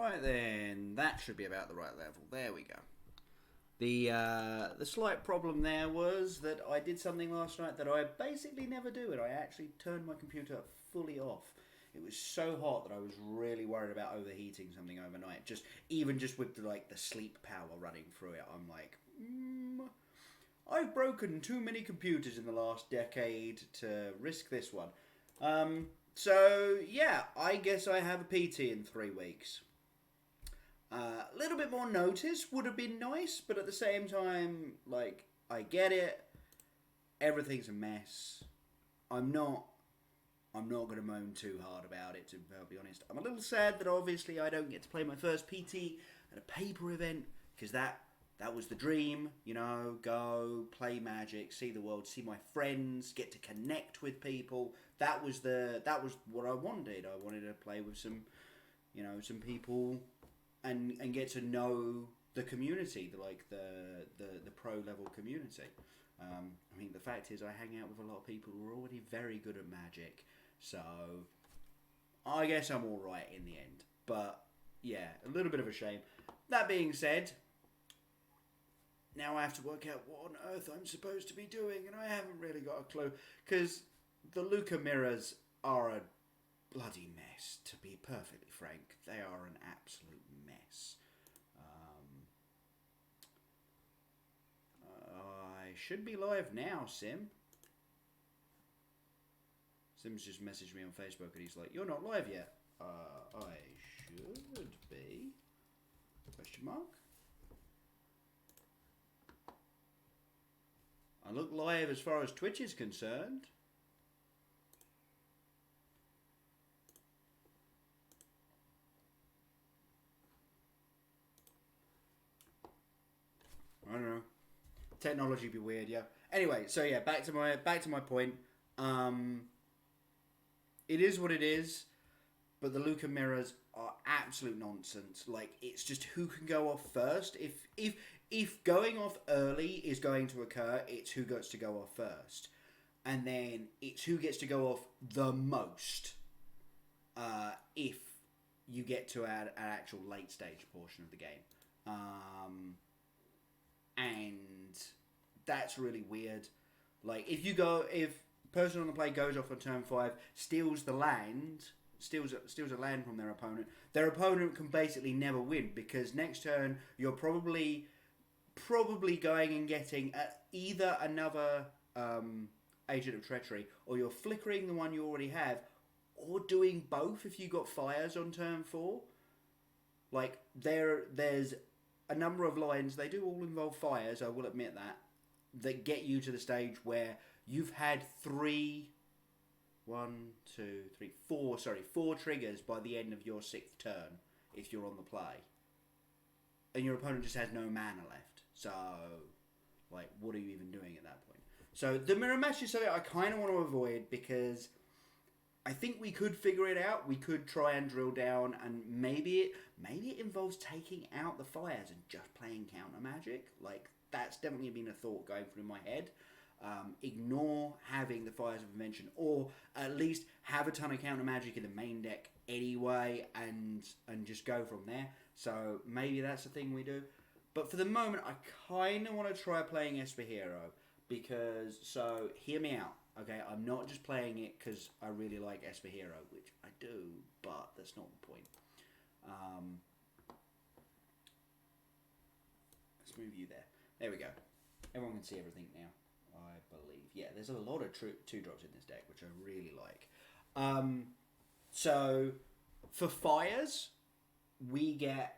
Right then, that should be about the right level. There we go. The slight problem there was that I did something last night that I basically never do, and I actually turned my computer fully off. It was so hot that I was really worried about overheating something overnight. Even with the sleep power running through it, I'm like, I've broken too many computers in the last decade to risk this one. So yeah, I guess I have a PT in 3 weeks. A little bit more notice would have been nice, but at the same time, I get it. Everything's a mess. I'm not going to moan too hard about it, to be honest. I'm a little sad that obviously I don't get to play my first PT at a paper event, because that was the dream, go, play Magic, see the world, see my friends, get to connect with people. That was what I wanted. I wanted to play with some people and get to know the community, the pro level community. The fact is I hang out with a lot of people who are already very good at Magic, so I guess I'm alright in the end. But yeah, a little bit of a shame. That being said, now I have to work out what on earth I'm supposed to be doing, and I haven't really got a clue, because the Luca mirrors are a bloody mess, to be perfectly frank. They are an absolute mess. I should be live now, Sim. Sim's just messaged me on Facebook and he's like, "You're not live yet." I should be. Question mark. I look live as far as Twitch is concerned. I don't know. Technology be weird, yeah. Anyway, so yeah, back to my point. It is what it is, but the Luca mirrors are absolute nonsense. It's just who can go off first. If going off early is going to occur, it's who gets to go off first, and then it's who gets to go off the most. If you get to an actual late stage portion of the game. And that's really weird. If person on the play goes off on turn 5, steals a land from their opponent can basically never win, because next turn you're probably going and getting either another Agent of Treachery, or you're flickering the one you already have, or doing both if you got fires on turn 4. There's a number of lines, they do all involve fires, I will admit that get you to the stage where you've had 4 triggers by the end of your 6th turn, if you're on the play. And your opponent just has no mana left. So, what are you even doing at that point? So, the mirror match is something I kind of want to avoid, because I think we could figure it out. We could try and drill down, and maybe it involves taking out the fires and just playing counter magic. That's definitely been a thought going through my head. Ignore having the Fires of Invention, or at least have a ton of counter magic in the main deck anyway, and just go from there. So maybe that's the thing we do. But for the moment, I kind of want to try playing Esper Hero, because, so hear me out, okay? I'm not just playing it because I really like Esper Hero, which I do, but that's not the point. Let's move you there. There we go. Everyone can see everything now, I believe. Yeah, there's a lot of 2-drops in this deck, which I really like. So, for fires, we get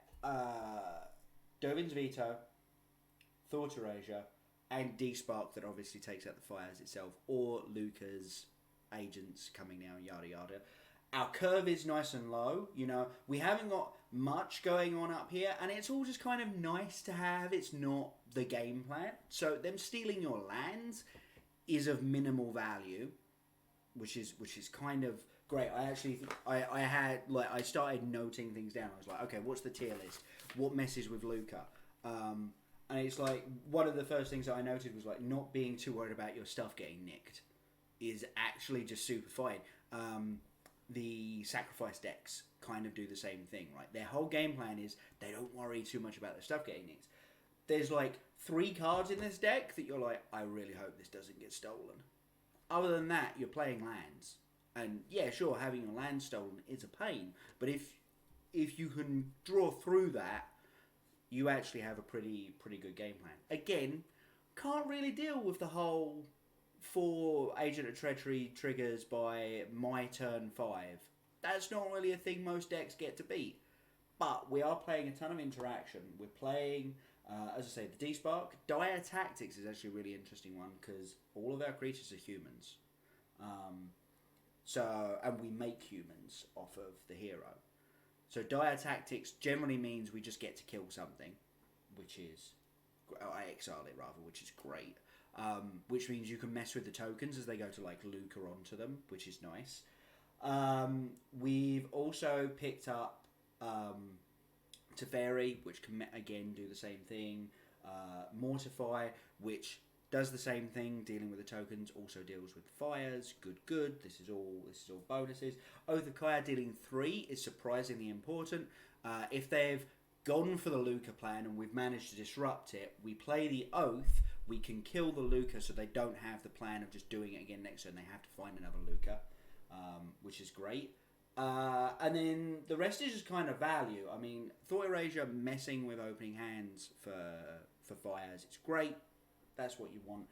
Dovin's Veto, Thought Erasure, and D-Spark that obviously takes out the fires itself, or Luca's agents coming down, yada yada. Our curve is nice and low, we haven't got much going on up here, and it's all just kind of nice to have. It's not the game plan. So them stealing your lands is of minimal value, which is kind of great. I started noting things down. I was like, okay, what's the tier list? What messes with Luca? And it's one of the first things that I noted was not being too worried about your stuff getting nicked is actually just super fine. the sacrifice decks kind of do the same thing, right? Their whole game plan is they don't worry too much about their stuff getting nicked. There's like 3 cards in this deck that you're like, I really hope this doesn't get stolen. Other than that, you're playing lands. And yeah, sure, having your land stolen is a pain, but if you can draw through that, you actually have a pretty good game plan. Again, can't really deal with the whole 4 Agent of Treachery triggers by my turn 5. That's not really a thing most decks get to beat. But we are playing a ton of interaction. We're playing, as I say, the D-Spark. Dire Tactics is actually a really interesting one because all of our creatures are humans. And we make humans off of the hero. So Dire Tactics generally means we just get to kill something, which is... I exile it rather, which is great. Which means you can mess with the tokens as they go to like Luca onto them, which is nice. We've also picked up Teferi, which can again do the same thing. Mortify, which does the same thing, dealing with the tokens, also deals with fires. Good. This is all bonuses. Oath of Kaya dealing 3 is surprisingly important. If they've gone for the Luca plan and we've managed to disrupt it, we play the Oath, we can kill the Luca so they don't have the plan of just doing it again next turn. They have to find another Luca, which is great. And then the rest is just kind of value. I mean, Thought Erasure messing with opening hands for fires, it's great. That's what you want.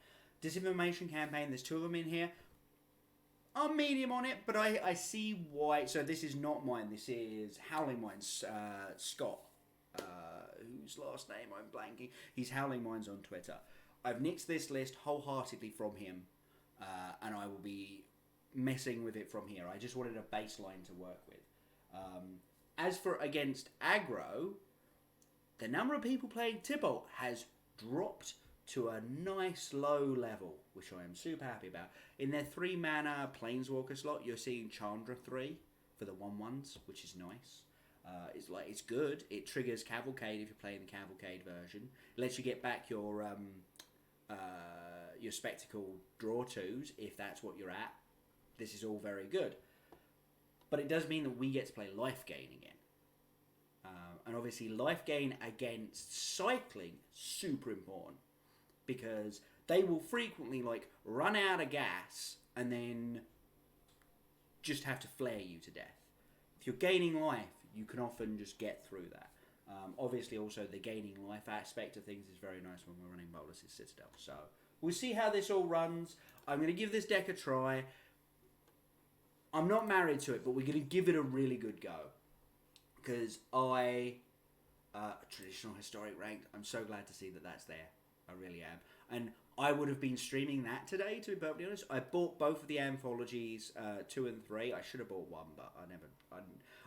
Disinformation Campaign, there's 2 of them in here. I'm medium on it, but I see why. So this is not mine. This is Howling Minds, Scott, whose last name I'm blanking. He's Howling Minds on Twitter. I've nixed this list wholeheartedly from him, and I will be messing with it from here. I just wanted a baseline to work with. As for against aggro, the number of people playing Tybalt has dropped to a nice low level, which I am super happy about. In their 3 mana Planeswalker slot, you're seeing Chandra 3 for the 1/1s, which is nice. It's good. It triggers Cavalcade if you're playing the Cavalcade version. It lets you get back your Spectacle draw 2s if that's what you're at. This is all very good. But it does mean that we get to play life gain again. And obviously life gain against cycling, super important. Because they will frequently like run out of gas and then just have to flare you to death. If you're gaining life, you can often just get through that. Obviously also the gaining life aspect of things is very nice when we're running Bolas' Citadel. So we'll see how this all runs. I'm going to give this deck a try. I'm not married to it, but we're going to give it a really good go. Because traditional historic ranked, I'm so glad to see that that's there. I really am. And I would have been streaming that today, to be perfectly honest. I bought both of the anthologies, 2 and 3. I should have bought 1, but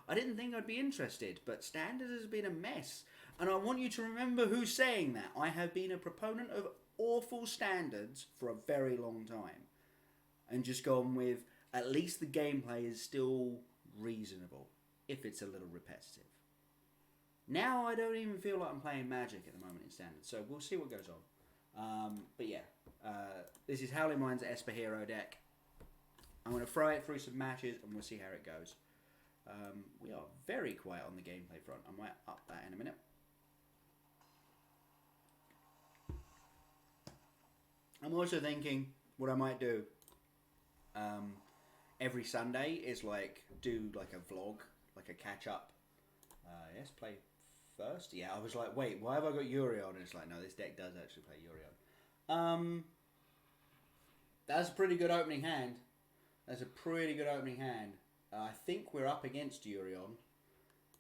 I didn't think I'd be interested. But Standard has been a mess. And I want you to remember who's saying that. I have been a proponent of awful standards for a very long time. And just gone with, at least the gameplay is still reasonable, if it's a little repetitive. Now I don't even feel like I'm playing Magic at the moment in Standard, so we'll see what goes on. But yeah, this is Howling Minds Esper Hero deck. I'm going to throw it through some matches and we'll see how it goes. We are very quiet on the gameplay front. I might up that in a minute. I'm also thinking what I might do every Sunday is like do like a vlog, like a catch up. Yes, play first. Yeah, I was like, wait, why have I got Yuri on? And it's like, no, this deck does actually play Yuri on. That's a pretty good opening hand. That's a pretty good opening hand. I think we're up against Yuri on.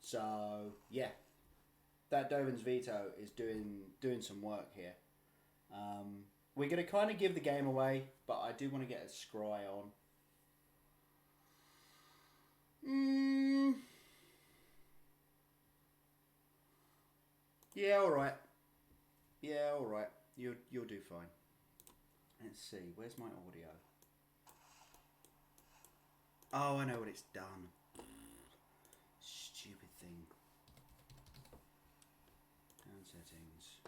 So yeah, that Dovin's Veto is doing some work here. We're going to kind of give the game away, but I do want to get a scry on. Yeah, alright. Yeah, alright. You'll do fine. Let's see, where's my audio? Oh, I know what it's done. Stupid thing. Sound settings.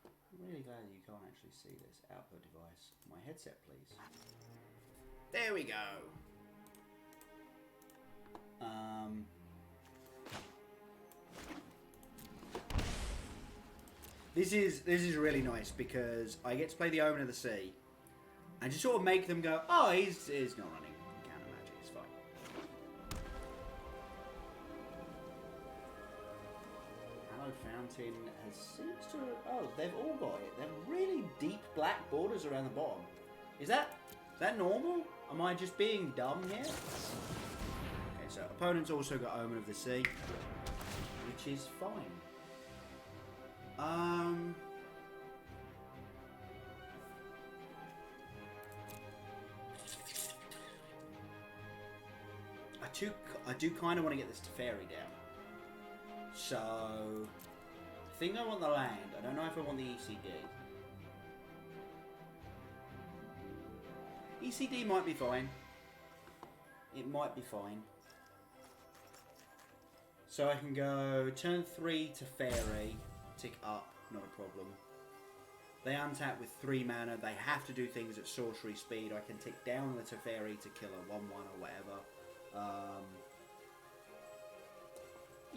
I'm really glad you can't actually see this. Output device. My headset, please. There we go. This is really nice because I get to play the Omen of the Sea and just sort of make them go, oh, he's not running counter magic, it's fine. Hallowed Fountain seems to... Oh, they've all got it. They're really deep black borders around the bottom. Is that normal? Am I just being dumb here? Okay, so opponent's also got Omen of the Sea, which is fine. I do kind of want to get this Teferi down. So, I think I want the land. I don't know if I want the ECD. ECD might be fine. It might be fine. So I can go turn 3 Teferi, tick up, not a problem. They untap with 3 mana. They have to do things at sorcery speed. I can tick down the Teferi to kill a 1/1 or whatever.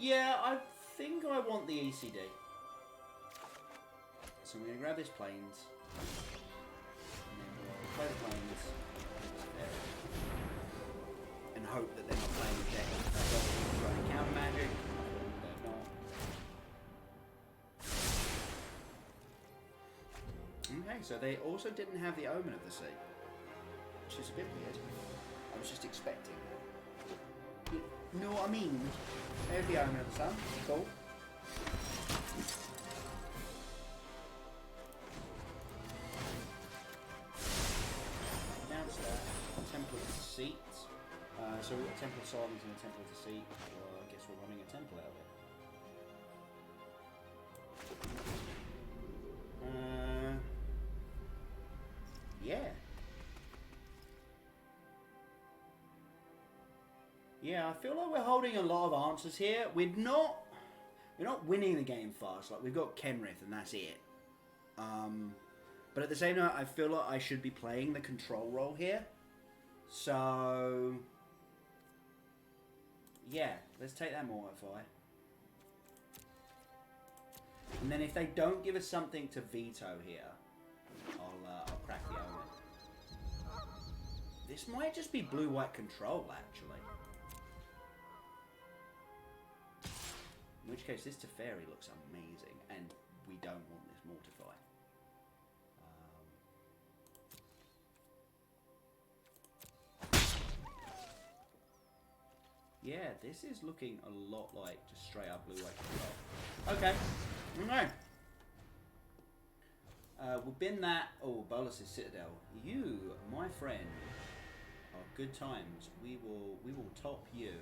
Yeah, I think I want the ECD. So I'm going to grab this Plains. And then we'll play the Plains. And hope that they're not playing a deck that doesn't run counter magic. They're not. Okay, so they also didn't have the Omen of the Sea. Which is a bit weird. I was just expecting. You know what I mean? There's the Omen of the Sun. Cool. Announce that. Temple of Deceit. So we've got a Temple of Silence and a Temple of Deceit. Well, I guess we're running a temple out of it. Yeah. Yeah, I feel like we're holding a lot of answers here. We're not winning the game fast. Like, we've got Kenrith and that's it. But at the same time, I feel like I should be playing the control role here. So, yeah, let's take that Mortify. And then if they don't give us something to veto here, I'll crack the Omen. This might just be blue-white control, actually. In which case, this Teferi looks amazing, and we don't want this Mortify. Yeah, this is looking a lot like just straight up blue-white control. Okay. Okay. We'll bin that. Oh, Bolus's Citadel. You, my friend, are good times. We will top you.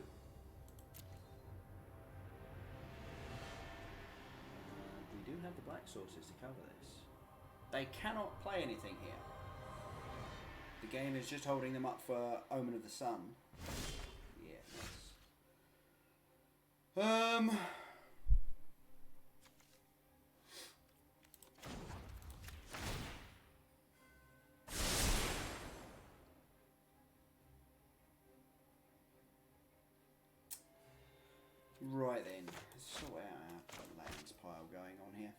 We do have the black sources to cover this. They cannot play anything here. The game is just holding them up for Omen of the Sun. Yeah, nice. Right then, let's sort out our lands pile going on here.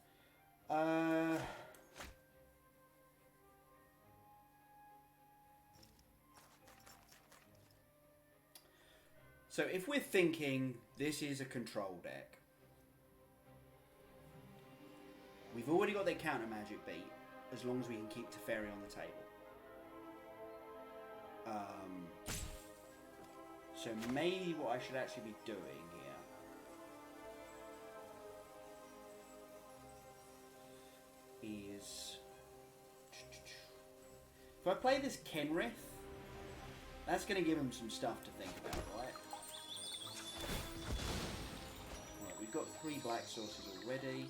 So if we're thinking this is a control deck, we've already got their counter magic beat, as long as we can keep Teferi on the table. So maybe what I should actually be doing here is, if I play this Kenrith, that's going to give him some stuff to think about, right? Right, we've got 3 black sources already.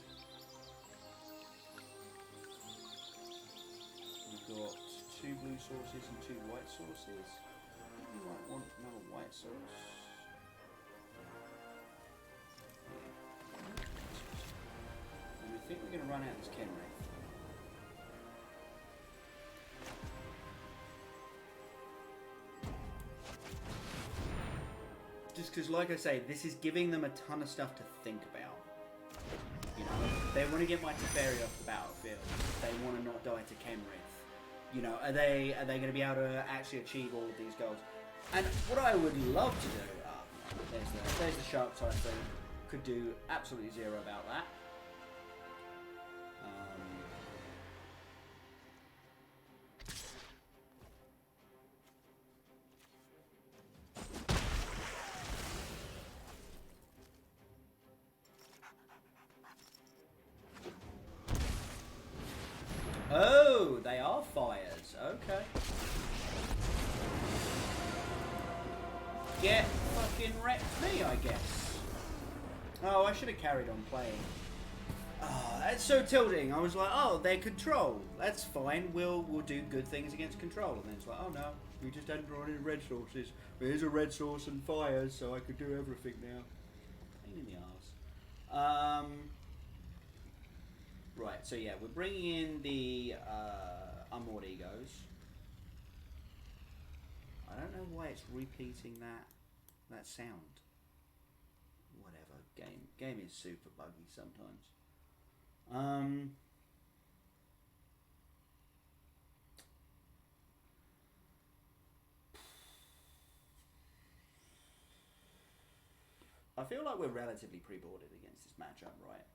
We've got 2 blue sources and 2 white sources. We might want another white source. And I think we're going to run out this Kenrith. because, like I say, this is giving them a ton of stuff to think about. You know, they want to get my Teferi off the battlefield. They want to not die to Kenrith. You know, are they going to be able to actually achieve all of these goals? And what I would love to do, there's the shark type thing. Could do absolutely zero about that. Oh, they are fires. Okay. Get fucking wrecked me, I guess. Oh, I should have carried on playing. Oh, that's so tilting. I was like, oh, they're control. That's fine. We'll do good things against control. And then it's like, oh no, we just hadn't drawn any red sources. There's a red source and fires, so I could do everything now. Pain in the arse. Right, so yeah, we're bringing in the Unmoored Egos. I don't know why it's repeating that sound. Whatever, game is super buggy sometimes. I feel like we're relatively pre-boarded against this matchup, right?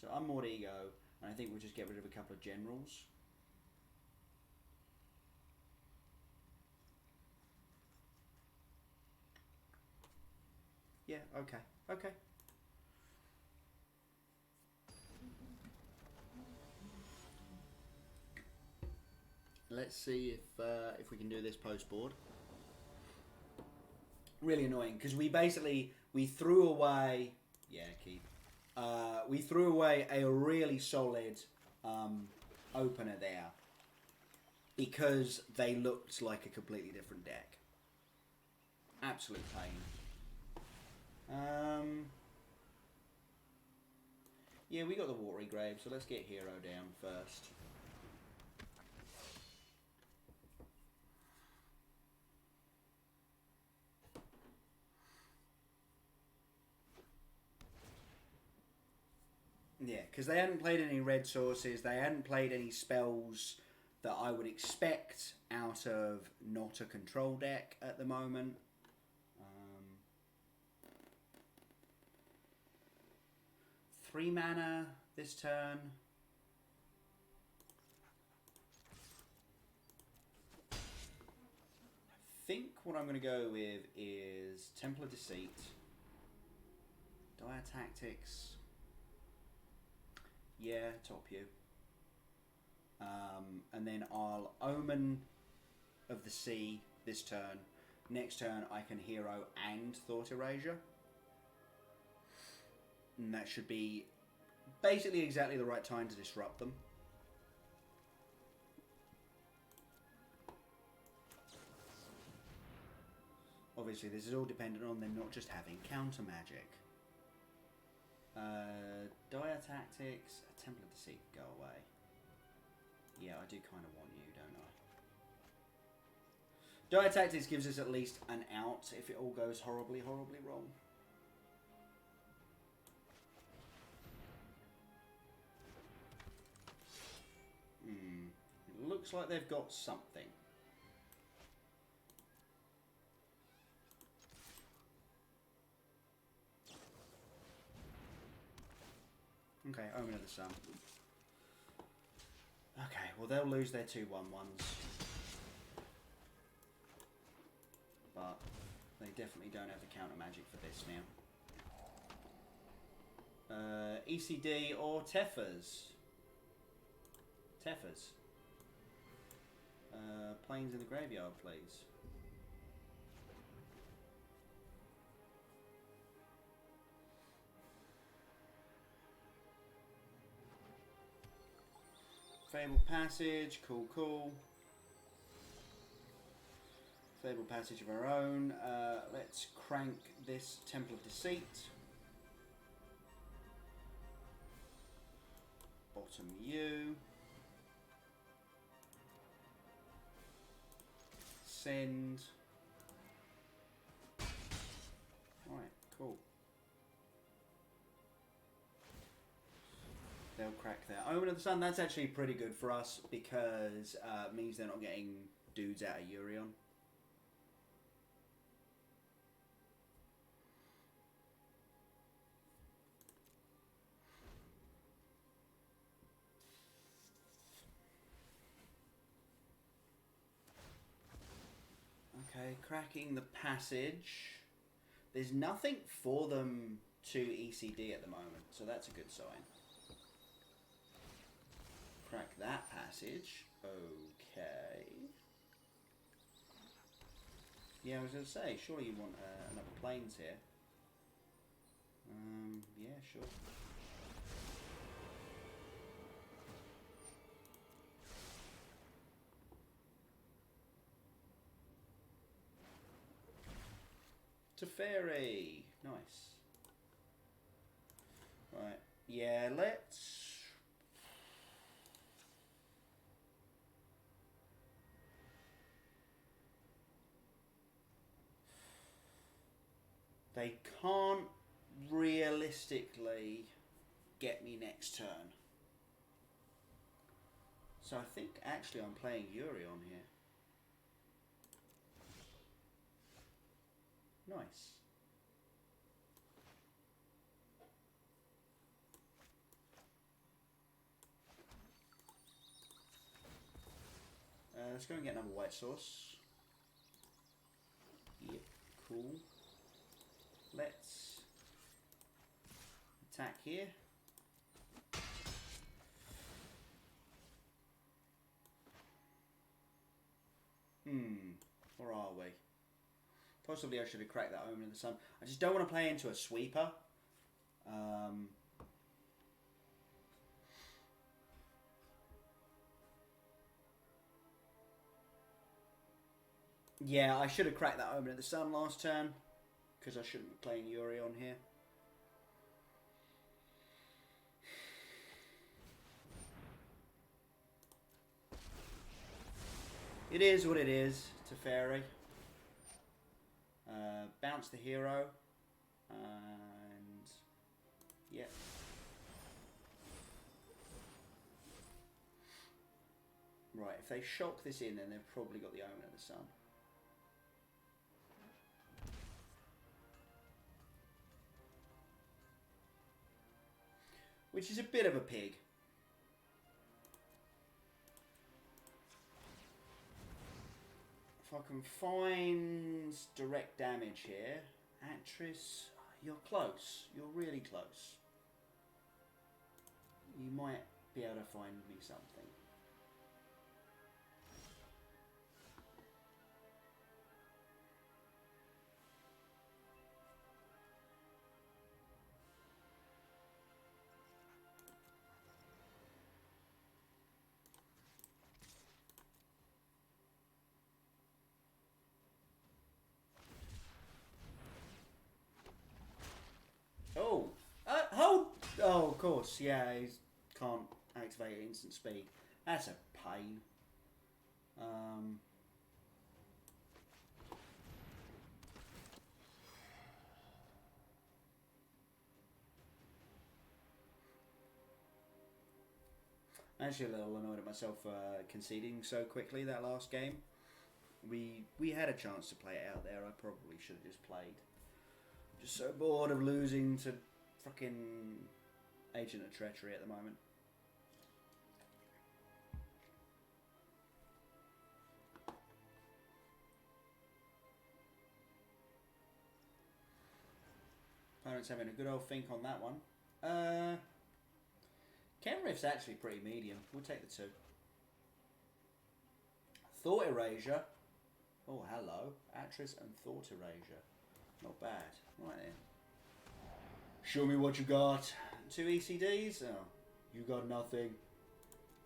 So Unmoored Ego, and I think we'll just get rid of a couple of generals. Yeah, okay. Okay. Let's see if we can do this post board. Really annoying because we threw away. Yeah, keep. We threw away a really solid opener there because they looked like a completely different deck. Absolute pain. Yeah, we got the Watery Grave, so let's get Hero down first. Yeah, because they hadn't played any red sources, they hadn't played any spells that I would expect out of not a control deck at the moment. 3 mana this turn. I think what I'm going to go with is Temple of Deceit, Dire Tactics, yeah, top you. And then I'll Omen of the Sea this turn. Next turn I can Hero and Thought Erasure. And that should be basically exactly the right time to disrupt them. Obviously, this is all dependent on them not just having counter magic. Dire Tactics, Temple of Deceit, go away. Yeah, I do kind of want you, don't I? Dire Tactics gives us at least an out if it all goes horribly, horribly wrong. It looks like they've got something. Okay, Omen of the Sun. Okay, well they'll lose their 2/1/1s. But they definitely don't have the counter magic for this now. ECD or Teffers? Teffers. Planes in the graveyard, please. Fabled Passage, cool, cool. Fabled Passage of our own. Let's crank this Temple of Deceit. Bottom U. Send. Alright. crack that. Omen of the Sun, that's actually pretty good for us because it means they're not getting dudes out of Urion. Okay, cracking the passage. There's nothing for them to ECD at the moment, so that's a good sign. Crack that passage. Okay. Yeah, I was going to say, surely you want another planes here. Yeah, sure. Teferi. Nice. Right. Yeah, let's... They can't realistically get me next turn. So I think actually I'm playing Urion here. Nice. Let's go and get another white sauce. Yep, cool. Let's attack here. Where are we? Possibly I should have cracked that Omen of the Sun. I just don't want to play into a sweeper. Yeah, I should have cracked that Omen of the Sun last turn. Because I shouldn't be playing Urion here. It is what it is. Teferi. Bounce the hero. And... yeah. Right, if they shock this in, then they've probably got the Omen of the Sun. Which is a bit of a pig. If I can find direct damage here. Actress, you're close. You're really close. You might be able to find me something. Oh! Hold! Oh, of course, yeah, he can't activate instant speed. That's a pain. I'm actually a little annoyed at myself for conceding so quickly that last game. We had a chance to play it out there. I probably should have just played. Just so bored of losing to fucking Agent of Treachery at the moment. Opponent's having a good old think on that one. Kenriff's actually pretty medium. We'll take the 2. Thought Erasure. Oh, hello. Actress and Thought Erasure. Not bad. Right then. Show me what you got. 2 ECDs? Oh, you got nothing.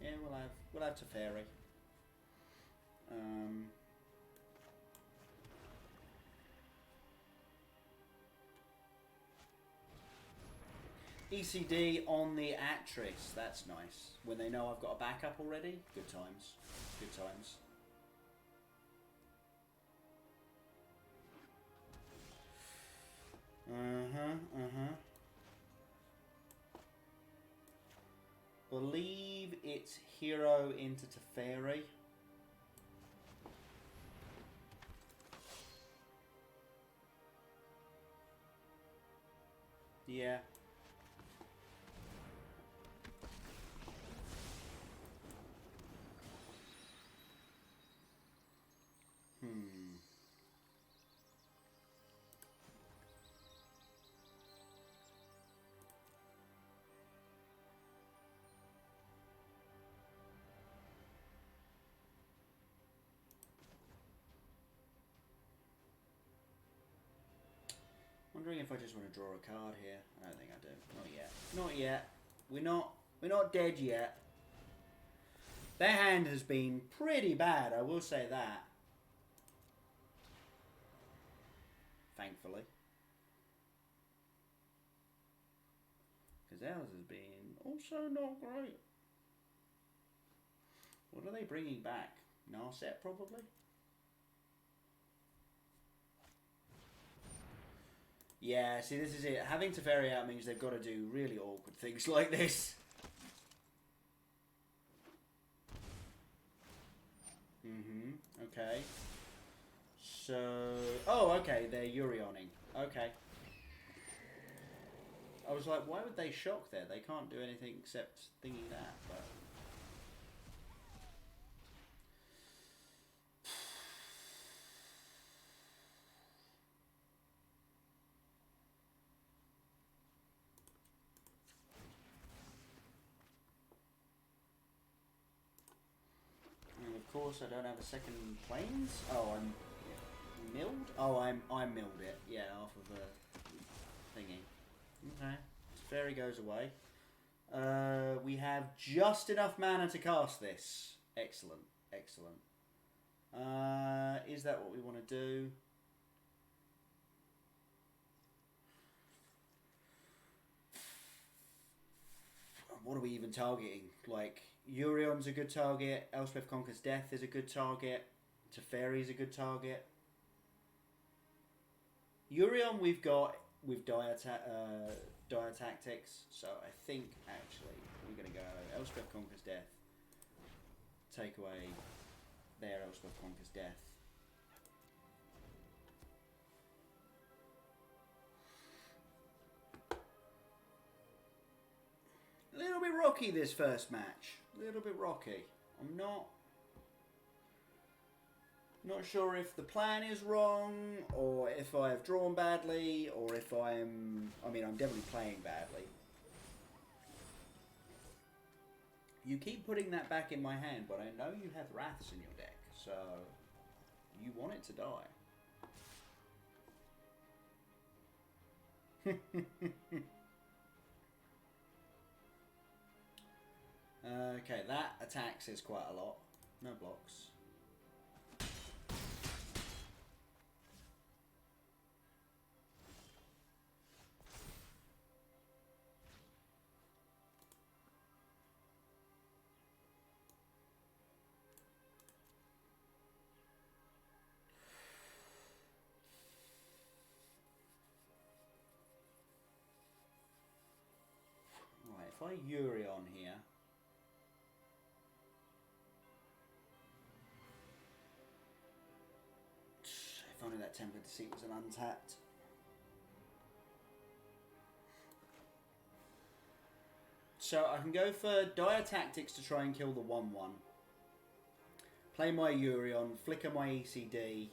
Yeah, we'll have Teferi. ECD on the Actress. That's nice. When they know I've got a backup already. Good times. Good times. believe it's Hero into Teferi. Yeah. Wondering if I just want to draw a card here. I don't think I do. Not yet. Not yet. We're not dead yet. Their hand has been pretty bad, I will say that. Thankfully. Because ours has been also not great. What are they bringing back? Narset, probably? Yeah, see, this is it. Having Teferi out means they've got to do really awkward things like this. Okay. So... Oh, okay, they're Urioning. Okay. I was like, why would they shock there? They can't do anything except thinking that, but... And of course I don't have a second planes. Oh, I'm milled? Oh, I milled it. Yeah, off of a thingy. Okay. Fairy goes away. We have just enough mana to cast this. Excellent. Excellent. Is that what we want to do? What are we even targeting? Like, Urion's a good target. Elspeth Conquers Death is a good target. Teferi is a good target. Urion we've got with Dire Tactics, so I think actually we're going to go Elspeth Conquers Death, take away their Elspeth Conquers Death. A little bit rocky this first match. A little bit rocky. I'm not sure if the plan is wrong, or if I have drawn badly, or if I'm definitely playing badly. You keep putting that back in my hand, but I know you have Wraths in your deck, so you want it to die. Okay, that attacks is quite a lot. No blocks. Right, if I Urion here. If only that Tempered Deceit was an untapped. So I can go for Dire Tactics to try and kill the 1-1. Play my Urion, flicker my ECD,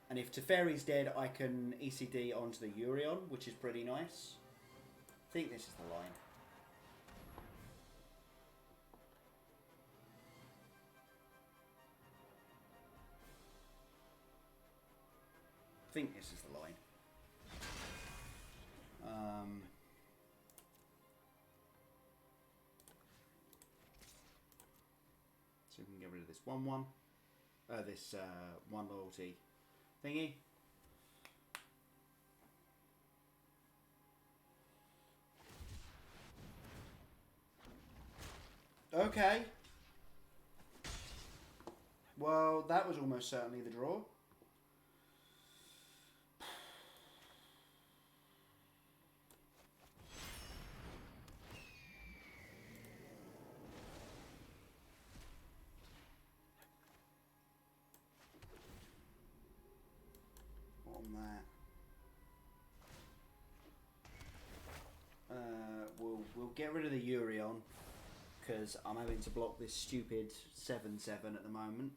and if Teferi's dead, I can ECD onto the Urion, which is pretty nice. I think this is the line. I think this is the line. So we can get rid of this 1-1. This 1 loyalty thingy. Okay. Well, that was almost certainly the draw. that. We'll get rid of the Urion because I'm having to block this stupid 7/7 at the moment.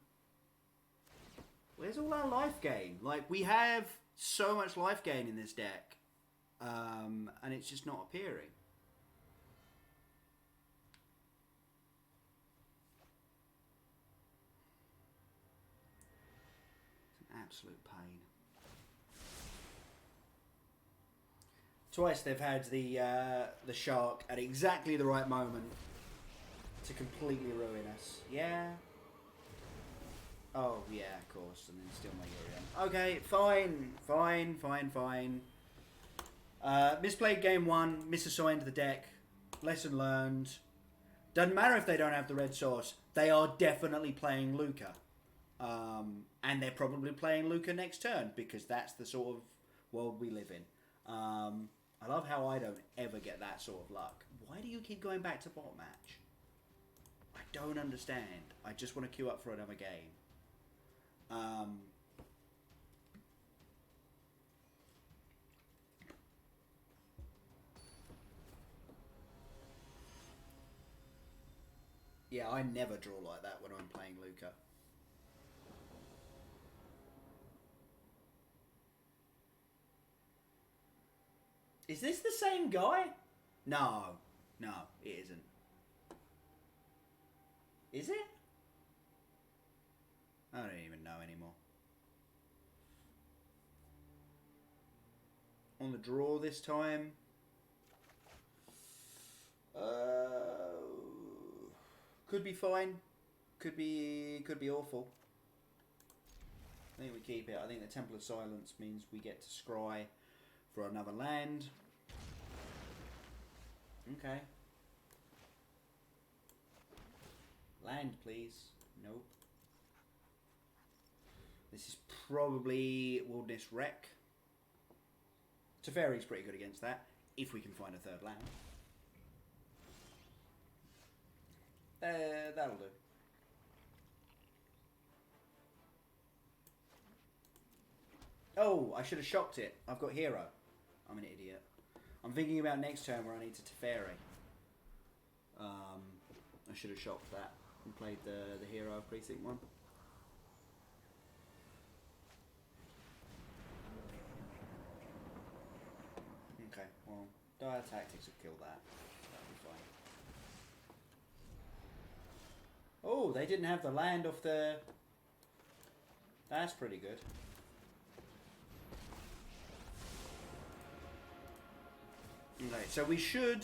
Where's all our life gain? Like, we have so much life gain in this deck, and it's just not appearing. It's an absolute pain. Twice they've had the shark at exactly the right moment to completely ruin us. Yeah. Oh, yeah, of course. And then still my Urion. Okay, fine. Misplayed game 1. Misassigned the deck. Lesson learned. Doesn't matter if they don't have the red source. They are definitely playing Luca. And they're probably playing Luca next turn because that's the sort of world we live in. I love how I don't ever get that sort of luck. Why do you keep going back to bot match? I don't understand. I just want to queue up for another game. Yeah, I never draw like that when I'm playing Luca. Is this the same guy? No, it isn't. Is it? I don't even know anymore. On the draw this time. Could be fine. Could be awful. I think we keep it. I think the Temple of Silence means we get to scry for another land. Okay. Land, please. Nope. This is probably Wilderness Wreck. Teferi's pretty good against that, if we can find a third land. That'll do. Oh, I should have shocked it. I've got Hero. I'm an idiot. I'm thinking about next turn where I need to Teferi. I should have shocked that and played the Hero Precinct one. Okay, well, Dire Tactics will kill that. That'll be fine. Oh, they didn't have the land off the... That's pretty good. Okay, so we should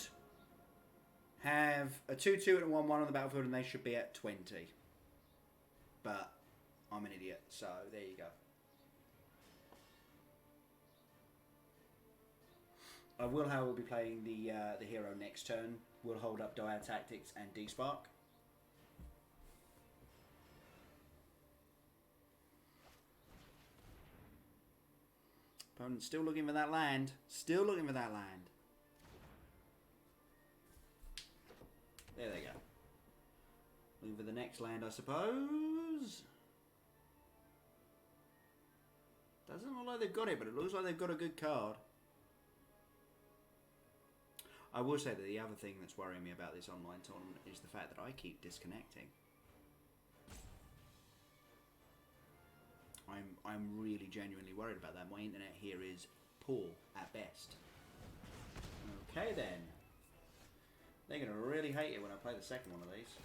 have a 2/2 and a 1/1 on the battlefield, and they should be at 20. But I'm an idiot, so there you go. I will, however, be playing the hero next turn. We'll hold up Dire Tactics and D-Spark. Opponent's still looking for that land. Still looking for that land. There they go. Looking for the next land, I suppose. Doesn't look like they've got it, but it looks like they've got a good card. I will say that the other thing that's worrying me about this online tournament is the fact that I keep disconnecting. I'm really genuinely worried about that. My internet here is poor at best. Okay then. They're going to really hate it when I play the second one of these.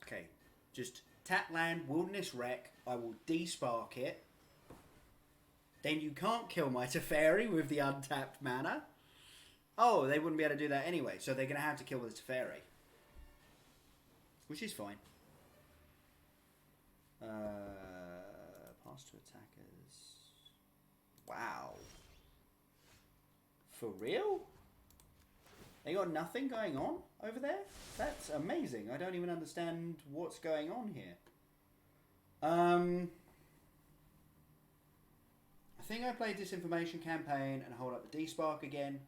Okay, just tap land, Wilderness Wreck. I will de-spark it. Then you can't kill my Teferi with the untapped mana. Oh, they wouldn't be able to do that anyway, so they're going to have to kill the Teferi. Which is fine. Pass to attackers. Wow. For real? They got nothing going on over there? That's amazing. I don't even understand what's going on here. think I play Disinformation Campaign and hold up the D-Spark again.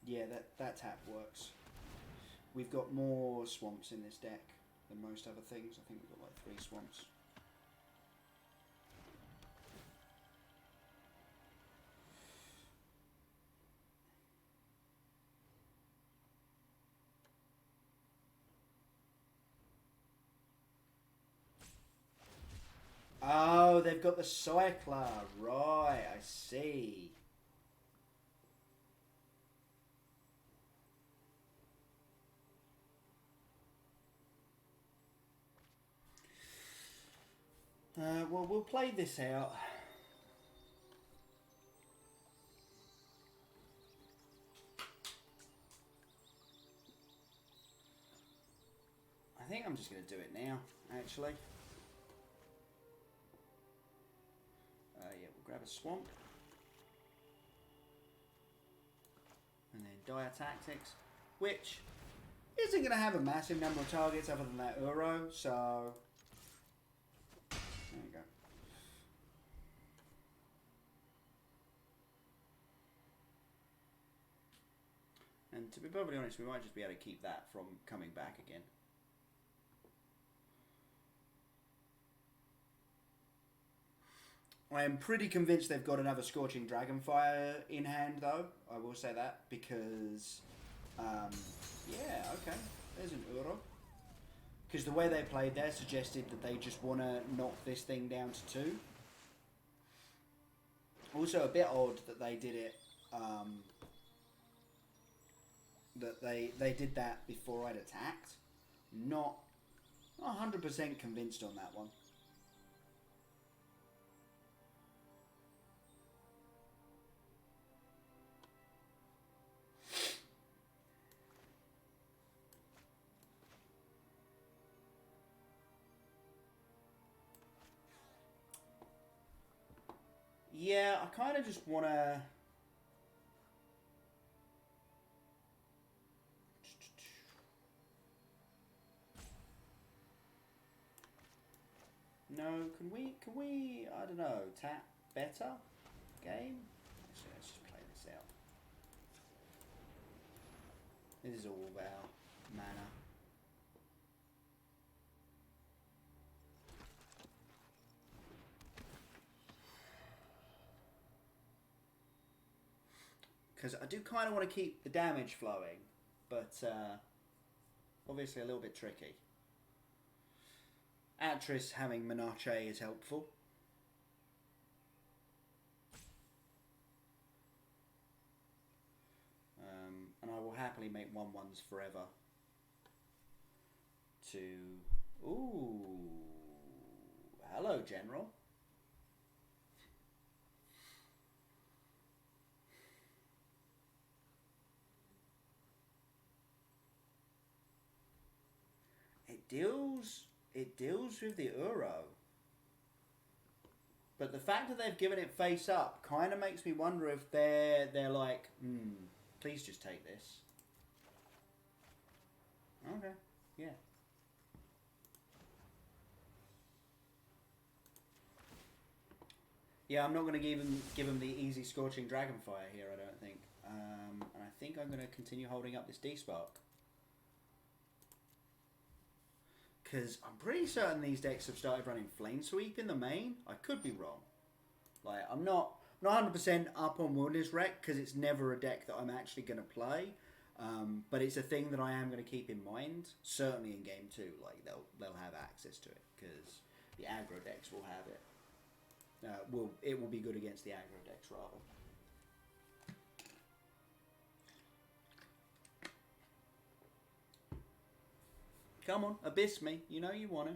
Yeah, that tap works. We've got more swamps in this deck than most other things. I think we've got like 3 swamps. Oh, they've got the Cycler. Right, I see. Well, we'll play this out. I think I'm just going to do it now, actually. Yeah, we'll grab a swamp. And then Dire Tactics, which isn't going to have a massive number of targets other than that Uro, so... There you go. And to be perfectly honest, we might just be able to keep that from coming back again. I am pretty convinced they've got another Scorching Dragonfire in hand, though. I will say that, because... yeah, okay. There's an Uro. Because the way they played there suggested that they just want to knock this thing down to 2. Also, a bit odd that they did it... that they did that before I'd attacked. Not 100% convinced on that one. Yeah, I kind of just want to... No, can we, I don't know, tap better game? Actually, let's just play this out. This is all about mana. Because I do kind of want to keep the damage flowing, but obviously a little bit tricky. Atris having Menache is helpful. And I will happily make 1/1s forever. Ooh. Hello, General. It deals with the Uro. But the fact that they've given it face up kind of makes me wonder if they're like, please just take this. Okay, yeah. Yeah, I'm not going to give him the easy Scorching Dragonfire here, I don't think. And I think I'm going to continue holding up this D-Spark. Because I'm pretty certain these decks have started running Flame Sweep in the main. I could be wrong. Like, I'm not 100% up on Wilderness Wreck because it's never a deck that I'm actually going to play. But it's a thing that I am going to keep in mind. Certainly in Game 2, like they'll have access to it because the aggro decks will have it. It will be good against the aggro decks rather. Come on, abyss me. You know you want to.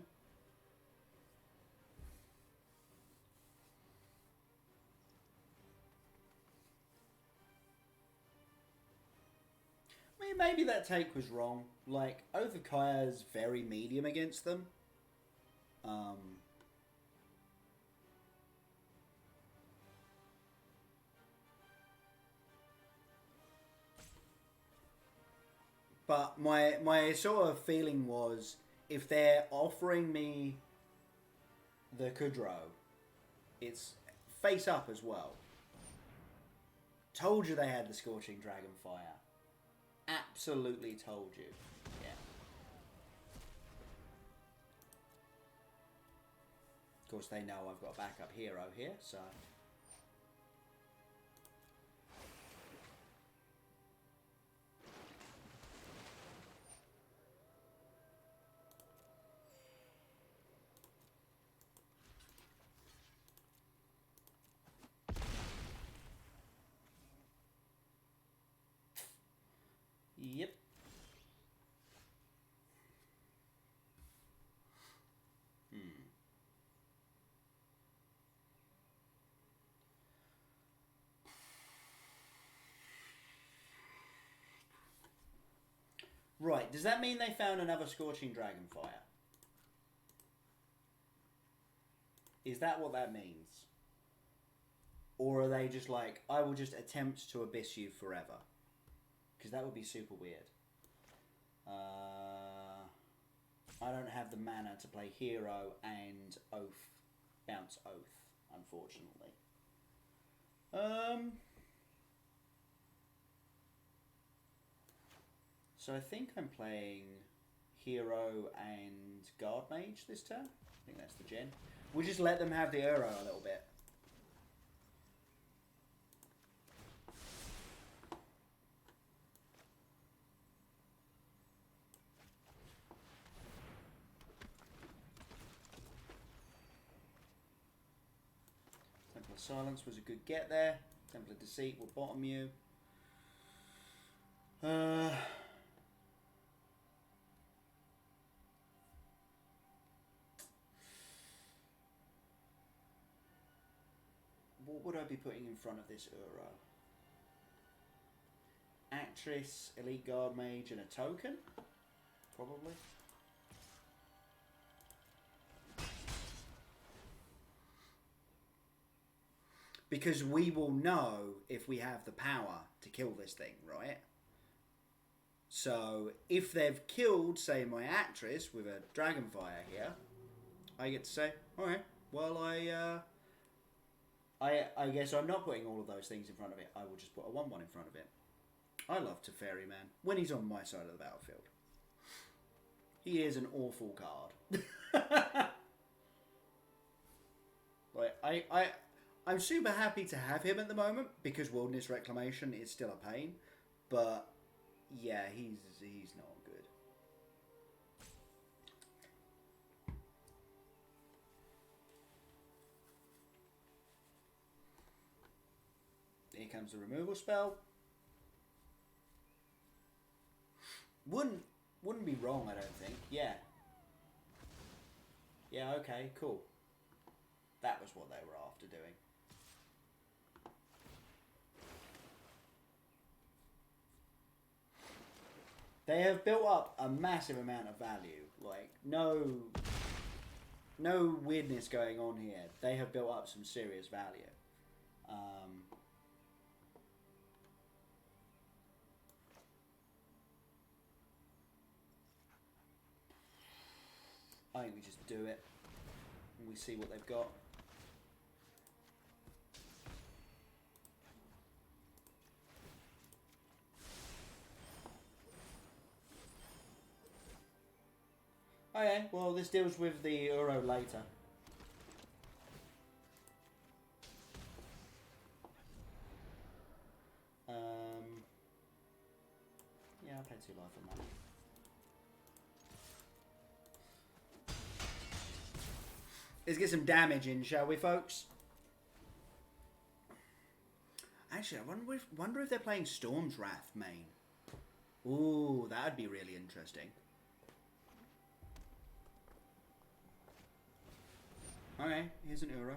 I mean, maybe that take was wrong. Like, Othakaya's very medium against them. But my sort of feeling was, if they're offering me the Kudrow, it's face up as well. Told you they had the Scorching Dragonfire. Absolutely told you. Yeah. Of course, they know I've got a backup hero here, so... Yep. Right, does that mean they found another Scorching Dragonfire? Is that what that means? Or are they just like, I will just attempt to abyss you forever? Because that would be super weird. I don't have the mana to play Hero and Oath, bounce Oath, unfortunately. So I think I'm playing Hero and Guard Mage this turn. I think that's the gen. We'll just let them have the Uro a little bit. Temple of Silence was a good get there. Temple of Deceit will bottom you. What would I be putting in front of this Uro? Actress, Elite Guard Mage, and a token? Probably. Because we will know if we have the power to kill this thing, right? So, if they've killed, say, my actress with a Dragonfire here, I get to say, alright, well, I guess I'm not putting all of those things in front of it. I will just put a 1-1 in front of it. I love Teferi, man. When he's on my side of the battlefield. He is an awful card. Like, I'm super happy to have him at the moment because Wilderness Reclamation is still a pain. But, yeah, he's not good. Here comes the removal spell. Wouldn't be wrong, I don't think. Yeah. Yeah, okay, cool. That was what they were after doing. They have built up a massive amount of value. Like, no weirdness going on here. They have built up some serious value. I think we just do it. And we see what they've got. Okay, well, this deals with the Uro later. Yeah, I'll pay 2 life on that. Let's get some damage in, shall we, folks? Actually, I wonder if they're playing Storm's Wrath main. Ooh, that'd be really interesting. Okay, here's an Uro.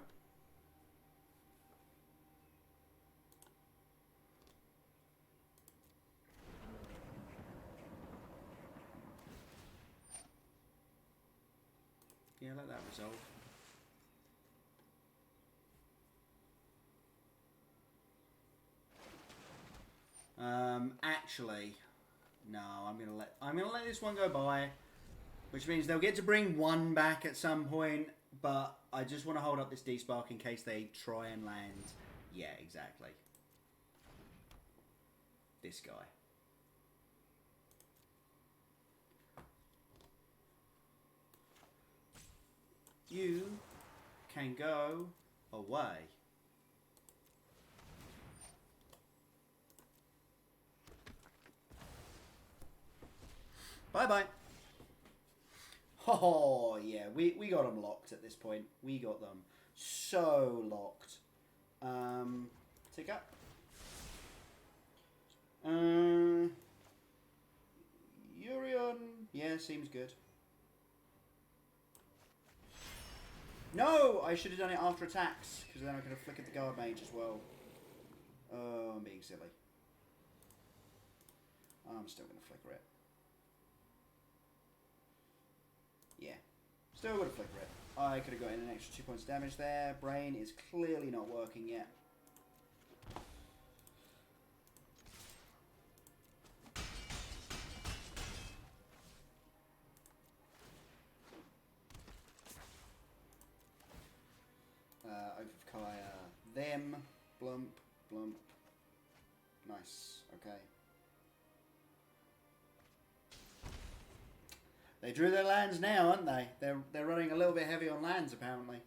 Yeah, let that resolve. Actually, No, I'm gonna let this one go by, which means they'll get to bring one back at some point. But I just want to hold up this D-Spark in case they try and land. Yeah, exactly. This guy. You can go away. Bye-bye. Oh, yeah. We got them locked at this point. We got them so locked. Tick up. Urion. Yeah, seems good. No! I should have done it after attacks, because then I could have flickered the guard mage as well. Oh, I'm being silly. I'm still going to flicker it. Yeah. Still going to flicker it. I could have got in an extra 2 points of damage there. Brain is clearly not working yet. Oath of Kaya. Them. Blump. Blump. Nice. Okay. They drew their lands now, aren't they? They're running a little bit heavy on lands, apparently.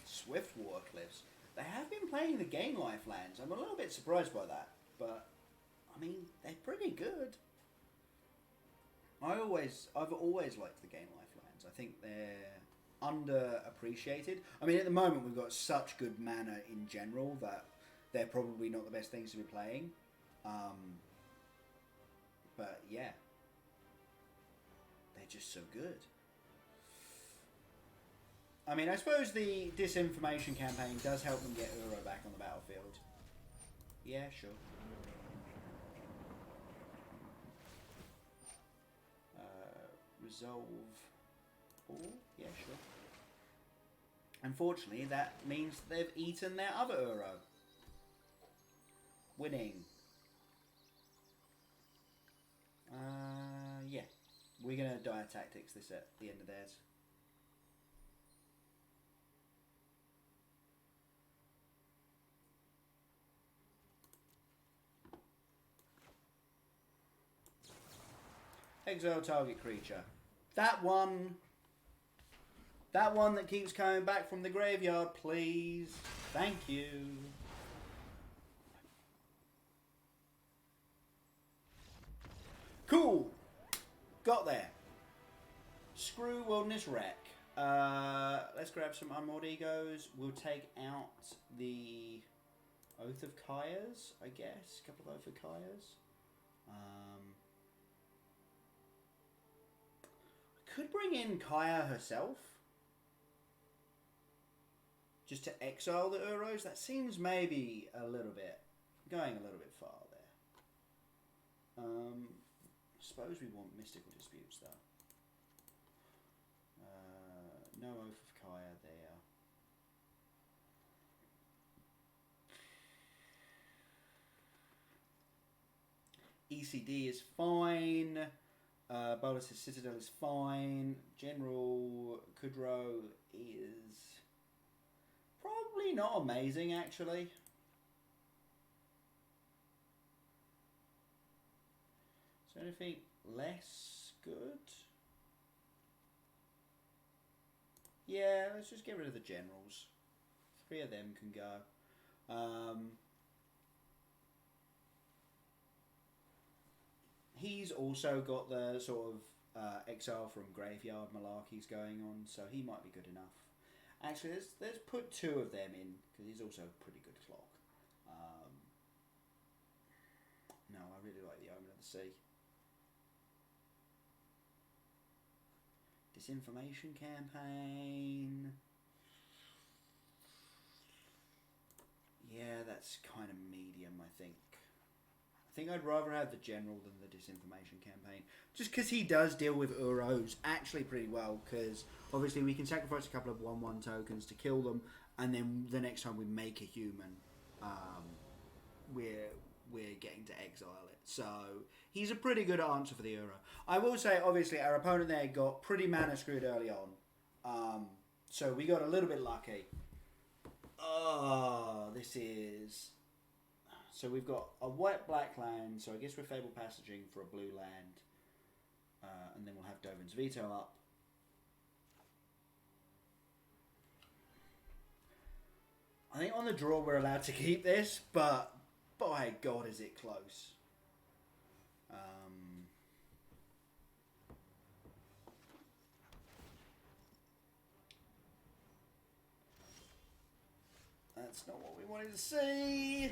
Swift Warcliffs. They have been playing the Gain Life lands. I'm a little bit surprised by that. But, I mean, they're pretty good. I've always liked the Gain Life lands. I think they're underappreciated. I mean, at the moment, we've got such good mana in general that they're probably not the best things to be playing. But yeah, they're just so good. I mean, I suppose the disinformation campaign does help them get Uro back on the battlefield. Yeah, sure. Resolve all? Yeah, sure. Unfortunately, that means they've eaten their other Uro. Winning. Yeah. We're going to die of tactics this at the end of theirs. Exile target creature. That one that keeps coming back from the graveyard, please. Thank you. Cool. Got there. Screw Wilderness Wreck. Let's grab some Unmoored Egos. We'll take out the Oath of Kaya's, I guess. A couple of Oath of Kaya's. I could bring in Kaya herself. Just to exile the Uros. That seems maybe going a little bit far there. I suppose we want Mystical Disputes though. No Oath of Kaya there. ECD is fine. Bolus's Citadel is fine. General Kudrow is probably not amazing, actually. Is there anything less good? Yeah, let's just get rid of the generals. 3 of them can go. He's also got the sort of exile from graveyard malarkeys going on, so he might be good enough. Actually, let's put 2 of them in, because he's also a pretty good clock. No, I really like the Omen of the Sea. Disinformation campaign. Yeah, that's kind of medium, I think. I think I'd rather have the general than the disinformation campaign. Just because he does deal with Uros actually pretty well, because obviously we can sacrifice a couple of 1/1 tokens to kill them, and then the next time we make a human, we're getting to exile it. So he's a pretty good answer for the Euro. I will say, obviously, our opponent there got pretty mana screwed early on. So we got a little bit lucky. Oh, this is... So we've got a white-black land, so I guess we're Fable Passaging for a blue land. And then we'll have Dovin's Veto up. I think on the draw we're allowed to keep this, but by God is it close. That's not what we wanted to see.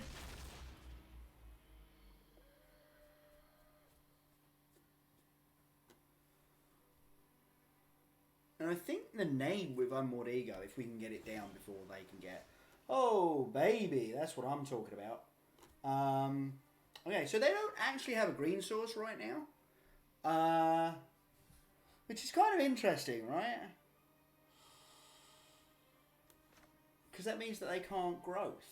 And I think the name with Unmoored Ego, if we can get it down before they can get... Oh, baby, that's what I'm talking about. Okay, so they don't actually have a green source right now. Which is kind of interesting, right? Because that means that they can't growth.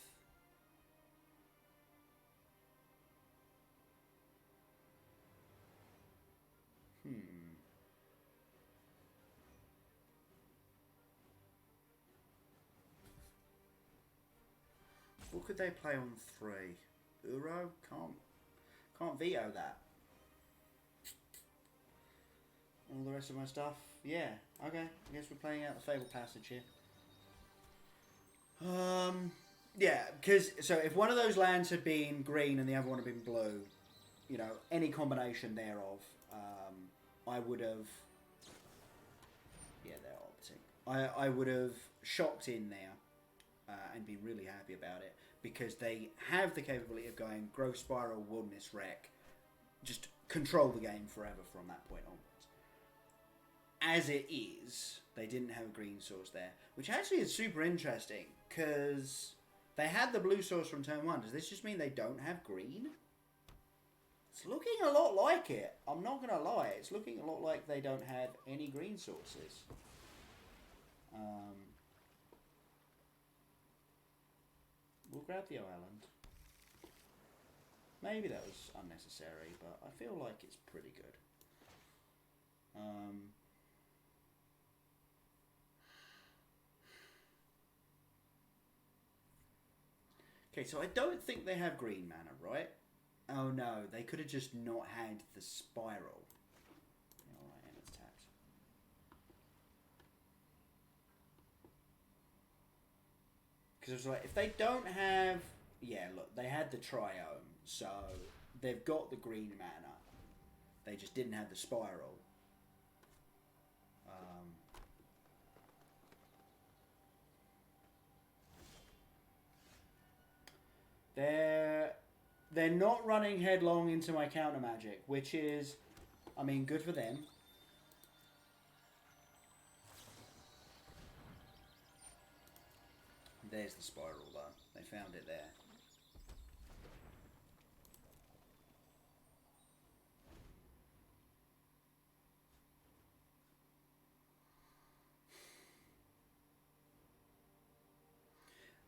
What could they play on 3? Uro? Can't veto that. All the rest of my stuff? Yeah, okay. I guess we're playing out the Fable Passage here. Yeah, because... So if one of those lands had been green and the other one had been blue, you know, any combination thereof, I would have... Yeah, they're opting. I would have shocked in there and been really happy about it, because they have the capability of going Growth Spiral, Wilderness Wreck, just control the game forever from that point onwards. As it is, they didn't have a green source there, which actually is super interesting, because they had the blue source from turn 1. Does this just mean they don't have green? It's looking a lot like it. I'm not going to lie. It's looking a lot like they don't have any green sources. We'll grab the island. Maybe that was unnecessary, but I feel like it's pretty good. Okay, so I don't think they have green mana, right? Oh no, they could have just not had the spiral. Alright, and it's tapped. Because it was like, if they don't have... Yeah, look, they had the Triome, so they've got the green mana. They just didn't have the spiral. They're not running headlong into my counter magic, which is, I mean, good for them. There's the spiral, though. They found it there.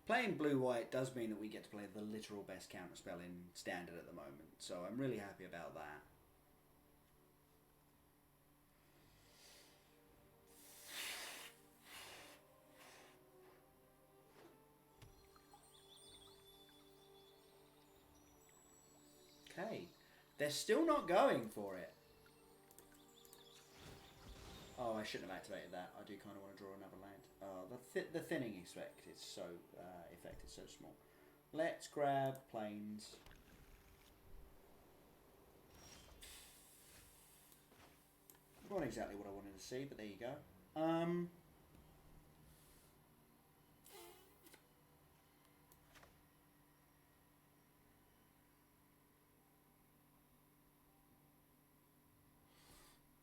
Playing blue-white does mean that we get to play the literal best counterspell in Standard at the moment, so I'm really happy about that. Okay, they're still not going for it. Oh, I shouldn't have activated that. I do kind of want to draw another land. The thinning effect is so small. Let's grab planes. Not exactly what I wanted to see, but there you go.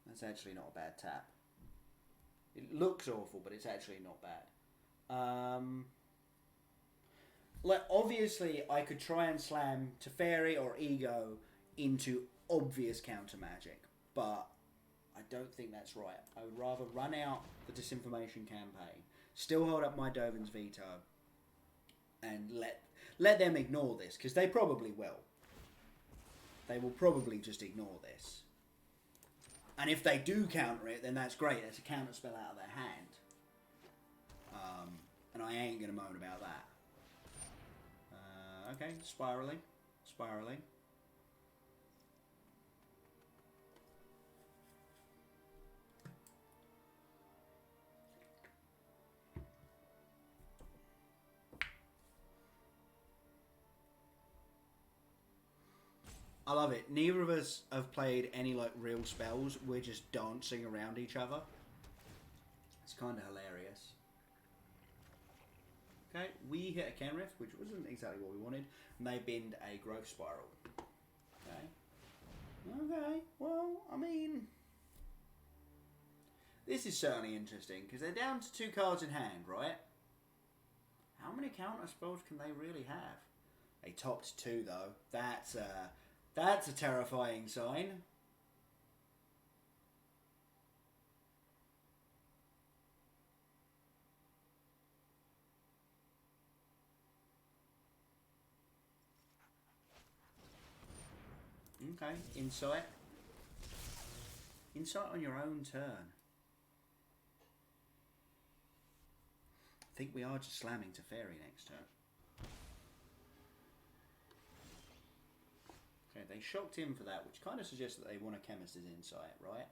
That's actually not a bad tap. It looks awful, but it's actually not bad. Like, obviously, I could try and slam Teferi or Ego into obvious counter magic, but I don't think that's right. I would rather run out the Disinformation campaign, still hold up my Dovin's Veto, and let them ignore this, because they probably will. They will probably just ignore this. And if they do counter it, then that's great. That's a counter spell out of their hand. And I ain't going to moan about that. Okay, spiraling. Spiraling. I love it. Neither of us have played any like real spells. We're just dancing around each other. It's kind of hilarious. Okay, we hit a Kenrith, which wasn't exactly what we wanted, and they binned a growth spiral. Okay. Okay, well, I mean, this is certainly interesting, because they're down to 2 cards in hand, right? How many counter spells can they really have? They topped 2, though. That's a terrifying sign. Okay, insight. Insight on your own turn. I think we are just slamming to Fairy next turn. Okay, they shocked him for that, which kind of suggests that they want a Chemist's Insight, right?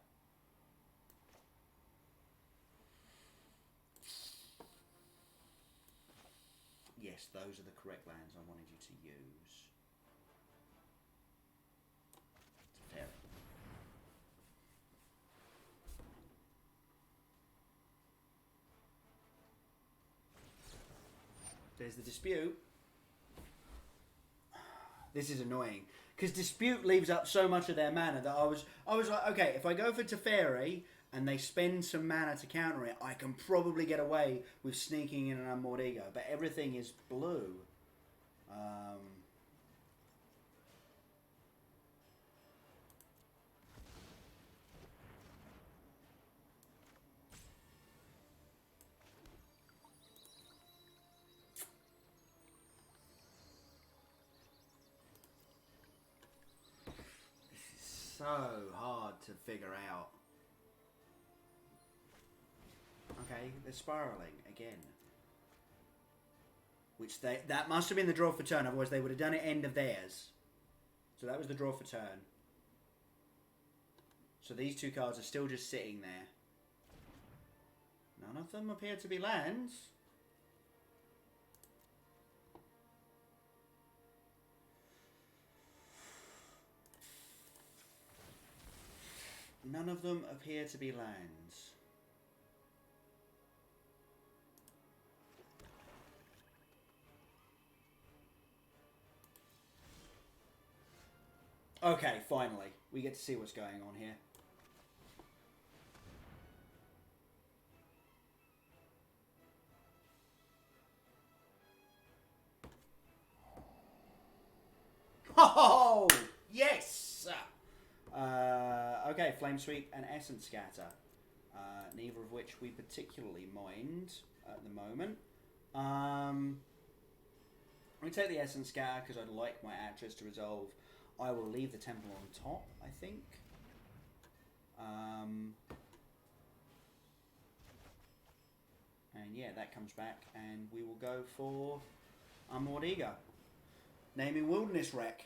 Yes, those are the correct lands I wanted you to use. It's fair. There's the Dispute. This is annoying. Because Dispute leaves up so much of their mana that I was like, okay, if I go for Teferi and they spend some mana to counter it, I can probably get away with sneaking in an Unmoored Ego. But everything is blue. So hard to figure out. Okay, they're spiraling again. Which that must have been the draw for turn, otherwise they would have done it end of theirs. So that was the draw for turn. So these 2 cards are still just sitting there. None of them appear to be lands. None of them appear to be lands. Okay, finally. We get to see what's going on here. Oh, yes! Okay, Flame Sweep and Essence Scatter. Neither of which we particularly mind at the moment. We take the Essence Scatter because I'd like my actress to resolve. I will leave the Temple on top, I think. And yeah, that comes back, and we will go for Unmoored Ego. Naming Wilderness Wreck.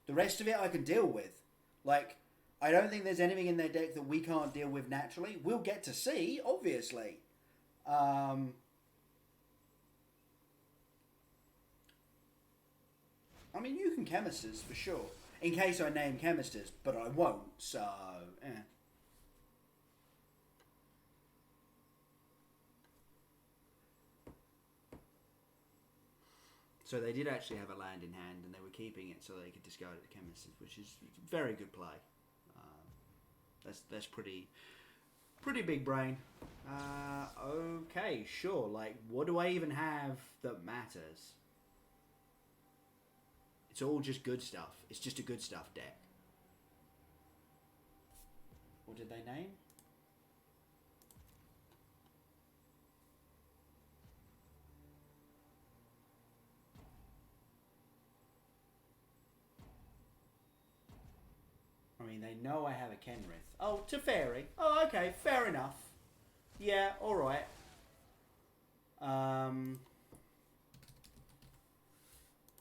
The rest of it I can deal with. Like, I don't think there's anything in their deck that we can't deal with naturally. We'll get to see, obviously. I mean, you can Chemisters, for sure. In case I name Chemisters, but I won't, so... So they did actually have a land in hand, and they were keeping it so they could discard it to Chemisters, which is very good play. That's pretty big brain. Okay, sure. Like, what do I even have that matters? It's all just good stuff. It's just a good stuff deck. What did they name? they know I have a Kenrith. Oh, Teferi. Oh, okay, fair enough. Yeah, alright.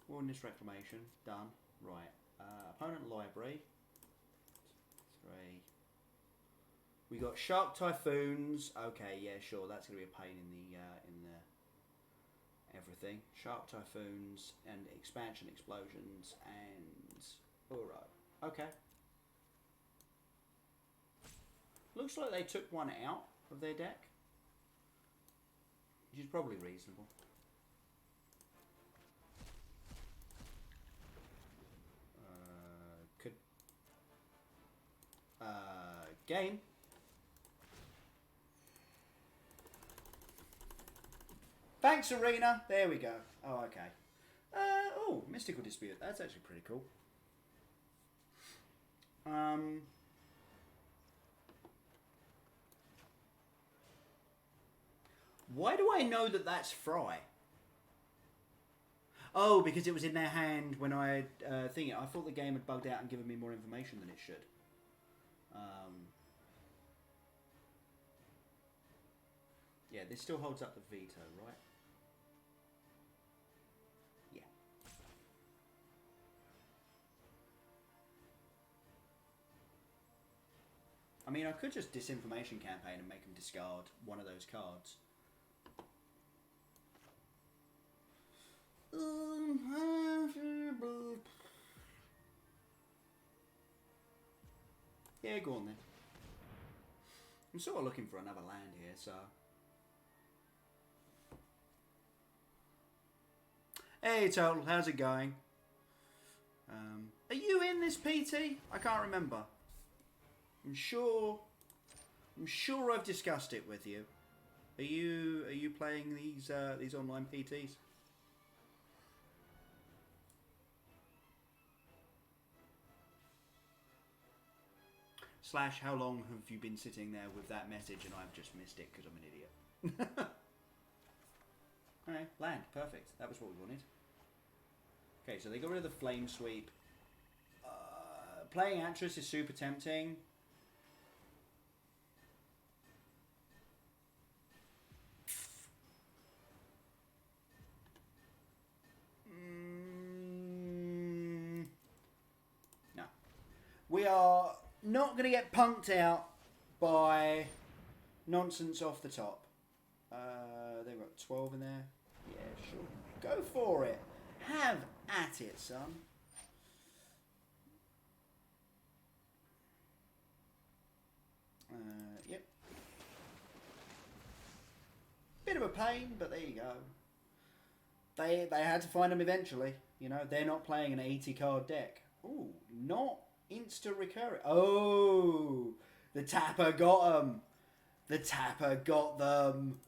Wilderness Reclamation, done. Right. Opponent Library. 3. We got Shark Typhoons. Okay, yeah, sure. That's going to be a pain in the everything. Shark Typhoons and Expansion Explosions and Uro. Okay. Looks like they took one out of their deck, which is probably reasonable. Game. Thanks, Arena. There we go. Oh, okay. Oh, Mystical Dispute. That's actually pretty cool. Why do I know that that's Fry? Oh, because it was in their hand when I think it. I thought the game had bugged out and given me more information than it should. Yeah, this still holds up the veto, right? Yeah. I mean, I could just disinformation campaign and make them discard one of those cards. Yeah, go on then. I'm sort of looking for another land here, so... Hey, Total, how's it going? Are you in this PT? I can't remember. I'm sure I've discussed it with you. Are you playing these online PTs? / how long have you been sitting there with that message and I've just missed it because I'm an idiot? Alright, land, perfect. That was what we wanted. Okay, so they got rid of the Flame Sweep. Playing Actress is super tempting. No. We are not going to get punked out by nonsense off the top. They've got 12 in there. Yeah, sure. Go for it. Have at it, son. Yep. Bit of a pain, but there you go. They had to find them eventually. You know, they're not playing an 80 card deck. Ooh, not insta recurring. Oh, the tapper got them. The tapper got them.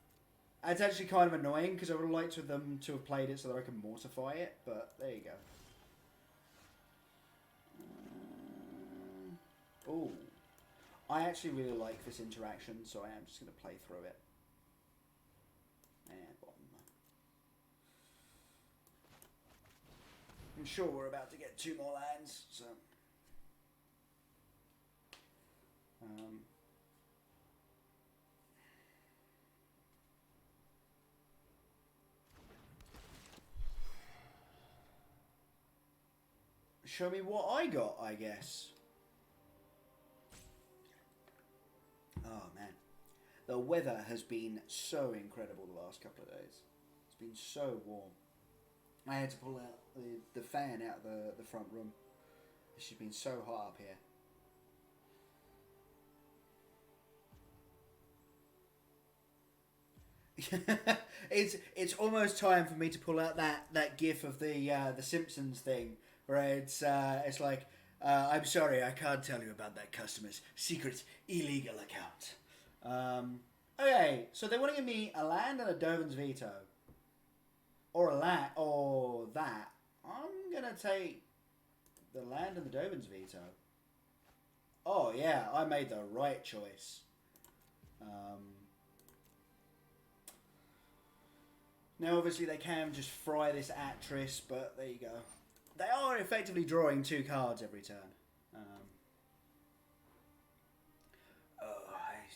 It's actually kind of annoying because I would have liked for them to have played it so that I can mortify it, but there you go. Oh, I actually really like this interaction, so I am just going to play through it. And bottom. I'm sure we're about to get 2 more lands, so... show me what I got, I guess. Oh, man. The weather has been so incredible the last couple of days. It's been so warm. I had to pull out the fan out of the front room. It's just been so hot up here. It's almost time for me to pull out that gif of the Simpsons thing where it's like I'm sorry, I can't tell you about that customer's secret illegal account. Okay, so they want to give me a land and a Dovin's veto, or a land or that. I'm gonna take the land and the Dovin's veto. Oh yeah, I made the right choice. Now, obviously, they can just fry this Actress, but there you go. They are effectively drawing 2 cards every turn.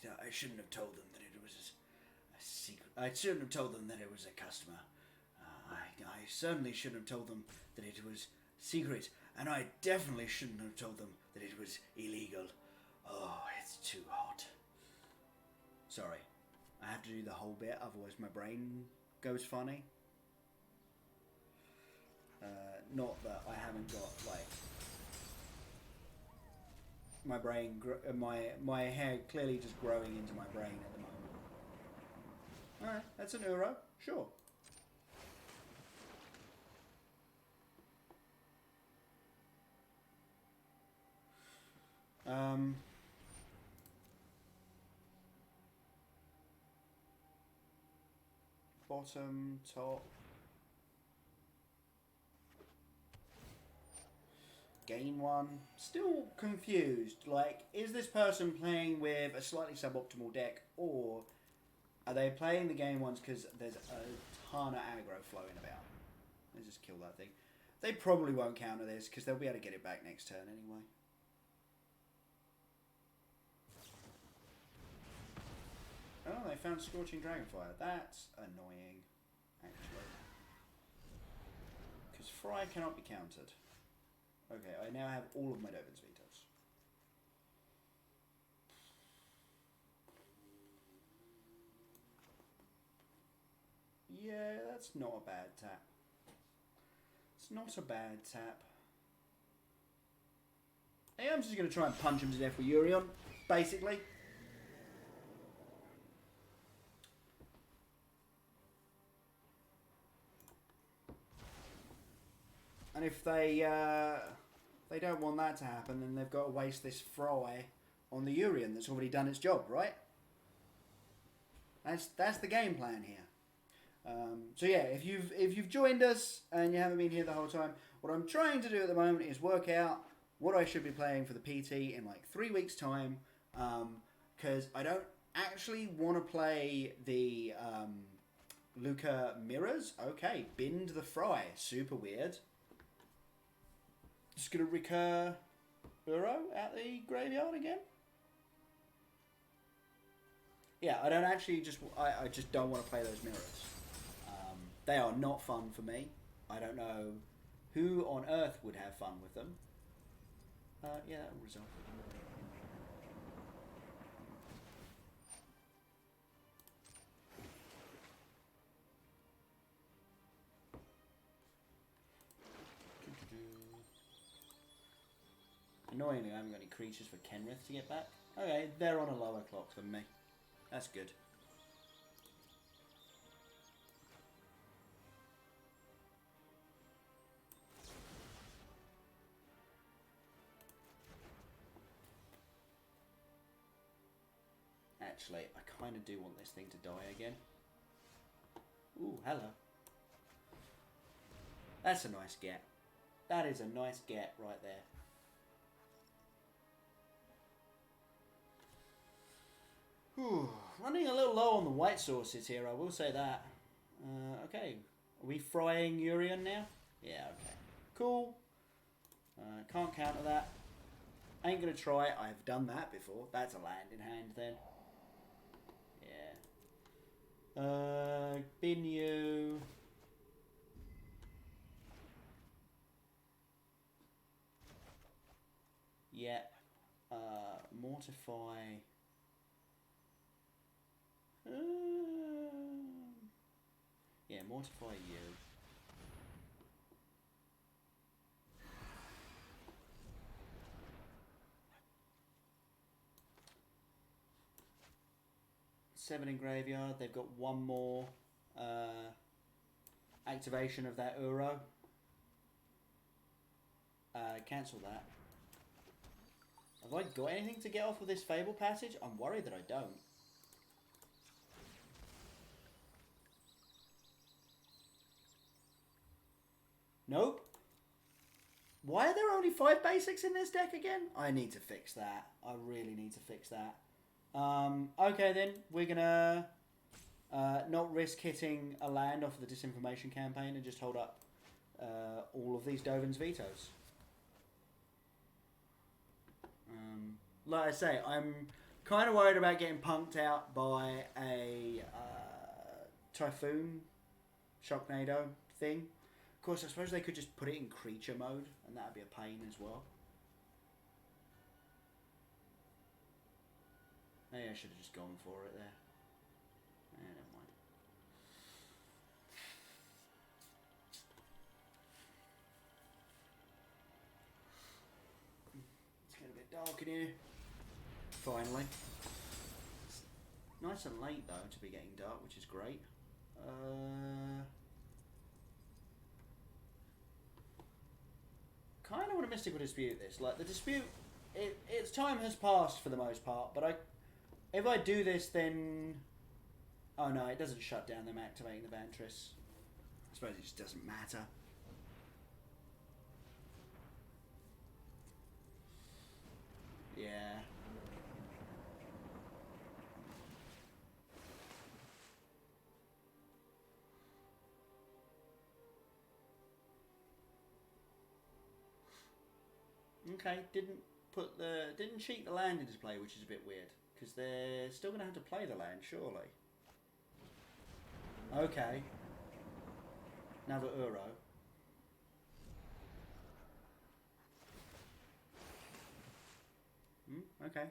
I shouldn't have told them that it was a secret. I shouldn't have told them that it was a customer. I certainly shouldn't have told them that it was secret, and I definitely shouldn't have told them that it was illegal. Oh, it's too hot. Sorry, I have to do the whole bit, otherwise my brain goes funny. Not that I haven't got like my brain, my hair clearly just growing into my brain at the moment. All right, that's an euro, sure. Bottom, top. Gain one. Still confused. Like, is this person playing with a slightly suboptimal deck, or are they playing the game ones because there's a ton of aggro flowing about? Let's just kill that thing. They probably won't counter this because they'll be able to get it back next turn anyway. Oh, they found Scorching Dragonfire. That's annoying, actually. Because Fry cannot be countered. Okay, I now have all of my Dovin's Vetoes. Yeah, that's not a bad tap. It's not a bad tap. Hey, I'm just going to try and punch him to death with Urion, basically. And if they don't want that to happen, then they've got to waste this Fry on the Urion that's already done its job, right? That's the game plan here. So yeah, if you've joined us and you haven't been here the whole time, what I'm trying to do at the moment is work out what I should be playing for the PT in like 3 weeks' time, because I don't actually want to play the Luca Mirrors. Okay, bind the Fry, super weird. Just gonna recur Uro at the graveyard again. Yeah, I don't actually I just don't want to play those mirrors. They are not fun for me. I don't know who on earth would have fun with them. Yeah, that will resolve it. Annoyingly, I haven't got any creatures for Kenrith to get back. Okay, they're on a lower clock than me. That's good. Actually, I kind of do want this thing to die again. Ooh, hello. That's a nice get. That is a nice get right there. Whew. Running a little low on the white sources here, I will say that. Okay, are we frying Urion now? Yeah, okay. Cool. Can't counter that. Ain't gonna try it. I've done that before. That's a land in hand then. Yeah. Bin you. Yeah. Mortify. Yeah, mortify you. Seven in graveyard. They've got one more activation of that Uro. Cancel that. Have I got anything to get off of this Fable passage? I'm worried that I don't. Nope. Why are there only 5 basics in this deck again? I need to fix that. I really need to fix that. Okay then, we're gonna not risk hitting a land off of the Disinformation campaign and just hold up all of these Dovin's Vetoes. Like I say, I'm Kind of worried about getting punked out by a Typhoon Shocknado thing. Of course, I suppose they could just put it in creature mode, and that'd be a pain as well. Maybe I should have just gone for it there. Never mind. It's getting a bit dark in here. Finally. It's nice and late though to be getting dark, which is great. Kind of want to mystical dispute this. Like the dispute, its time has passed for the most part. But if I do this, then oh no, it doesn't shut down them activating the Vantress. I suppose it just doesn't matter. Yeah. Okay, didn't cheat the land into play, which is a bit weird because they're still going to have to play the land, surely. Okay. Another Uro. Okay.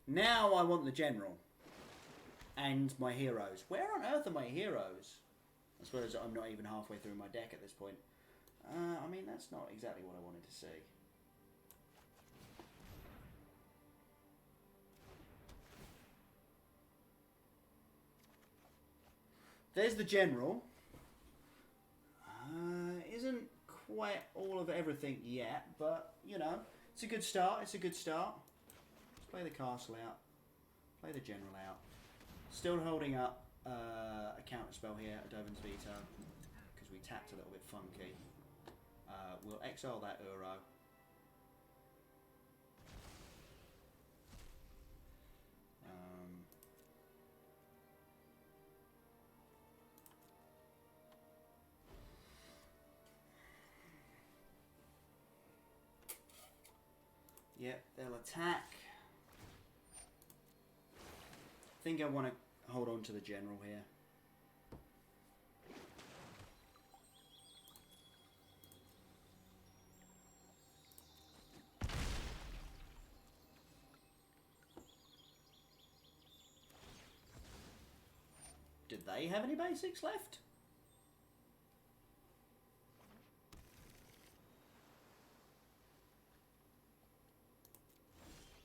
Now I want the general and my heroes. Where on earth are my heroes? I suppose I'm not even halfway through my deck at this point. I mean, that's not exactly what I wanted to see. There's the general. Isn't quite all of everything yet, but, you know, it's a good start. It's a good start. Let's play the castle out. Play the general out. Still holding up a counter spell here, a Dovin's Veto, because we tapped a little bit funky. We'll exile that Uro. Yep, they'll attack. I think I want to hold on to the general here. Did they have any basics left?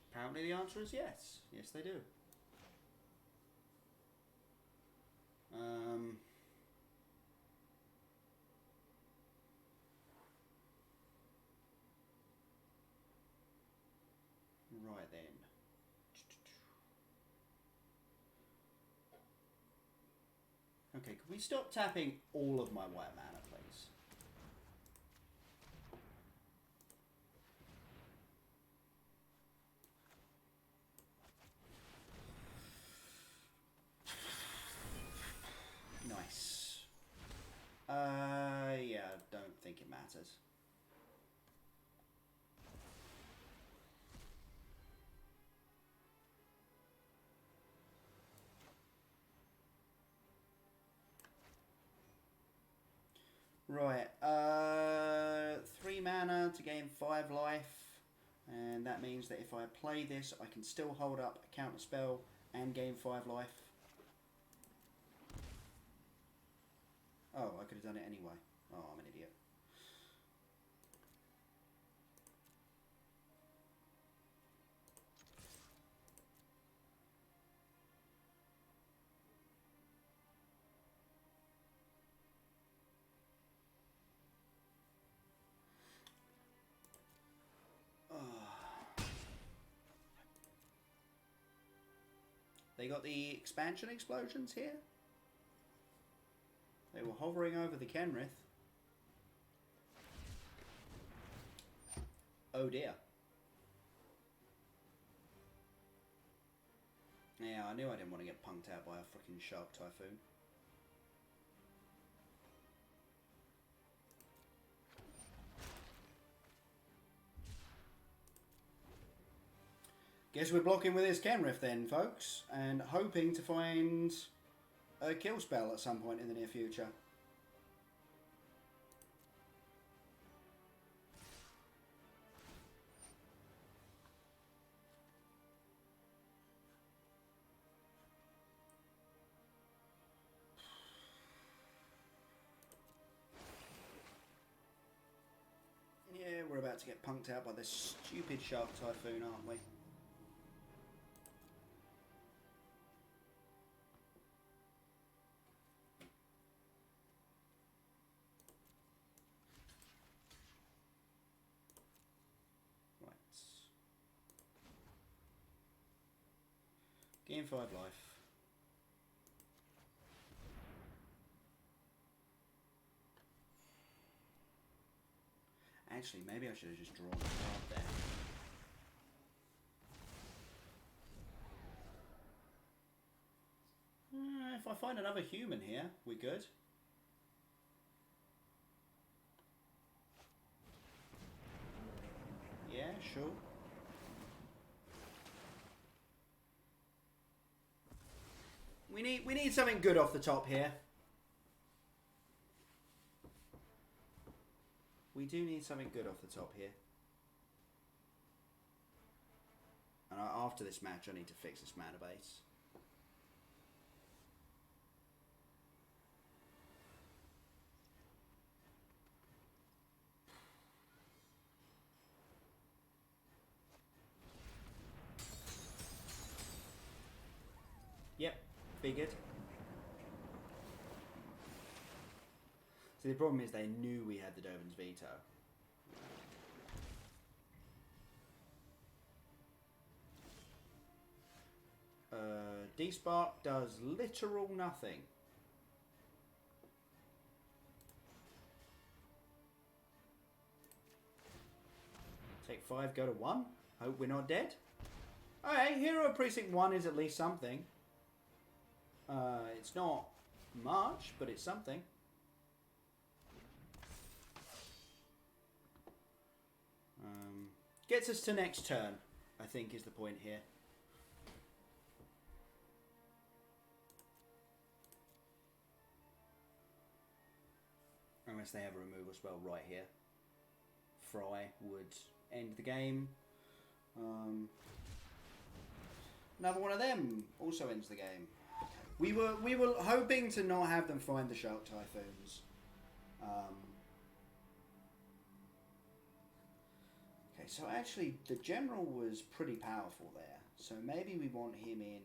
Apparently the answer is yes. Yes, they do. Right then. Okay, can we stop tapping all of my white mana, please? Nice. Yeah, I don't think it matters. Right, 3 mana to gain 5 life, and that means that if I play this, I can still hold up a counter spell and gain 5 life. Oh, I could have done it anyway. Oh, I'm an idiot. They got the expansion explosions here. They were hovering over the Kenrith. Oh dear. Yeah, I knew I didn't want to get punked out by a freaking shark typhoon. Guess we're blocking with this Kenrith then, folks, and hoping to find a kill spell at some point in the near future. Yeah, we're about to get punked out by this stupid Shark Typhoon, aren't we? Right. Gain 5 life. Actually, maybe I should have just drawn the card there. If I find another human here, we're good. Yeah, sure. We need something good off the top here. We do need something good off the top here. And after this match, I need to fix this mana base. Yep, figured. See, the problem is they knew we had the Dovin's Veto. D-Spark does literal nothing. Take 5, go to 1. Hope we're not dead. Alright, Hero Precinct 1 is at least something. It's not much, but it's something. Gets us to next turn, I think, is the point here. Unless they have a removal spell right here. Fry would end the game. Another one of them also ends the game. We were hoping to not have them find the Shark Typhoons. Okay, so actually the General was pretty powerful there. So maybe we want him in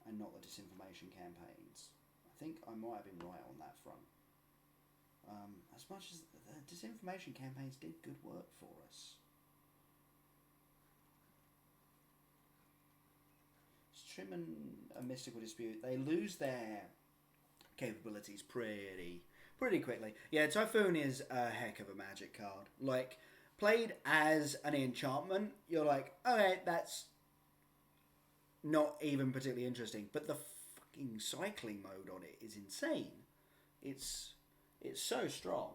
and not the Disinformation campaigns. I think I might have been right on that front. As much as the Disinformation campaigns did good work for us. Trim and a Mystical Dispute, they lose their capabilities pretty quickly. Yeah, Typhoon is a heck of a Magic card. Like, played as an enchantment, you're like, okay, that's not even particularly interesting. But the fucking cycling mode on it is insane. It's so strong.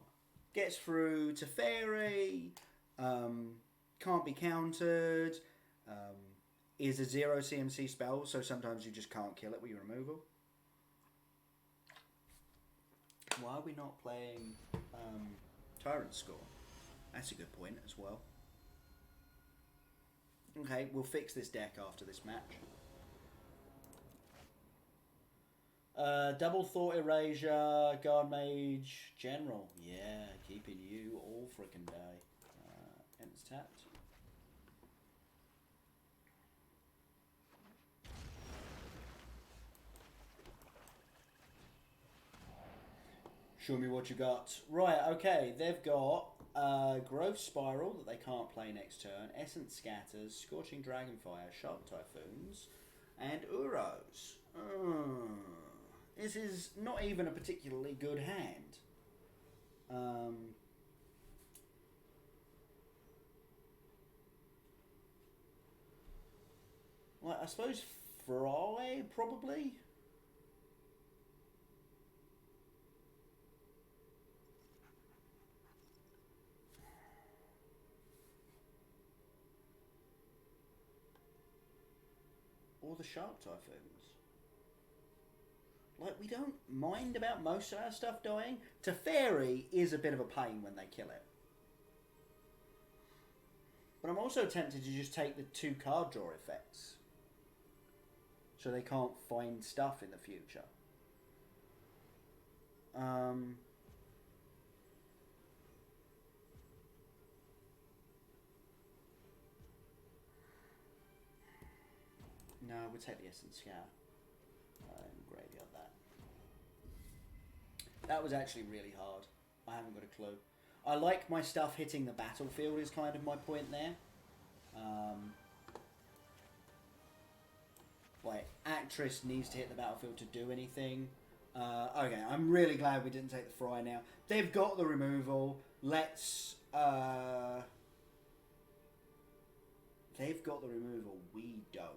Gets through to Fairy, can't be countered, is a 0 CMC spell, so sometimes you just can't kill it with your removal. Why are we not playing Tyrant Score? That's a good point as well. Okay, we'll fix this deck after this match. Double Thought Erasure, Guard Mage, General. Yeah, keeping you all frickin' day. Ends tapped. Show me what you got. Right, okay, they've got Growth Spiral that they can't play next turn, Essence Scatters, Scorching Dragonfire, Shark Typhoons, and Uros. This is not even a particularly good hand. Like, I suppose Fry, probably? or the Shark Typhoons. Like, we don't mind about most of our stuff dying. Teferi is a bit of a pain when they kill it. But I'm also tempted to just take the 2 card draw effects. So they can't find stuff in the future. No, we'll take the Essence Scour. And graveyard that. That was actually really hard. I haven't got a clue. I like my stuff hitting the battlefield is kind of my point there. Like, Actress needs to hit the battlefield to do anything. Okay, I'm really glad we didn't take the Fry now. They've got the removal. Let's... They've got the removal. We don't.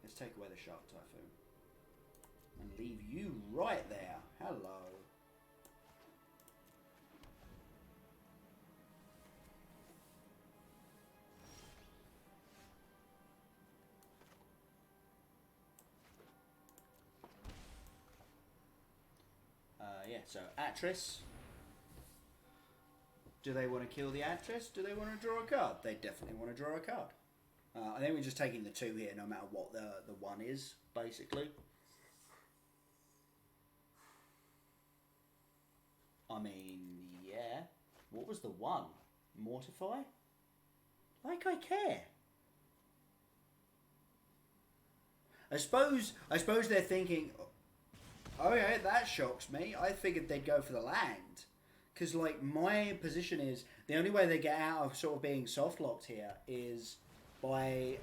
Let's take away the Shark Typhoon. And leave you right there. Hello. Yeah, so Actress. Do they want to kill the Actress? Do they want to draw a card? They definitely want to draw a card. I think we're just taking the 2 here, no matter what the 1 is, basically. I mean, yeah. What was the 1? Mortify? Like I care. I suppose they're thinking, okay, that shocks me. I figured they'd go for the land. Because, like, my position is, the only way they get out of sort of being soft-locked here is by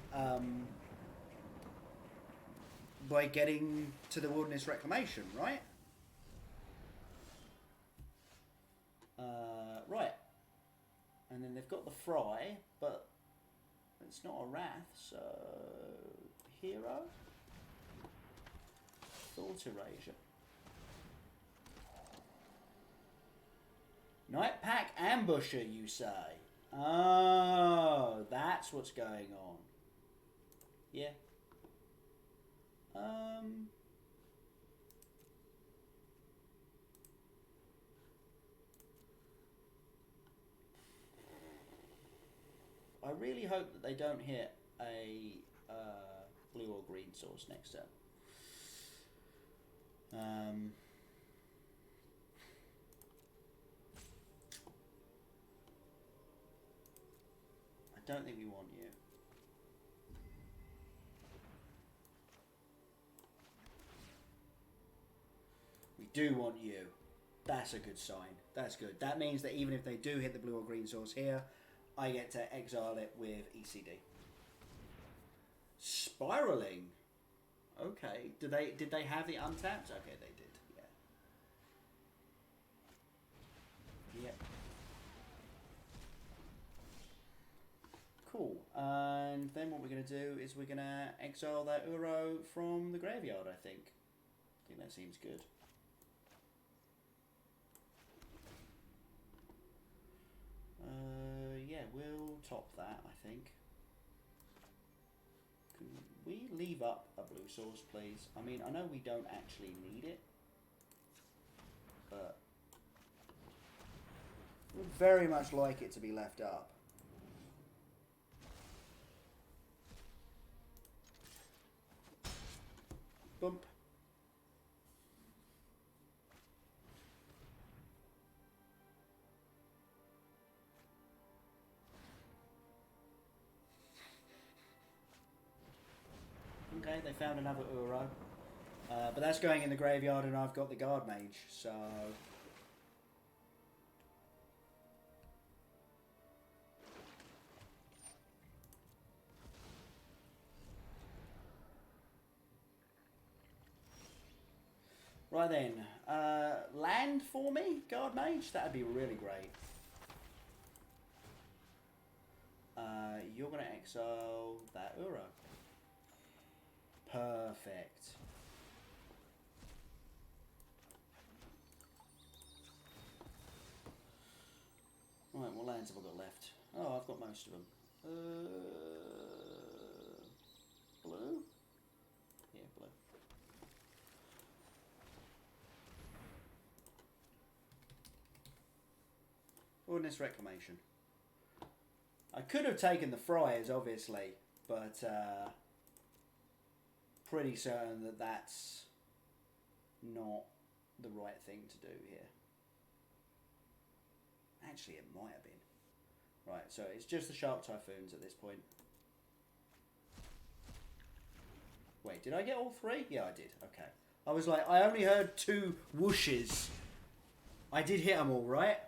getting to the Wilderness Reclamation, right? Right. And then they've got the Fry, but it's not a Wrath, so... Hero? Thought Erasure. Night Pack Ambusher, you say? Oh, that's what's going on. Yeah. I really hope that they don't hit a blue or green source next turn. I don't think we want you. We do want you. That's a good sign. That's good. That means that even if they do hit the blue or green source here, I get to exile it with ECD. Spiraling. Okay. Did they have the untapped? Okay, they did. Yeah. Yep. Cool. And then what we're going to do is we're going to exile that Uro from the graveyard, I think. I think that seems good. Yeah, we'll top that, I think. Can we leave up a blue source, please? I mean, I know we don't actually need it, but would very much like it to be left up. Bump. Okay, they found another Uro. But that's going in the graveyard and I've got the Guard Mage, so... Right then, land for me, Guard Mage? That'd be really great. You're going to exile that Uro. Perfect. Right, what lands have I got left? Oh, I've got most of them. Blue? Wilderness Reclamation. I could have taken the Friars, obviously, but pretty certain that that's not the right thing to do here. Actually, it might have been. Right, so it's just the Shark Typhoons at this point. Wait, did I get all three? Yeah, I did. Okay. I was like, I only heard 2 whooshes. I did hit them all, right?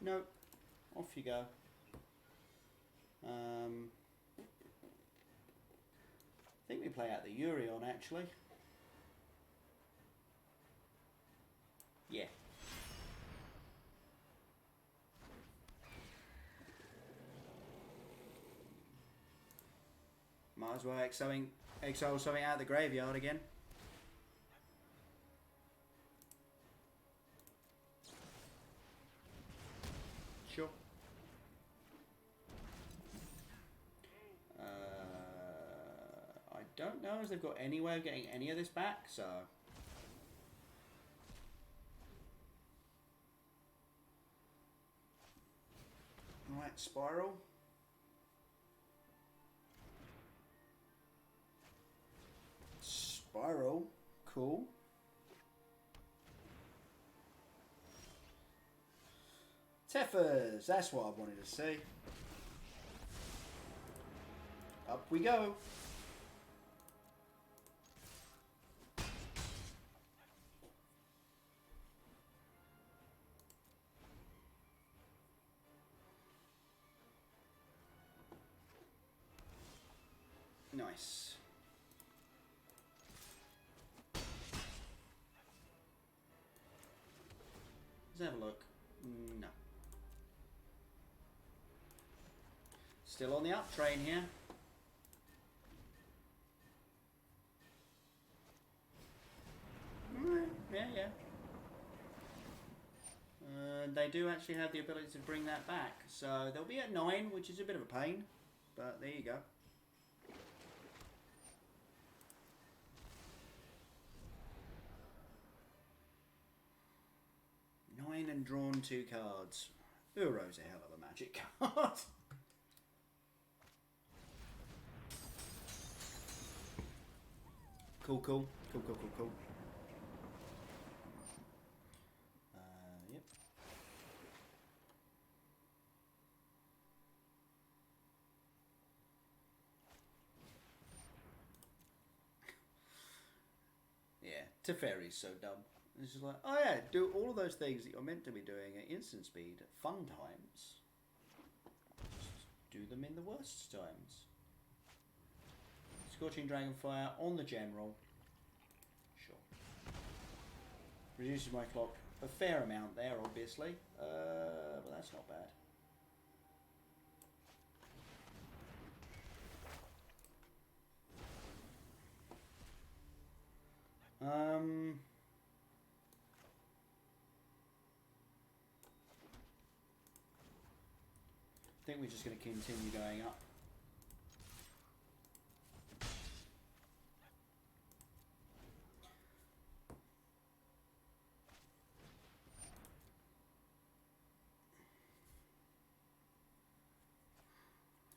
No, off you go. I think we play out the Urion, actually. Yeah. Might as well exile something out of the graveyard again. Sure. I don't know if they've got any way of getting any of this back, so... Right, Spiral. Spiral, cool. Teffers, that's what I wanted to see. Up we go. Nice. Let's have a look. No. Still on the up train here. Yeah. They do actually have the ability to bring that back. So they'll be at 9, which is a bit of a pain. But there you go. And drawn 2 cards. Uro's a hell of a magic card. Cool. Yep. Yeah, Teferi's so dumb. It's just like, oh yeah, do all of those things that you're meant to be doing at instant speed at fun times. Just do them in the worst times. Scorching Dragonfire on the general. Sure. Reduces my clock a fair amount there, obviously. But that's not bad. I think we're just going to continue going up.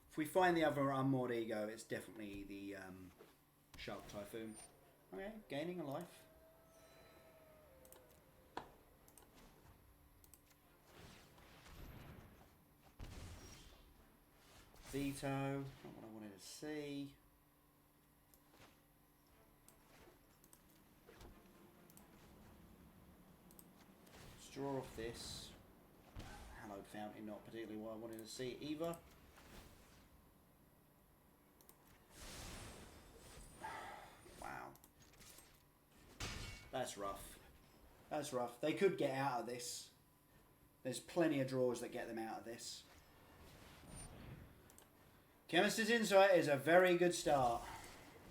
If we find the other unmoored ego, it's definitely the Shark Typhoon. Okay, gaining a life. Veto, not what I wanted to see. Let's draw off this. Hallowed Fountain, not particularly what I wanted to see either. Wow. That's rough. That's rough. They could get out of this. There's plenty of draws that get them out of this. Chemist's Insight is a very good start.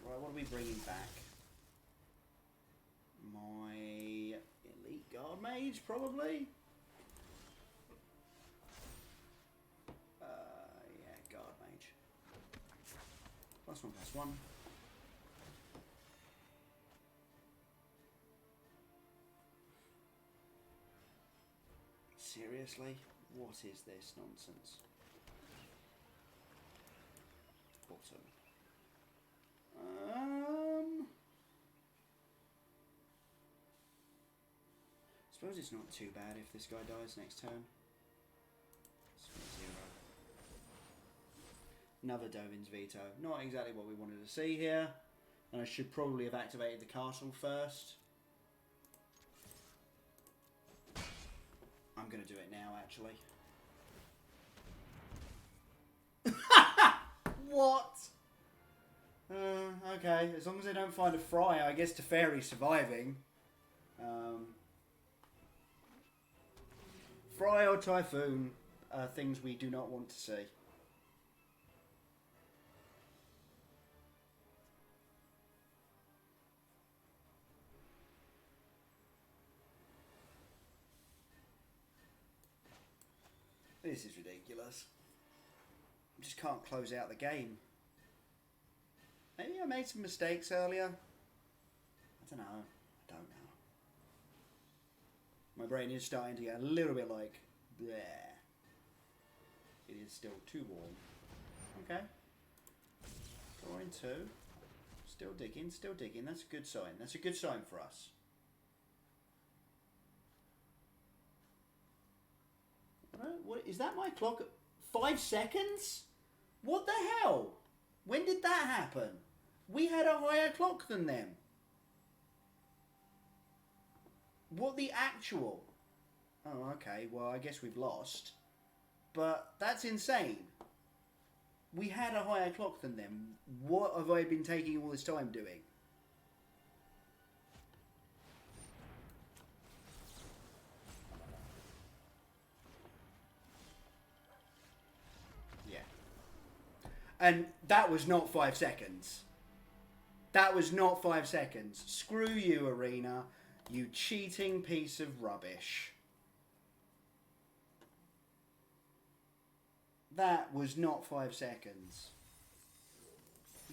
Right, what are we bringing back? My Elite Guard Mage, probably? Yeah, Guard Mage. +1/+1. Seriously? What is this nonsense? Bottom. Suppose it's not too bad if this guy dies next turn. Zero. Another Dovin's Veto. Not exactly what we wanted to see here. And I should probably have activated the castle first. I'm going to do it now, actually. What? Okay, as long as they don't find a Fry, I guess Teferi's surviving. Fry or Typhoon are things we do not want to see. This is ridiculous. I just can't close out the game. Maybe I made some mistakes earlier. I don't know. I don't know. My brain is starting to get a little bit like, bleh. It is still too warm. Okay. Drawing 2. Still digging, still digging. That's a good sign. That's a good sign for us. What is that my clock? 5 seconds? What the hell? When did that happen? We had a higher clock than them. What the actual? Oh, okay. Well, I guess we've lost. But that's insane. We had a higher clock than them. What have I been taking all this time doing? Yeah. And that was not 5 seconds. That was not 5 seconds. Screw you, Arena. You cheating piece of rubbish. That was not 5 seconds.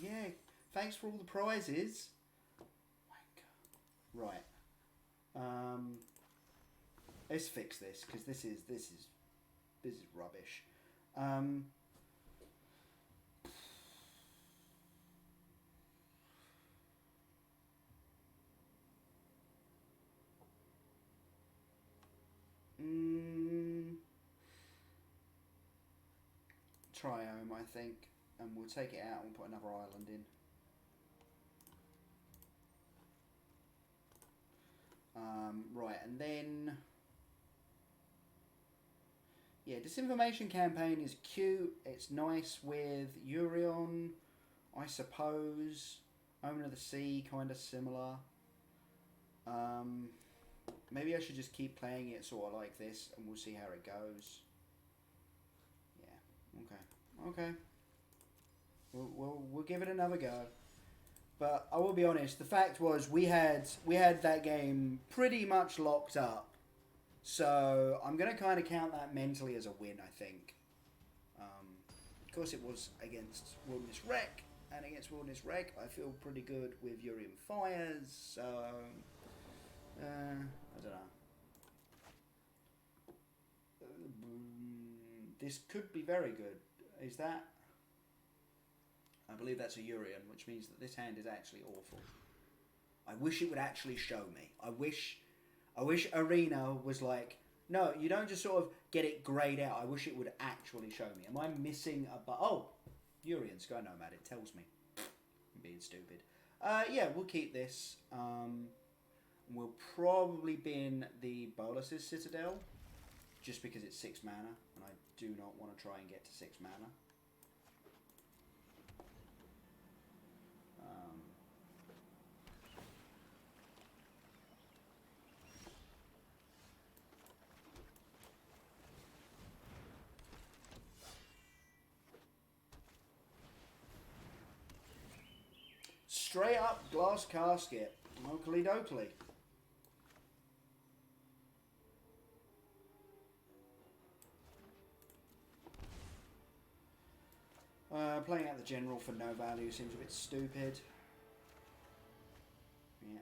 Yeah, thanks for all the prizes. Right. Let's fix this because this is rubbish. Triome, I think, and we'll take it out and put another island in. Right, and then yeah, Disinformation Campaign is cute. It's nice with Urion, I suppose. Omen of the Sea, kind of similar. Maybe I should just keep playing it sort of like this, and we'll see how it goes. Yeah. Okay. Okay. We'll give it another go. But I will be honest, the fact was we had that game pretty much locked up. So I'm going to kind of count that mentally as a win, I think. Of course it was against Wilderness Wreck, and against Wilderness Wreck I feel pretty good with Urian Fires, so I don't know. This could be very good. Is that? I believe that's a Urian, which means that this hand is actually awful. I wish it would actually show me. I wish Arena was like, no, you don't just sort of get it greyed out. I wish it would actually show me. Am I missing a oh, Urian Sky Nomad, it tells me. I'm being stupid. Yeah, we'll keep this. We'll probably bin the Bolus's Citadel, just because it's 6 mana, and I do not want to try and get to 6 mana. straight up glass casket. Oakley dokley. Playing out the general for no value seems a bit stupid. Yeah.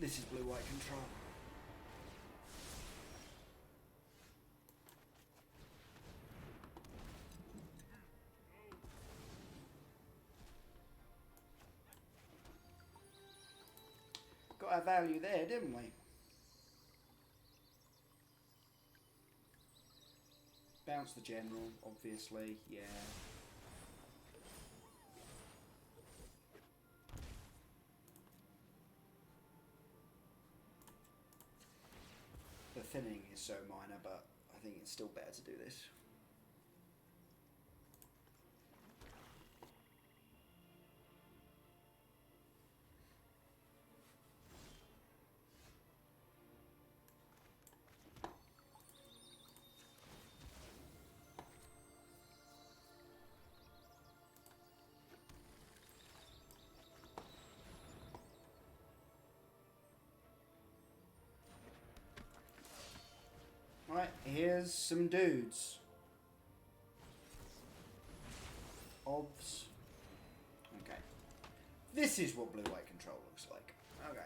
This is blue-white control. Got our value there, didn't we? Bounce the general, obviously, yeah. The thinning is so minor, but I think it's still better to do this. Right, here's some dudes. Obs. Okay. This is what blue-white control looks like. Okay.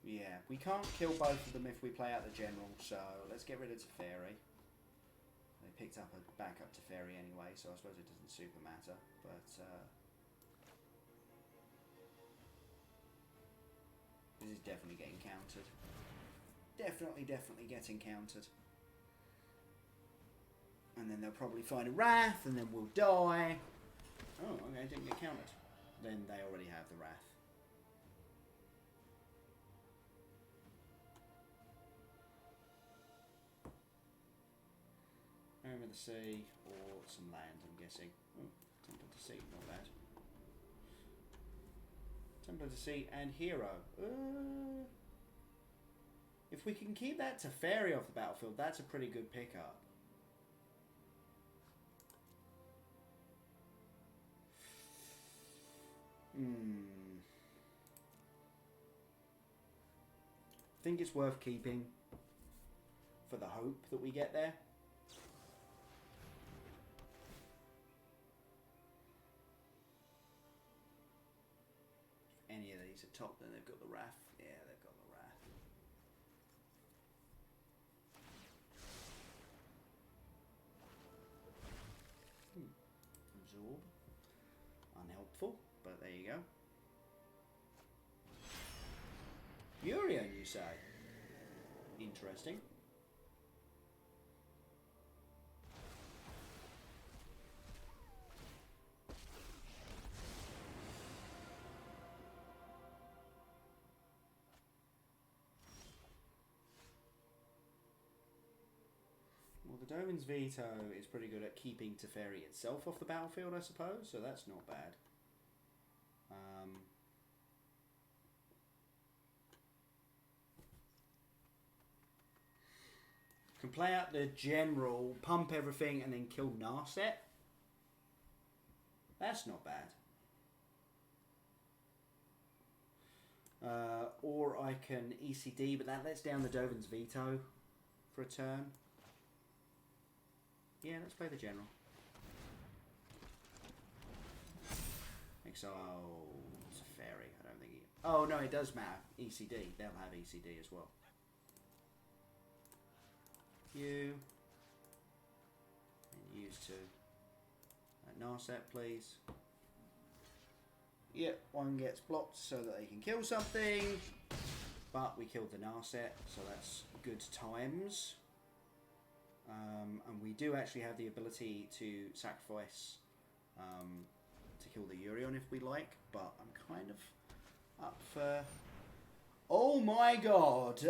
Yeah, we can't kill both of them if we play out the general, so let's get rid of Teferi. They picked up a backup Teferi anyway, so I suppose it doesn't super matter, but this is definitely getting countered. Definitely getting countered. And then they'll probably find a Wrath, and then we'll die. Oh, okay, didn't get countered. Then they already have the Wrath. Over the sea, or some land, I'm guessing. Oh, Temple to Sea, not bad. Temple to Sea and Hero. If we can keep that Teferi off the battlefield, that's a pretty good pickup. I think it's worth keeping for the hope that we get there. Any of these are top, then they've got the Wrath. Yeah, they've got the Wrath. Absorb. Unhelpful, but there you go. Urian, you say? Interesting. Well, the Doman's Veto is pretty good at keeping Teferi itself off the battlefield, I suppose, so that's not bad. Can play out the general, pump everything, and then kill Narset. That's not bad. Or I can ECD, but that lets down the Dovin's Veto for a turn. Yeah, let's play the general. Exile Teferi. I don't think he... Oh, no, it does matter. ECD. They'll have ECD as well. You. And use to. Narset, please. Yep, one gets blocked so that they can kill something. But we killed the Narset, so that's good times. And we do actually have the ability to sacrifice to kill the Urion if we like, but I'm kind of up for... Oh my god!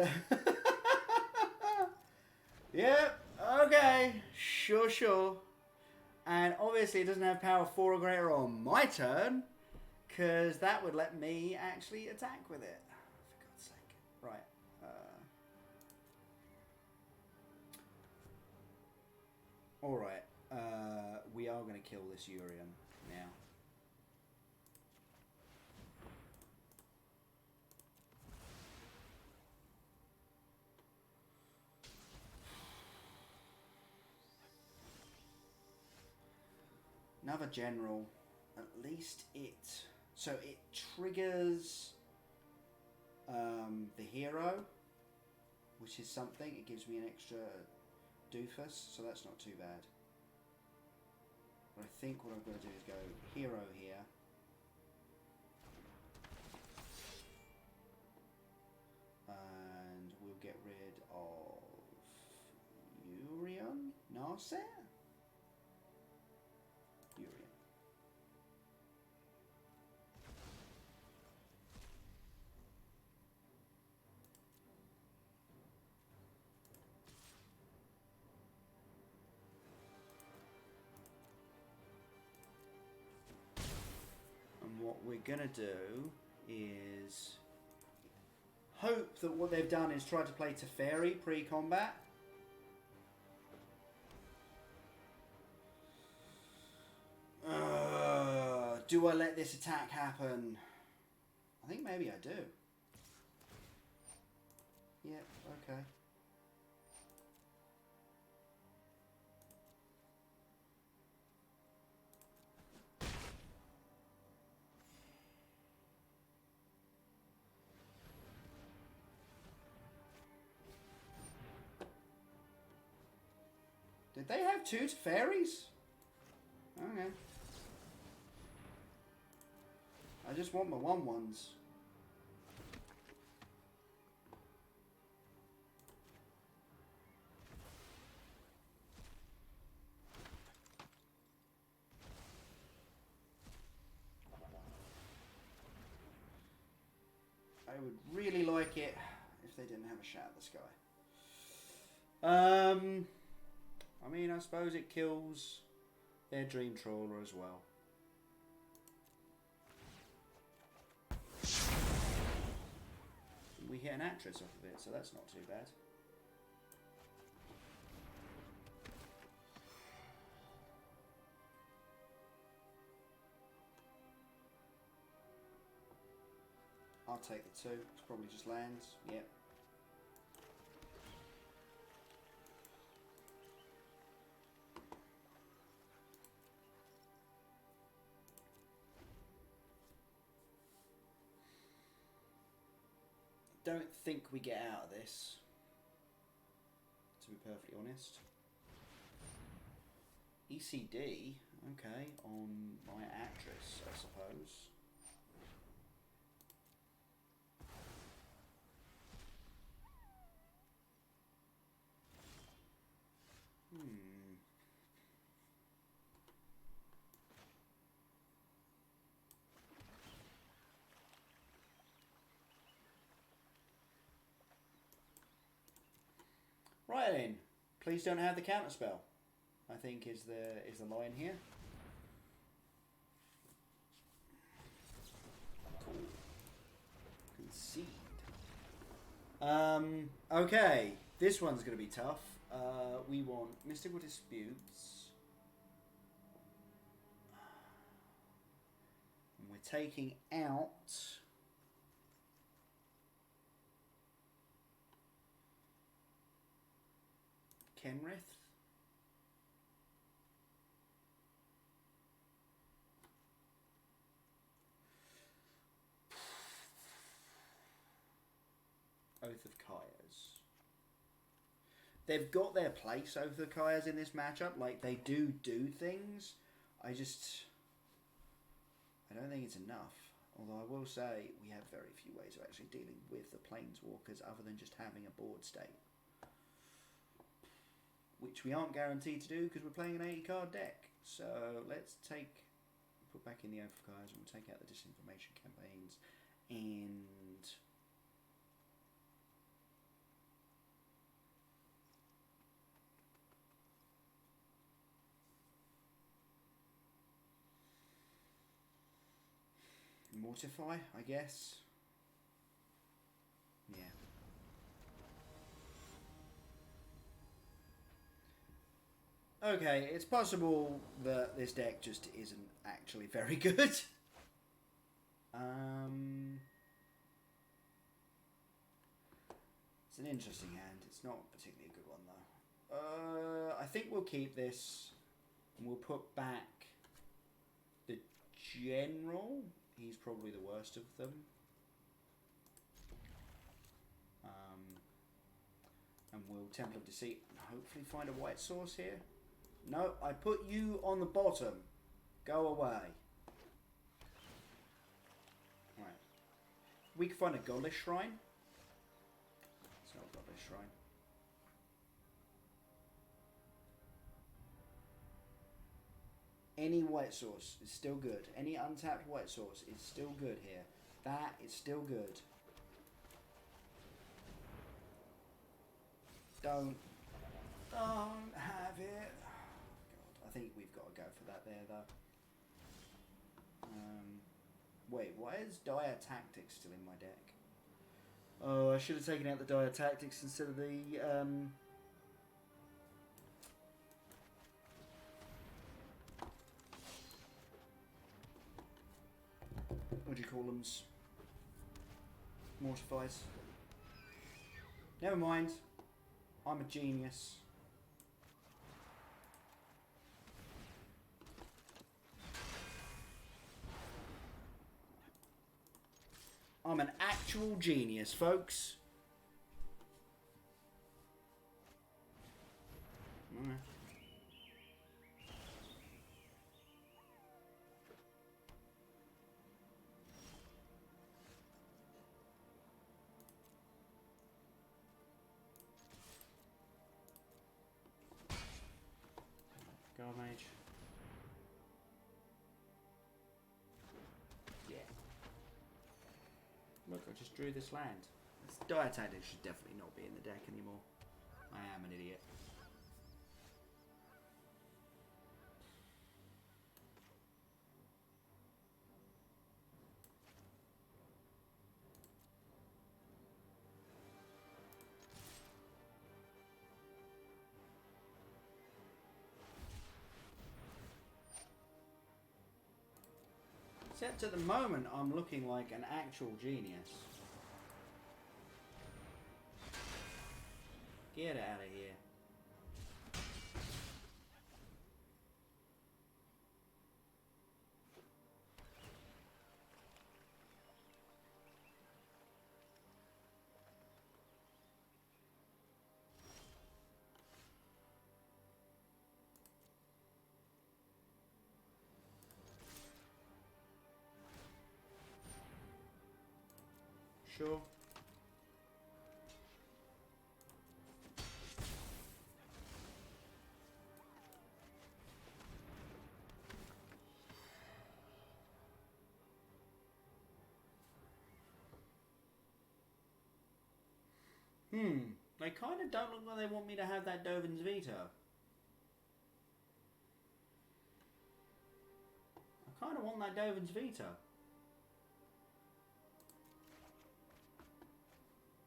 Yep, okay, sure. And obviously it doesn't have power 4 or greater on my turn, because that would let me actually attack with it. For God's sake. Right. Alright. We are going to kill this Urion now. Another general. At least it... So it triggers the hero, which is something. It gives me an extra doofus, so that's not too bad. But I think what I've got to do is go hero here. And we'll get rid of Urion? Narset? Urion. And what we're going to do is hope that what they've done is try to play Teferi pre-combat. Do I let this attack happen? I think maybe I do. Yeah, okay. Did they have 2 fairies? Okay. I just want my 1/1s. I would really like it if they didn't have a Shatter the Sky. I mean, I suppose it kills their Dream Trawler as well. We hit an Actress off of it, so that's not too bad. I'll take the 2. It's probably just lands. Yep. Don't think we get out of this, to be perfectly honest. ECD, okay, on my Actress, I suppose. Right then, please don't have the counterspell, I think is the line here. Cool. Concede. Okay, this one's going to be tough. We want Mystical Disputes. And we're taking out... Kenrith. Oath of Kaias. They've got their place, Oath of Kaias, in this matchup. Like, they do things. I don't think it's enough. Although I will say we have very few ways of actually dealing with the planeswalkers other than just having a board state. Which we aren't guaranteed to do because we're playing an 80 card deck. So let's put back in the Oath of Kai's and we'll take out the disinformation campaigns and Mortify, I guess. Yeah. Okay, it's possible that this deck just isn't actually very good. It's an interesting hand. It's not particularly a good one, though. I think we'll keep this and we'll put back the general. He's probably the worst of them. And we'll Temple of Deceit and hopefully find a white source here. No, I put you on the bottom. Go away. Right. We can find a Godless Shrine. It's not a Godless Shrine. Any white source is still good. Any untapped white source is still good here. That is still good. Don't have it. God, I think we've got to go for that there, though. Wait, why is Dire Tactics still in my deck? Oh, I should have taken out the Dire Tactics instead of the what do you call them? Mortifies. Never mind. I'm a genius. I'm an actual genius, folks. Go, mage. Yeah. Look, I just drew this land. This Dire Tactics should definitely not be in the deck anymore. I am an idiot. Except at the moment, I'm looking like an actual genius. Get out of here. Sure. They kind of don't look like they want me to have that Dovin's Veto. I kind of want that Dovin's Veto.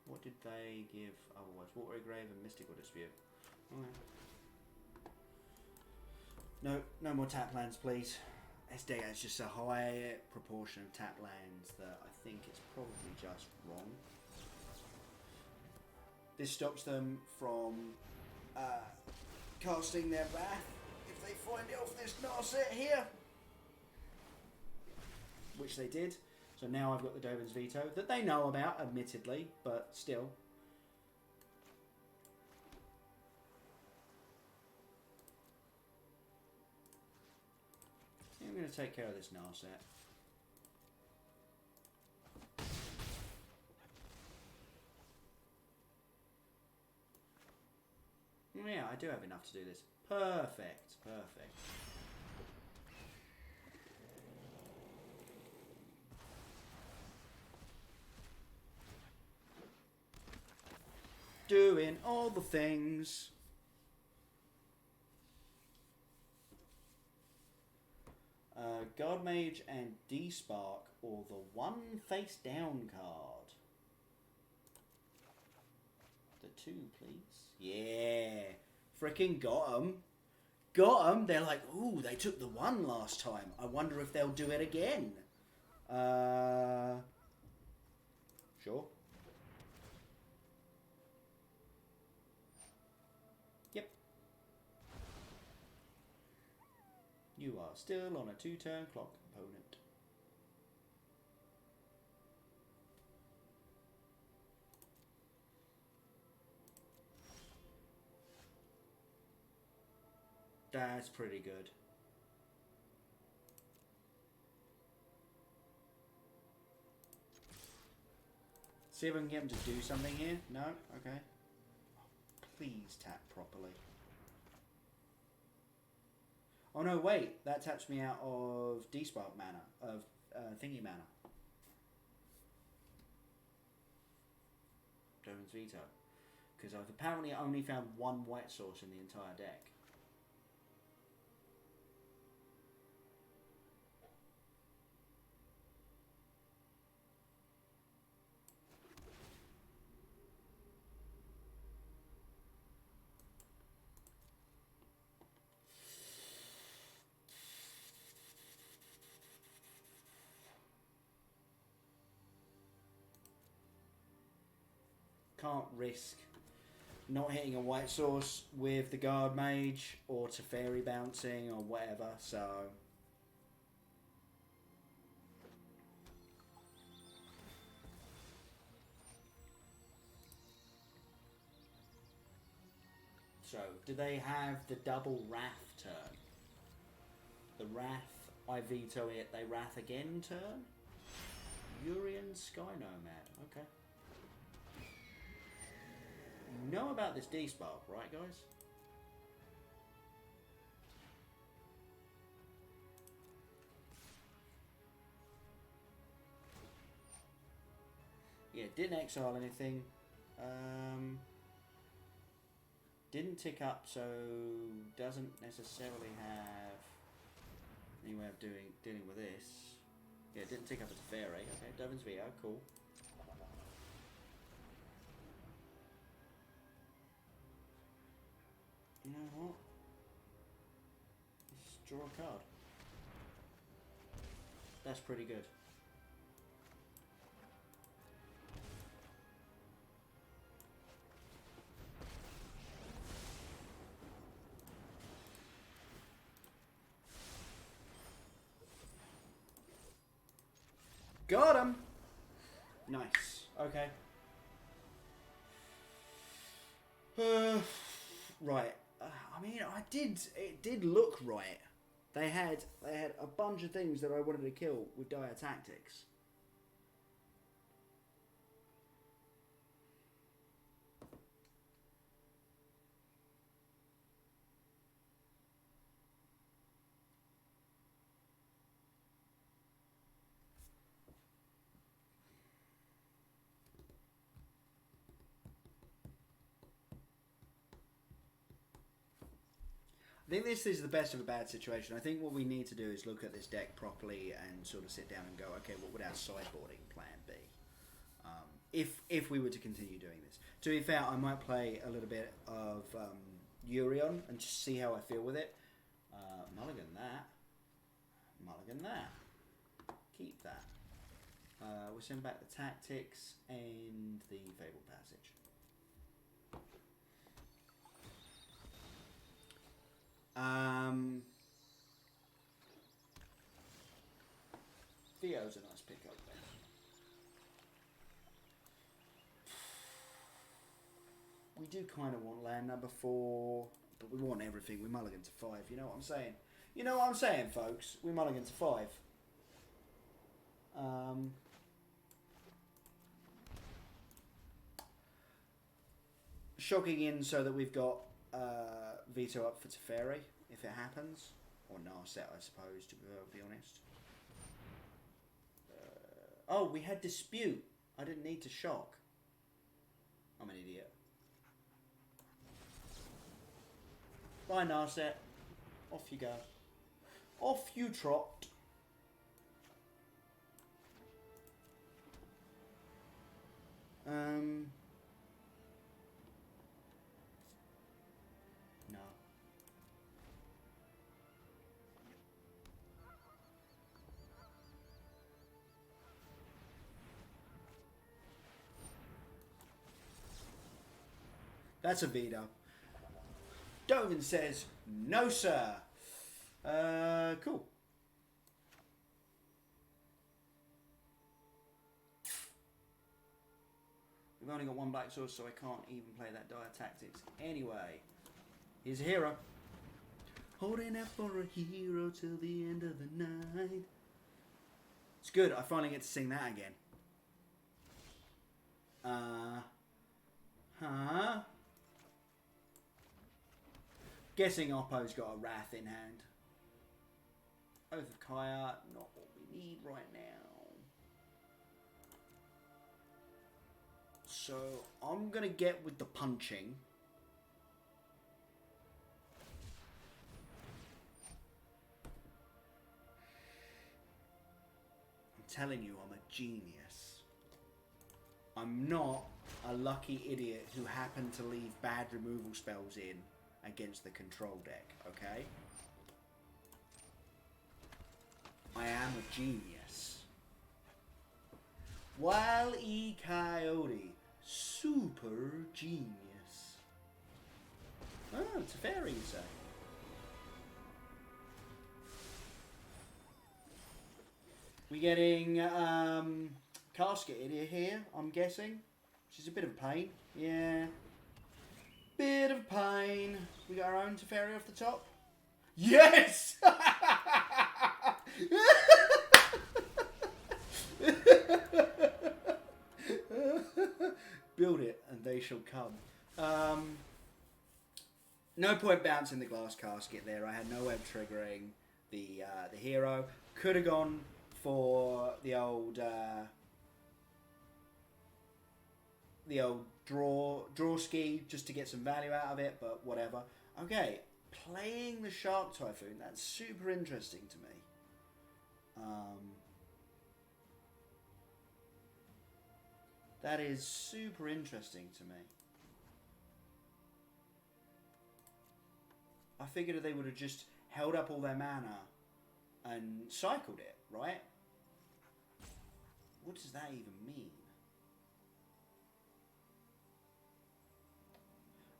What did they give otherwise? Watery Grave and Mystical Dispute. Okay. No more tap lands, please. This deck has just a high proportion of tap lands that I think it's probably just wrong. This stops them from casting their wrath if they find it off this Narset here. Which they did. So now I've got the Dovin's Veto that they know about, admittedly, but still. I'm going to take care of this Narset. I do have enough to do this. Perfect, perfect. Doing all the things. God Mage and D-Spark, or the one face down card. The two, please. Yeah. Freaking got 'em. Got 'em. They're like, ooh, they took the one last time. I wonder if they'll do it again. Sure. Yep. You are still on a 2-turn clock component. That's pretty good. See if I can get him to do something here. No? Okay. Please tap properly. Oh no, wait. That taps me out of D-Spark mana. Of thingy mana. Doran's Veto. Because I've apparently only found one white source in the entire deck. Can't risk not hitting a white source with the Guard Mage or Teferi bouncing or whatever, so... So, do they have the double Wrath turn? The Wrath, I veto it, they Wrath again turn? Urian Sky Nomad, okay. You know about this D-Spark, right guys? Yeah, didn't exile anything. Didn't tick up, so doesn't necessarily have any way of dealing with this. Yeah, didn't tick up as a fairy. Okay, Doran's Veto, cool. You know what? Let's draw a card. That's pretty good. Got him! Nice. Okay. Right. I mean, it did look right. They had a bunch of things that I wanted to kill with dire tactics. I think this is the best of a bad situation. I think what we need to do is look at this deck properly and sort of sit down and go, okay, what would our sideboarding plan be? If we were to continue doing this. To be fair, I might play a little bit of Urion and just see how I feel with it. Mulligan that. Mulligan that. Keep that. We'll send back the tactics and the Fabled Passage. Theo's a nice pickup there. We do kind of want land number 4, but we want everything. We mulligan to 5. You know what I'm saying? You know what I'm saying, folks? We mulligan to 5. Shocking in so that we've got veto up for Teferi if it happens. Or Narset, I suppose, to be honest. Oh, we had Dispute. I didn't need to shock. I'm an idiot. Bye, Narset. Off you go. Off you trot. No. That's a veto. Dovin says, no, sir. Cool. We've only got one black source, so I can't even play that dire tactics. Anyway, here's a hero. Holding out for a hero till the end of the night. It's good. I finally get to sing that again. Guessing Oppo's got a Wrath in hand. Oath of Kaya, not what we need right now. So I'm going to get with the punching. I'm telling you, I'm a genius. I'm not a lucky idiot who happened to leave bad removal spells in against the control deck, okay? I am a genius. Wile E. Coyote. Super genius. Oh, it's a fairy, you say? We're getting Casket Idiot here, I'm guessing. She's a bit of a pain. Yeah. Bit of pain. We got our own Teferi off the top. Yes! Build it and they shall come. No point bouncing the glass casket there. I had no way of triggering the hero. Could have gone for the old draw ski just to get some value out of it, but whatever. Okay, playing the Shark Typhoon, that's super interesting to me. That is super interesting to me. I figured they would have just held up all their mana and cycled it, right? What does that even mean?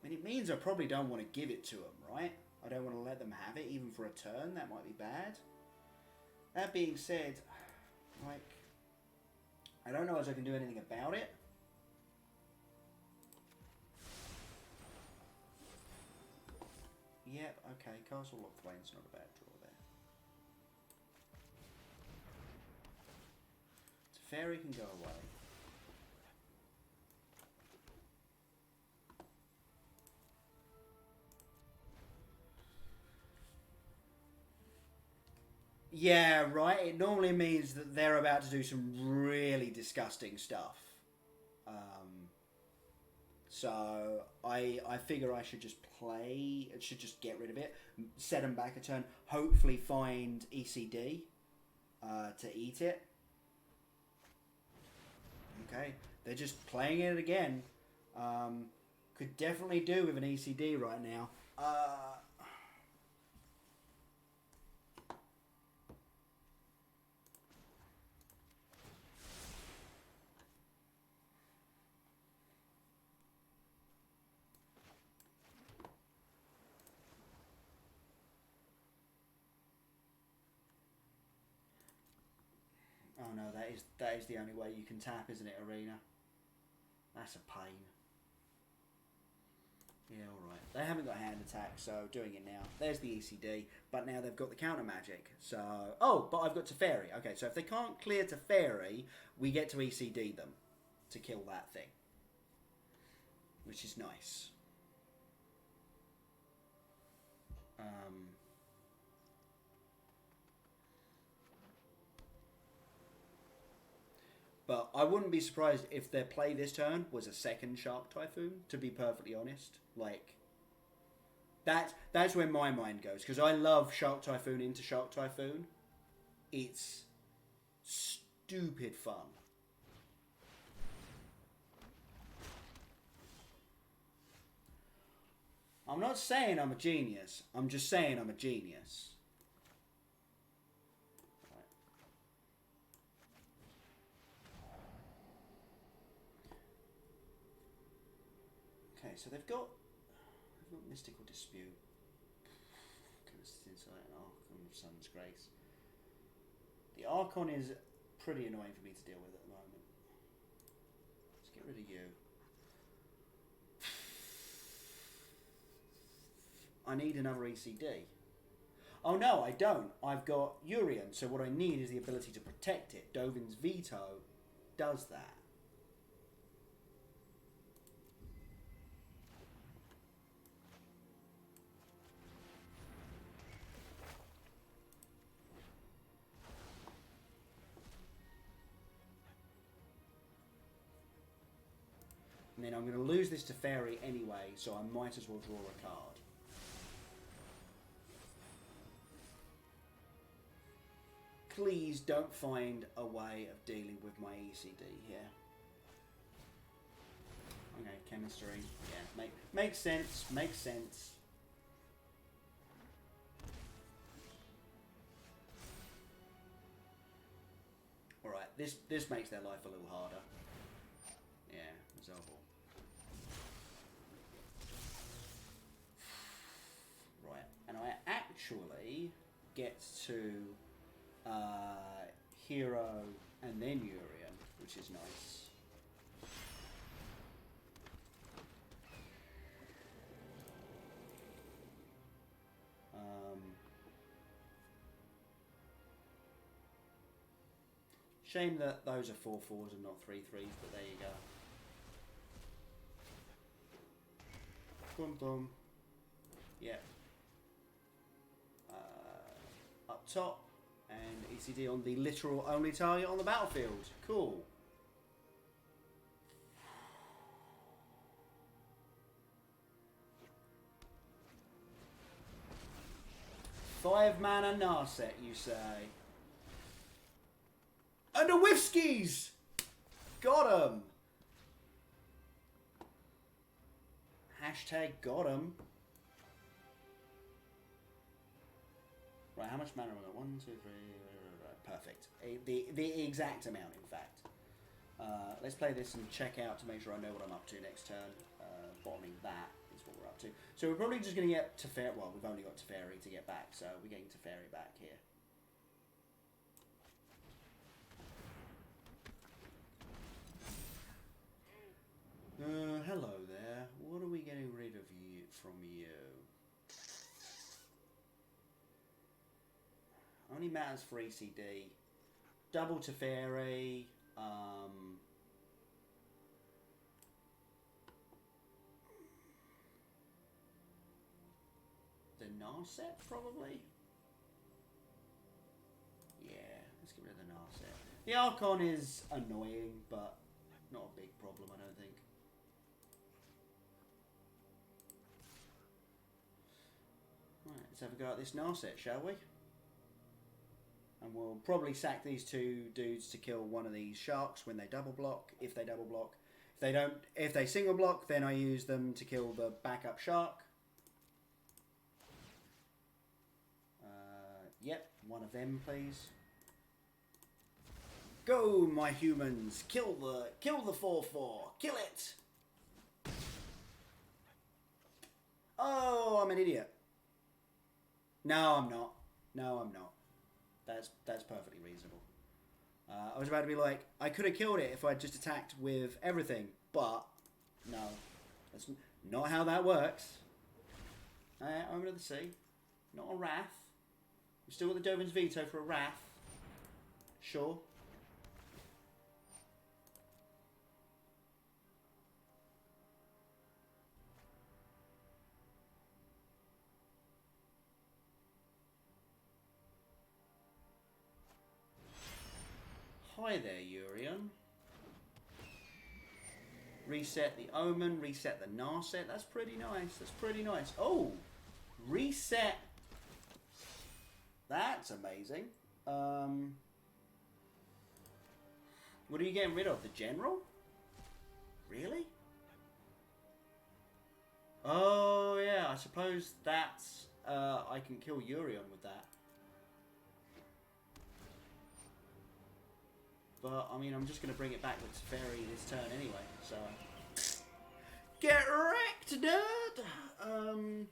I mean, it means I probably don't want to give it to them, right? I don't want to let them have it, even for a turn. That might be bad. That being said, like, I don't know if I can do anything about it. Yep, okay, Castle Lockthwain's not a bad draw there. Teferi can go away. Yeah, right. It normally means that they're about to do some really disgusting stuff. So I figure I should just play. It should just get rid of it, set them back a turn. Hopefully find ECD to eat it. Okay, they're just playing it again. Could definitely do with an ECD right now. Oh no, that is the only way you can tap, isn't it, Arena? That's a pain. Yeah, alright. They haven't got hand attack, so doing it now. There's the ECD, but now they've got the counter magic. So, oh, but I've got Teferi. Okay, so if they can't clear Teferi, we get to ECD them to kill that thing. Which is nice. Um, but I wouldn't be surprised if their play this turn was a second Shark Typhoon, to be perfectly honest. Like, that's where my mind goes, because I love Shark Typhoon into Shark Typhoon. It's stupid fun. I'm not saying I'm a genius. I'm just saying I'm a genius. Okay, so they've got Mystical Dispute. Chemist's Insight and Archon of Sun's Grace. The Archon is pretty annoying for me to deal with at the moment. Let's get rid of you. I need another ECD. Oh no, I don't. I've got Urian, so what I need is the ability to protect it. Dovin's Veto does that. And then I'm going to lose this to Fairy anyway, so I might as well draw a card. Please don't find a way of dealing with my ECD here. Okay, chemistry. Yeah, makes sense. Makes sense. All right, this makes their life a little harder. Yeah, resolve all. Right, and I actually get to Hero and then Urian, which is nice. Shame that those are 4/4s and not 3/3s, but there you go. Boom boom. Yep. Up top, and ECD on the literal only target on the battlefield. Cool. Five mana Narset, you say? And a Whiskey's! Got him! Hashtag got him. Right, how much mana have I got? 1, 2, 3... Perfect. The exact amount, in fact. Let's play this and check out to make sure I know what I'm up to next turn. Bottoming that is what we're up to. So we're probably just going to get Teferi. Well, we've only got Teferi to get back, so we're getting Teferi back here. Hello there. What are we getting rid of you from you? Only matters for ECD. Double Teferi. The Narset, probably? Yeah, let's get rid of the Narset. The Archon is annoying, but not a big problem, I don't think. Right, let's have a go at this Narset, shall we? And we'll probably sack these two dudes to kill one of these sharks when they double block, if they double block. If they single block, then I use them to kill the backup shark. Yep, one of them, please. Go, my humans! Kill the 4/4! Kill it! Oh, I'm an idiot. No, I'm not. No, I'm not. That's perfectly reasonable. I was about to be like, I could have killed it if I'd just attacked with everything, but no, that's not how that works. Over to the sea, not a Wrath. We've still got the Dovin's Veto for a Wrath. Sure. Hi there, Urian. Reset the Omen, reset the Narset. That's pretty nice. That's pretty nice. Oh! Reset. That's amazing. What are you getting rid of? The General? Really? Oh, yeah. I suppose that's... I can kill Urian with that. But, I mean, I'm just going to bring it back with Teferi this turn anyway, so... Get wrecked, nerd!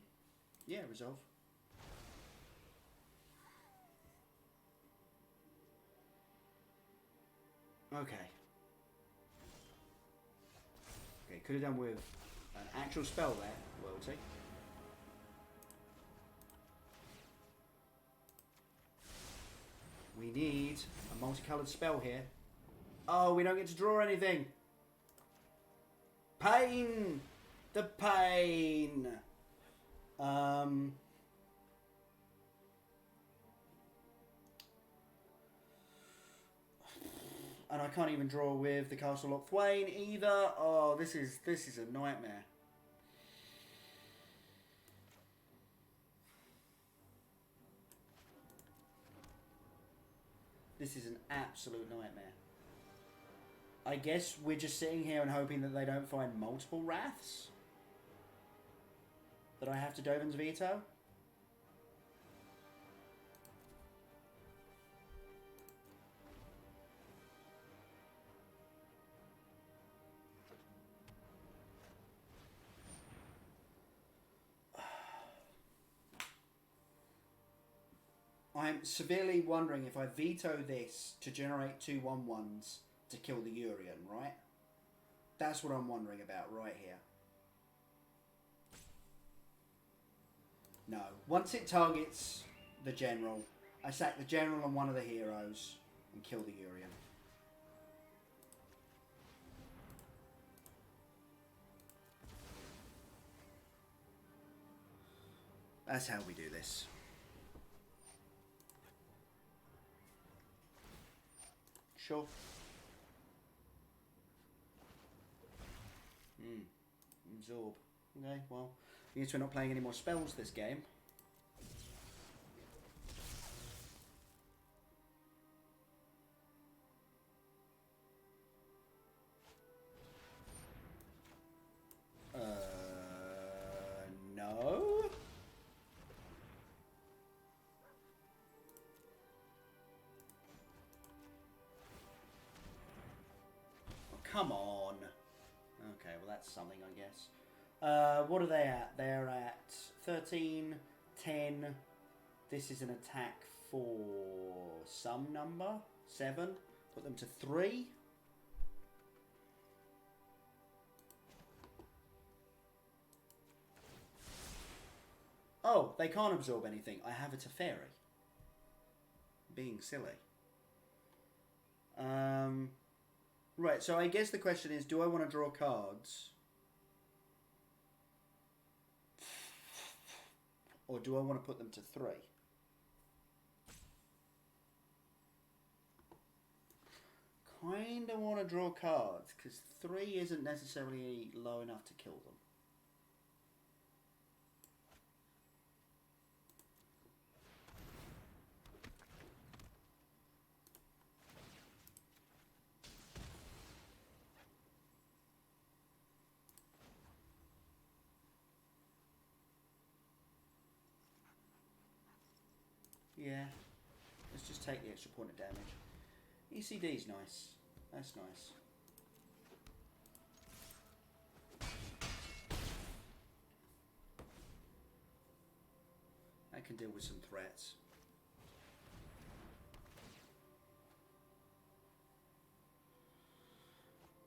Yeah, resolve. Okay. Okay, could have done with an actual spell there, loyalty. We need a multicolored spell here. Oh, we don't get to draw anything. Pain! The pain! And I can't even draw with the Castle Lock Thwain either. Oh, this is a nightmare. This is an absolute nightmare. I guess we're just sitting here and hoping that they don't find multiple Wraths that I have to Dovin's Veto. I'm severely wondering if I veto this to generate 2/1/1s to kill the Urian, right? That's what I'm wondering about right here. No. Once it targets the General, I sack the General and one of the heroes and kill the Urian. That's how we do this. Sure. Absorb. Okay, well, I guess we're not playing any more spells this game. No? Oh, come on. Okay, well that's something, I guess. What are they at? They're at 13, 10. This is an attack for some number. 7. Put them to 3. Oh, they can't absorb anything. I have a Teferi. Being silly. Right, so I guess the question is, do I want to draw cards? Or do I want to put them to 3? Kind of want to draw cards, because 3 isn't necessarily low enough to kill them. Yeah, let's just take the extra point of damage. ECD's nice. That's nice. I can deal with some threats.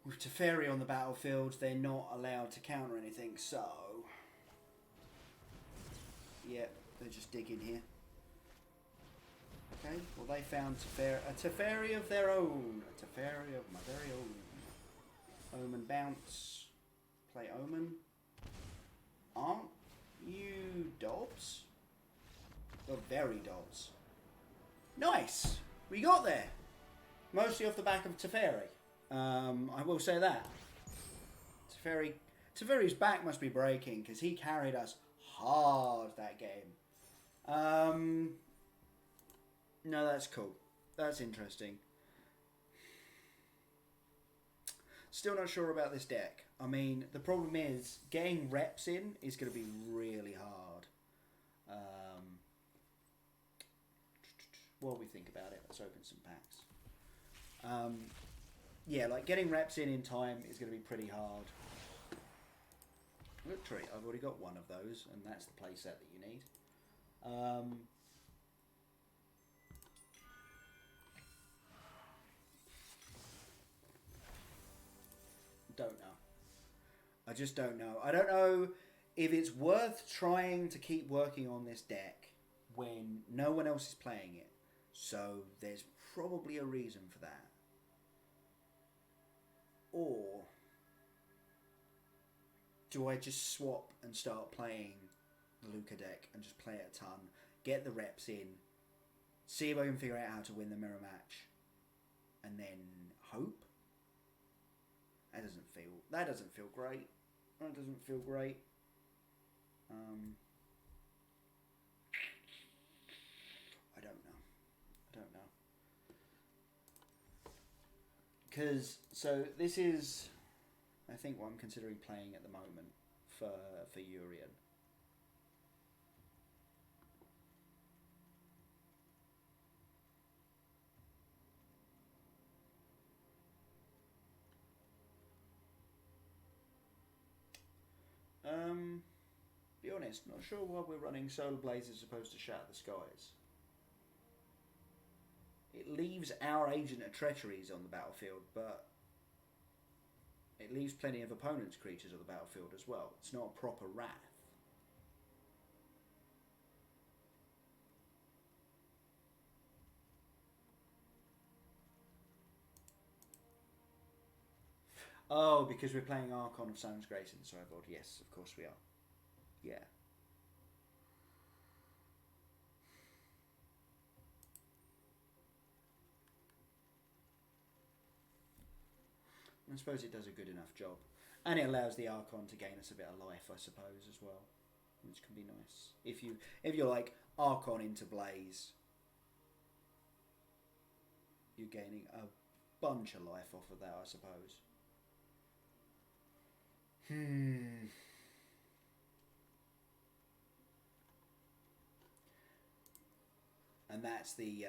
With Teferi on the battlefield, they're not allowed to counter anything, so... Yep, they're just digging here. Okay, well they found a Teferi of their own. A Teferi of my very own. Omen bounce. Play Omen. Aren't you Dobbs? You're very Dobbs. Nice! We got there! Mostly off the back of Teferi. I will say that. Teferi's back must be breaking because he carried us hard that game. No, that's cool. That's interesting. Still not sure about this deck. I mean, the problem is getting reps in is going to be really hard. While we think about it, let's open some packs. Yeah, like getting reps in time is going to be pretty hard. Look, treat, I've already got one of those, and that's the playset that you need. Don't know. I just don't know. I don't know if it's worth trying to keep working on this deck when no one else is playing it. So there's probably a reason for that. Or do I just swap and start playing the Luca deck and just play it a ton, get the reps in, see if I can figure out how to win the mirror match, and then hope? That doesn't feel great. That doesn't feel great. I don't know. Because, so this is, I think, what I'm considering playing at the moment for Urian. Be honest, not sure why we're running Solar Blaze as opposed to Shatter the Skies. It leaves our Agent of Treacheries on the battlefield, but it leaves plenty of opponents' creatures on the battlefield as well. It's not a proper Wrath. Oh, because we're playing Archon of Sun's Grace in the sideboard. Yes, of course we are. Yeah. I suppose it does a good enough job. And it allows the Archon to gain us a bit of life, I suppose, as well. Which can be nice. If you're like Archon into Blaze, you're gaining a bunch of life off of that, I suppose. And that's the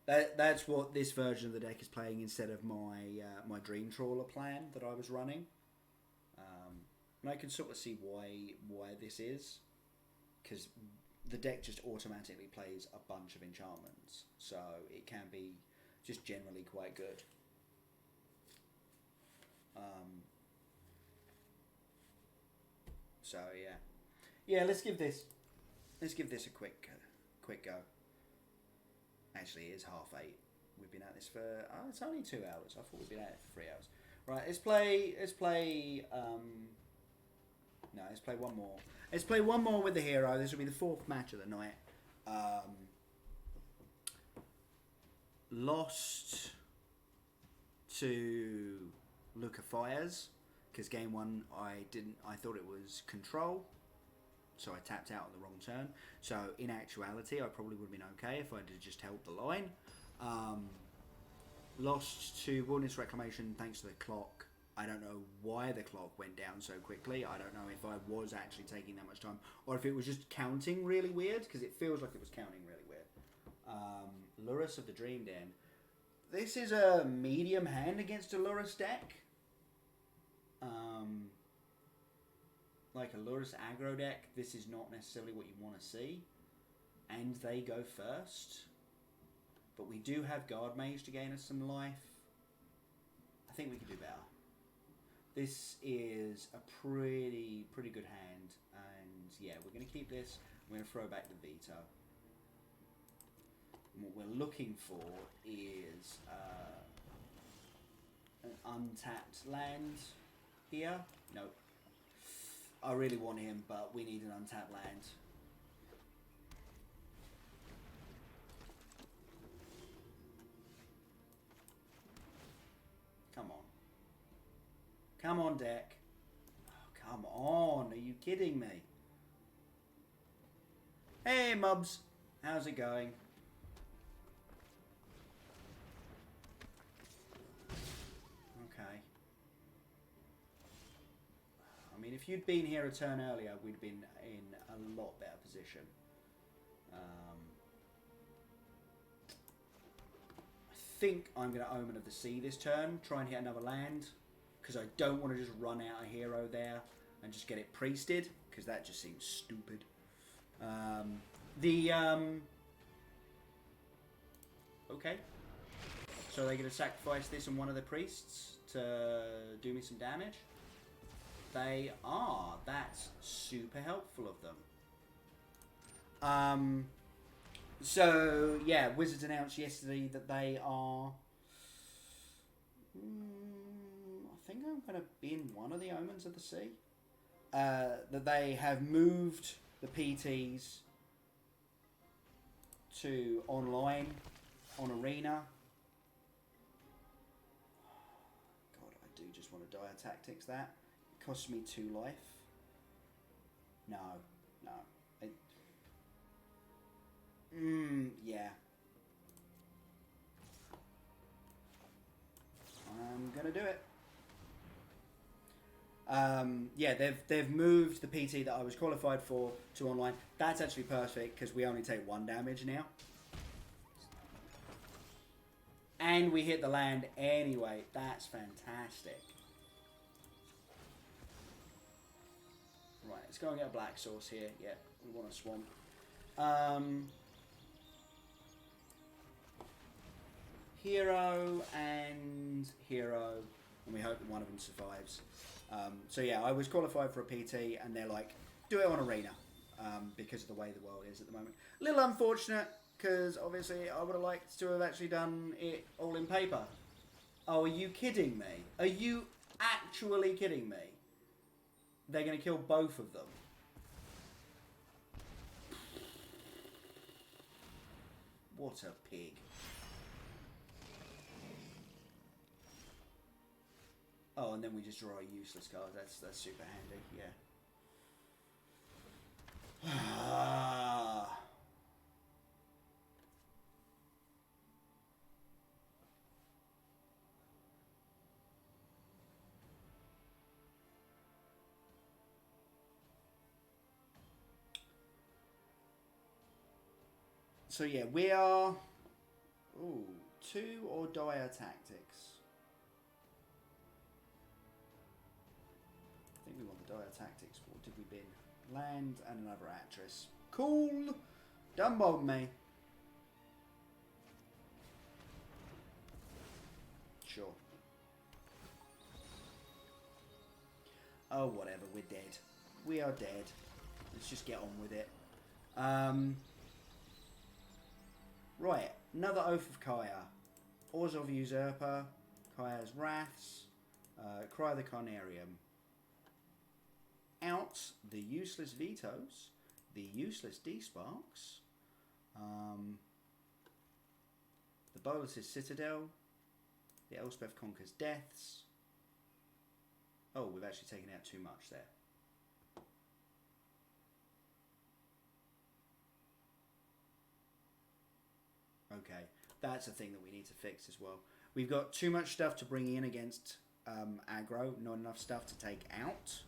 that's what this version of the deck is playing instead of my my Dream Trawler plan that I was running. And I can sort of see why this is, because the deck just automatically plays a bunch of enchantments, so it can be just generally quite good. So yeah. Let's give this a quick go. Actually, it is 8:30. We've been at this for it's only 2 hours. I thought we'd been at it for 3 hours. Right, let's play one more. Let's play one more with the hero. This will be the 4th match of the night. Lost to Luca Fires because game 1 I thought it was control, so I tapped out on the wrong turn. So in actuality, I probably would have been okay if I'd just held the line. Lost to Wilderness Reclamation thanks to the clock. I don't know why the clock went down so quickly. I don't know if I was actually taking that much time or if it was just counting really weird, because it feels like it was counting really weird. Lurrus of the Dream Den. This is a medium hand against a Lurrus deck. Like a Lurrus aggro deck, this is not necessarily what you want to see. And they go first. But we do have Guard Mage to gain us some life. I think we could do better. This is a pretty good hand. And yeah, we're going to keep this. We're going to throw back the veto. And what we're looking for is an untapped land here. Nope. I really want him, but we need an untapped land. Come on, deck. Oh, come on. Are you kidding me? Hey, Mubs. How's it going? Okay. I mean, if you'd been here a turn earlier, we'd been in a lot better position. I think I'm going to Omen of the Sea this turn. Try and hit another land. Because I don't want to just run out a hero there and just get it priested. Because that just seems stupid. Okay. So they're going to sacrifice this on one of the priests to do me some damage. They are. That's super helpful of them. So, yeah, Wizards announced yesterday that they are... I think I'm going to bin one of the Omens of the Sea. That they have moved the PTs to online, on Arena. God, I do just want to Dire Tactics that. It costs me 2 life. No. Yeah. I'm gonna do it. Yeah, they've moved the PT that I was qualified for to online. That's actually perfect because we only take 1 damage now. And we hit the land anyway. That's fantastic. Right, let's go and get a black source here. Yeah, we want a swamp. Hero and hero, and we hope that one of them survives. So yeah, I was qualified for a PT, and they're like, do it on Arena, because of the way the world is at the moment. A little unfortunate, because obviously I would have liked to have actually done it all in paper. Oh, are you kidding me? Are you actually kidding me? They're going to kill both of them. What a pig. Oh, and then we just draw a useless card. That's super handy, yeah. So yeah, we are... Ooh, 2 or Dire Tactics. I think we want the Dire Tactics. What did we bin? Land and another actress. Cool! Dumbo me. Sure. Oh, whatever. We're dead. We are dead. Let's just get on with it. Right. Another Oath of Kaya. Orzhov Usurper. Kaya's Wraths. Cry of the Carnarium. Out the useless Vetoes. The useless D-Sparks. The Bolas's Citadel. The Elspeth Conquers Deaths. Oh, we've actually taken out too much there. Okay, that's a thing that we need to fix as well. We've got too much stuff to bring in against aggro, not enough stuff to take out.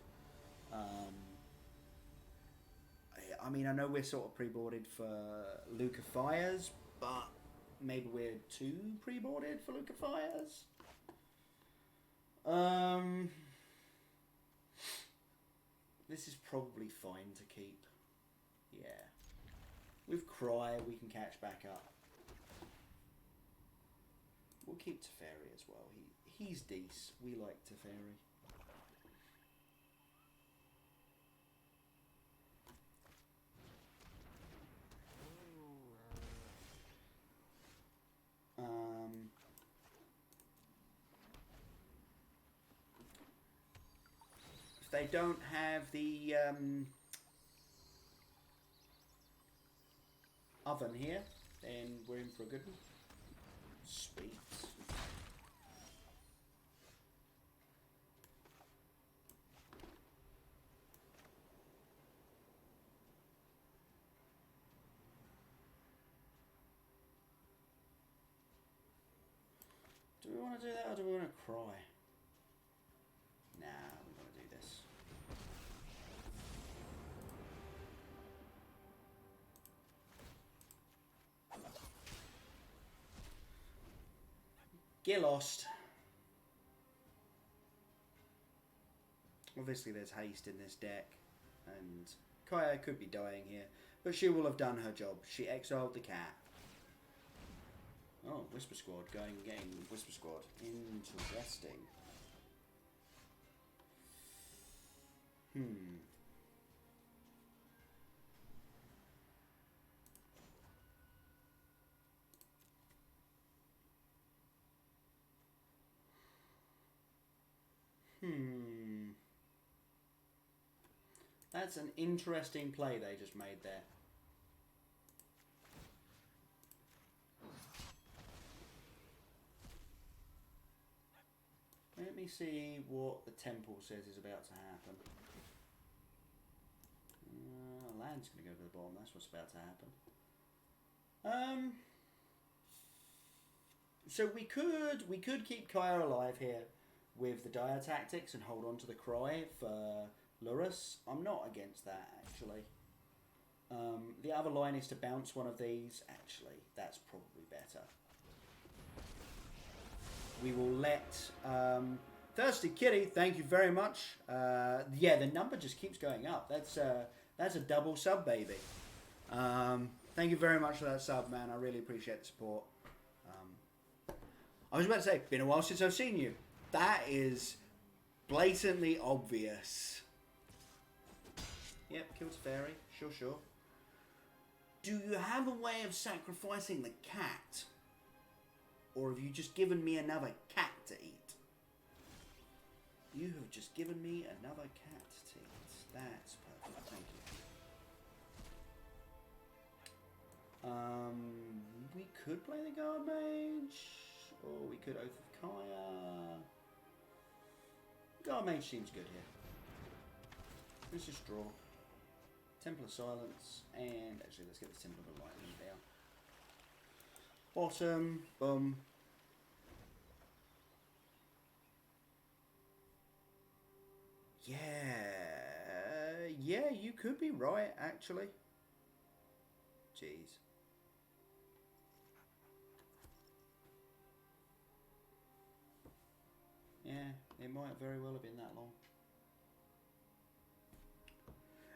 I mean, I know we're sort of pre-boarded for Luke of Fires, but maybe we're too pre-boarded for Luke of Fires. This is probably fine to keep. Yeah. With Cry, we can catch back up. We'll keep Teferi as well. He's decent. We like Teferi. If they don't have the oven here, then we're in for a good one. Sweet. want to do that or do we want to cry? Nah, we want to do this. Get lost. Obviously there's haste in this deck, and Kaya could be dying here, but she will have done her job. She exiled the cat. Oh, Whisper Squad getting Whisper Squad. Interesting. That's an interesting play they just made there. Let me see what the temple says is about to happen. Land's going to go to the bottom. That's what's about to happen. So we could keep Kaya alive here with the dire tactics and hold on to the cry for Lurus. I'm not against that, actually. The other line is to bounce one of these. Actually, that's probably better. We will let Thirsty Kitty, thank you very much. Yeah, the number just keeps going up. That's a double sub, baby. Thank you very much for that sub, man. I really appreciate the support. I was about to say, been a while since I've seen you. That is blatantly obvious. Yep, kills fairy. Sure. Do you have a way of sacrificing the cat? Or have you just given me another cat to eat? You have just given me another cat to eat. That's perfect. Thank you. We could play the Guard Mage. Or we could Oath of Kaya. Guard Mage seems good here. Let's just draw. Temple of Silence. And actually, let's get the Temple of Lightning down. Bottom. Boom. Yeah, you could be right, actually. Jeez. Yeah, it might very well have been that long.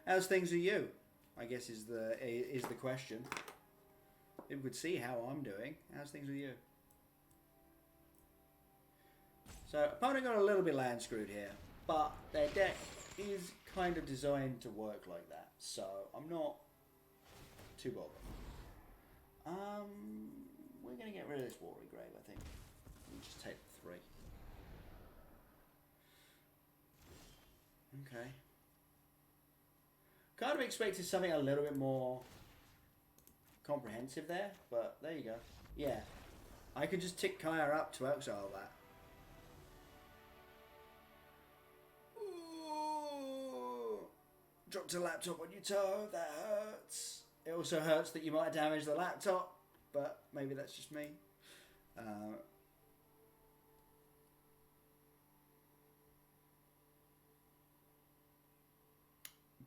How's things with you? I guess is the question. People could see how I'm doing. How's things with you? So, opponent got a little bit land screwed here, but their deck is kind of designed to work like that, so I'm not too bothered. We're going to get rid of this Watery Grave, I think. We'll just take the 3. Okay. Kind of expected something a little bit more comprehensive there, but there you go. Yeah. I could just tick Kaya up to exile that. Ooh. Dropped a laptop on your toe. That hurts. It also hurts that you might damage the laptop, but maybe that's just me.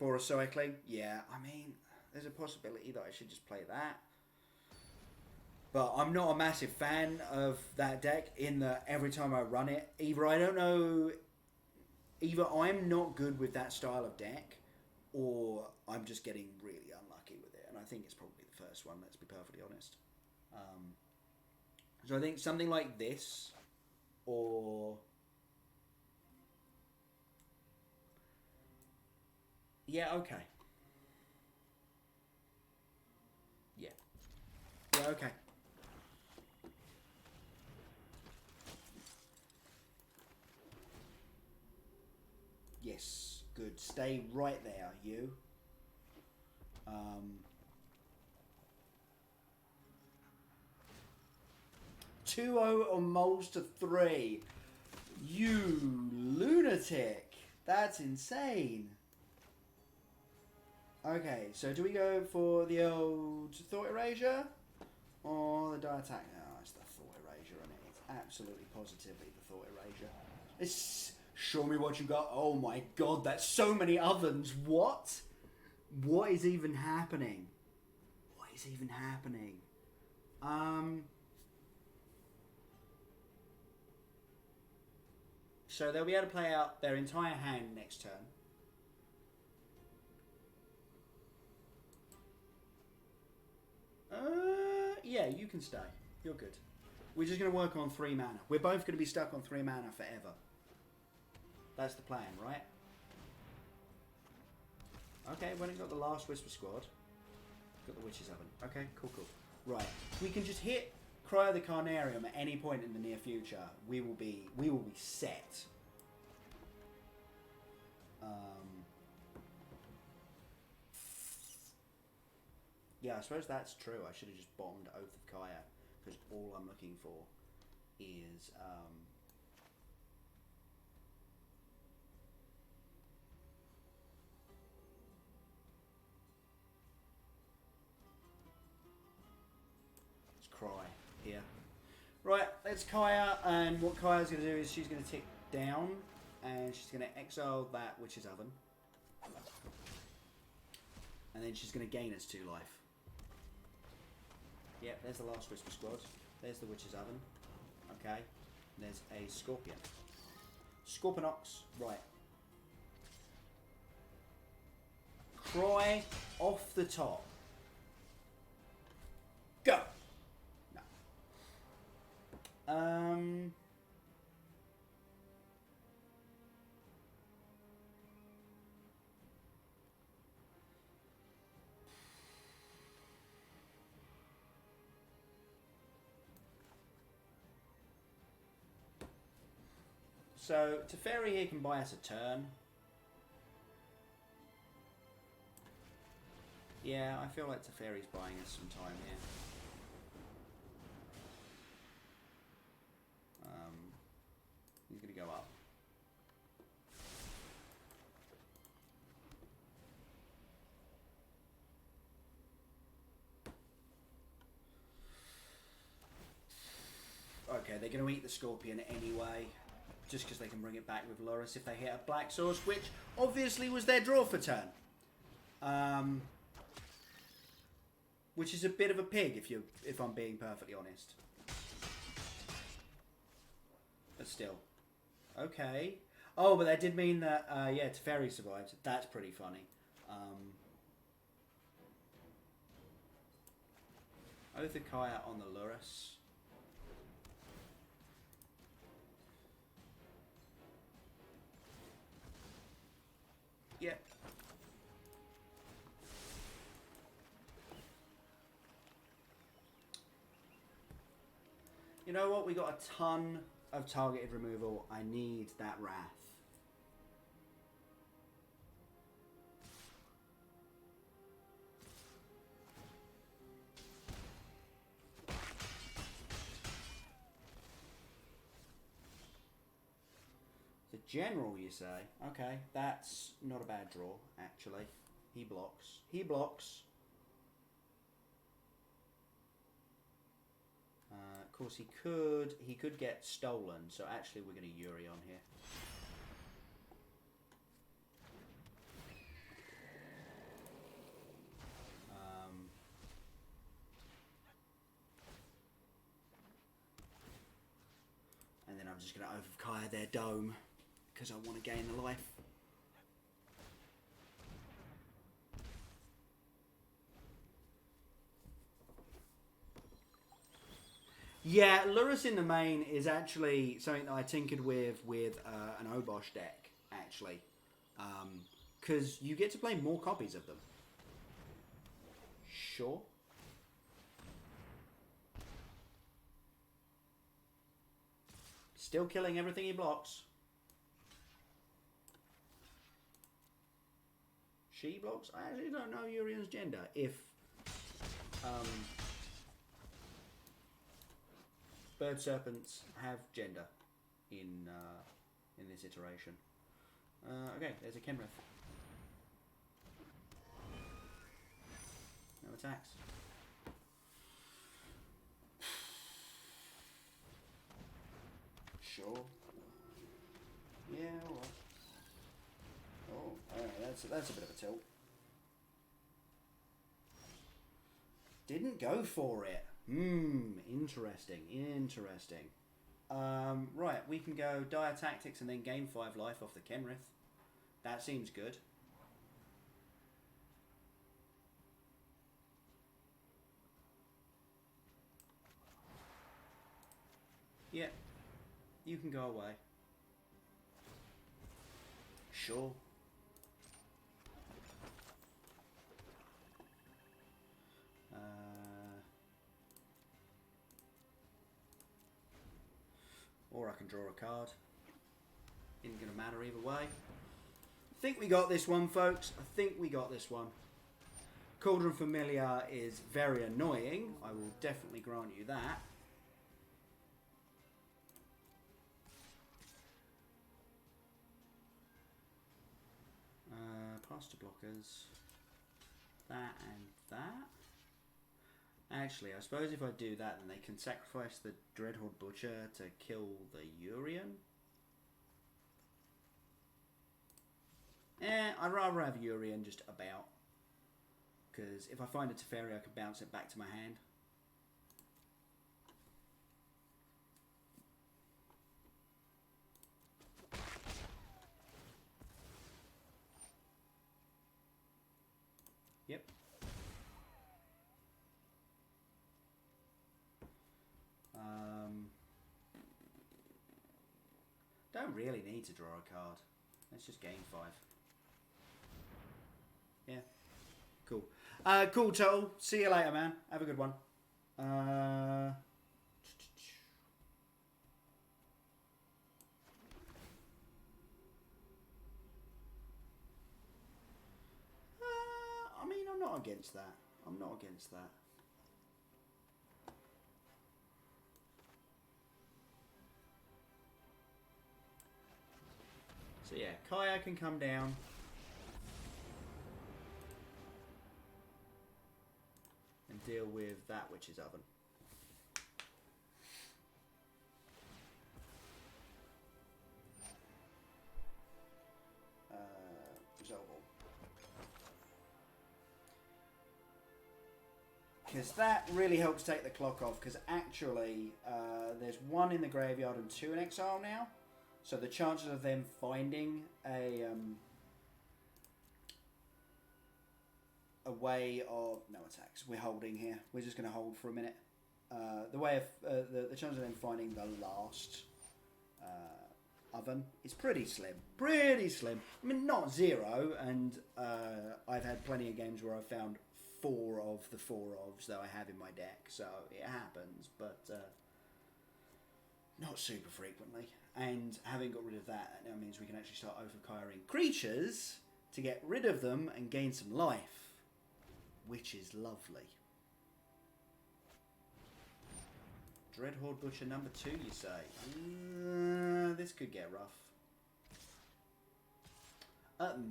Borocycling, yeah, I mean, there's a possibility that I should just play that. But I'm not a massive fan of that deck in that every time I run it, either I'm not good with that style of deck, or I'm just getting really unlucky with it. And I think it's probably the first one, let's be perfectly honest. So I think something like this, or... Yeah, okay. Yeah, okay. Yes, good. Stay right there, you. 2-0 on moles to 3. You lunatic. That's insane. Okay, so do we go for the old Thought Erasure or the Die Attack? No, it's the Thought Erasure, and it's absolutely positively the thought erasure. It's, show me what you got. Oh my god, that's so many ovens. What? What is even happening? What is even happening? So they'll be able to play out their entire hand next turn. Yeah, you can stay. You're good. We're just going to work on 3 mana. We're both going to be stuck on 3 mana forever. That's the plan, right? Okay, we haven't got the last Whisper Squad. Got the Witch's Oven. Okay, cool, cool. Right. We can just hit Cry of the Carnarium at any point in the near future. We will be set. Yeah, I suppose that's true. I should have just bombed Oath of Kaya, because all I'm looking for is let's cry here. Right, let's Kaya, and what Kaya's going to do is she's going to tick down, and she's going to exile that Witch's Oven, and then she's going to gain us 2 life. Yep, there's the last Whisper Squad. There's the Witch's Oven. Okay. There's a Scorpion. Scorpionox. Right. Cry off the top. Go! No. So, Teferi here can buy us a turn. Yeah, I feel like Teferi's buying us some time here. He's going to go up. Okay, they're going to eat the Scorpion anyway. Just because they can bring it back with Loris if they hit a Black Source, which obviously was their draw for turn. Which is a bit of a pig if I'm being perfectly honest. But still. Okay. Oh, but that did mean that, yeah, Teferi survived. That's pretty funny. Oath of Kaya on the Loris. Yeah. You know what? We got a ton of targeted removal. I need that Wrath. The General, you say? Okay, that's not a bad draw, actually. He blocks. He blocks. Of course, he could get stolen. So actually, we're going to Yuri on here. And then I'm just going to overkaya their dome because I want to gain the life. Yeah, Lurrus in the main is actually something that I tinkered with an Obosh deck, actually. Because you get to play more copies of them. Sure. Still killing everything he blocks. She blocks? I actually don't know Urian's gender. If... Bird serpents have gender in this iteration. Okay, there's a Kenrith. No attacks. Sure. Yeah, alright. Oh, that's a bit of a tilt. Didn't go for it. Interesting, interesting. Right, we can go Dire Tactics and then gain 5 life off the Kenrith. That seems good. Yeah, you can go away. Sure. Or I can draw a card. Isn't going to matter either way. I think we got this one, folks. I think we got this one. Cauldron Familiar is very annoying. I will definitely grant you that. Plaster blockers. That and that. Actually, I suppose if I do that, then they can sacrifice the Dreadhorde Butcher to kill the Urian. I'd rather have Urian just about. Because if I find a Teferi, I can bounce it back to my hand. Yep. Don't really need to draw a card. Let's just gain 5. Yeah. Cool. Cool, Total. See you later, man. Have a good one. I mean, I'm not against that. I'm not against that. So yeah, Kaya can come down. And deal with that which is oven. Resolve all. Because that really helps take the clock off, because actually there's 1 in the graveyard and 2 in exile now. So the chances of them finding a way of... No attacks. We're holding here. We're just going to hold for a minute. The way of the chance of them finding the last oven is pretty slim. Pretty slim. I mean, not 0, and I've had plenty of games where I've found 4 of the 4 ofs that I have in my deck, so it happens, but not super frequently. And having got rid of that now means we can actually start overkiring creatures to get rid of them and gain some life, which is lovely. Dreadhorde Butcher number 2, you say? This could get rough.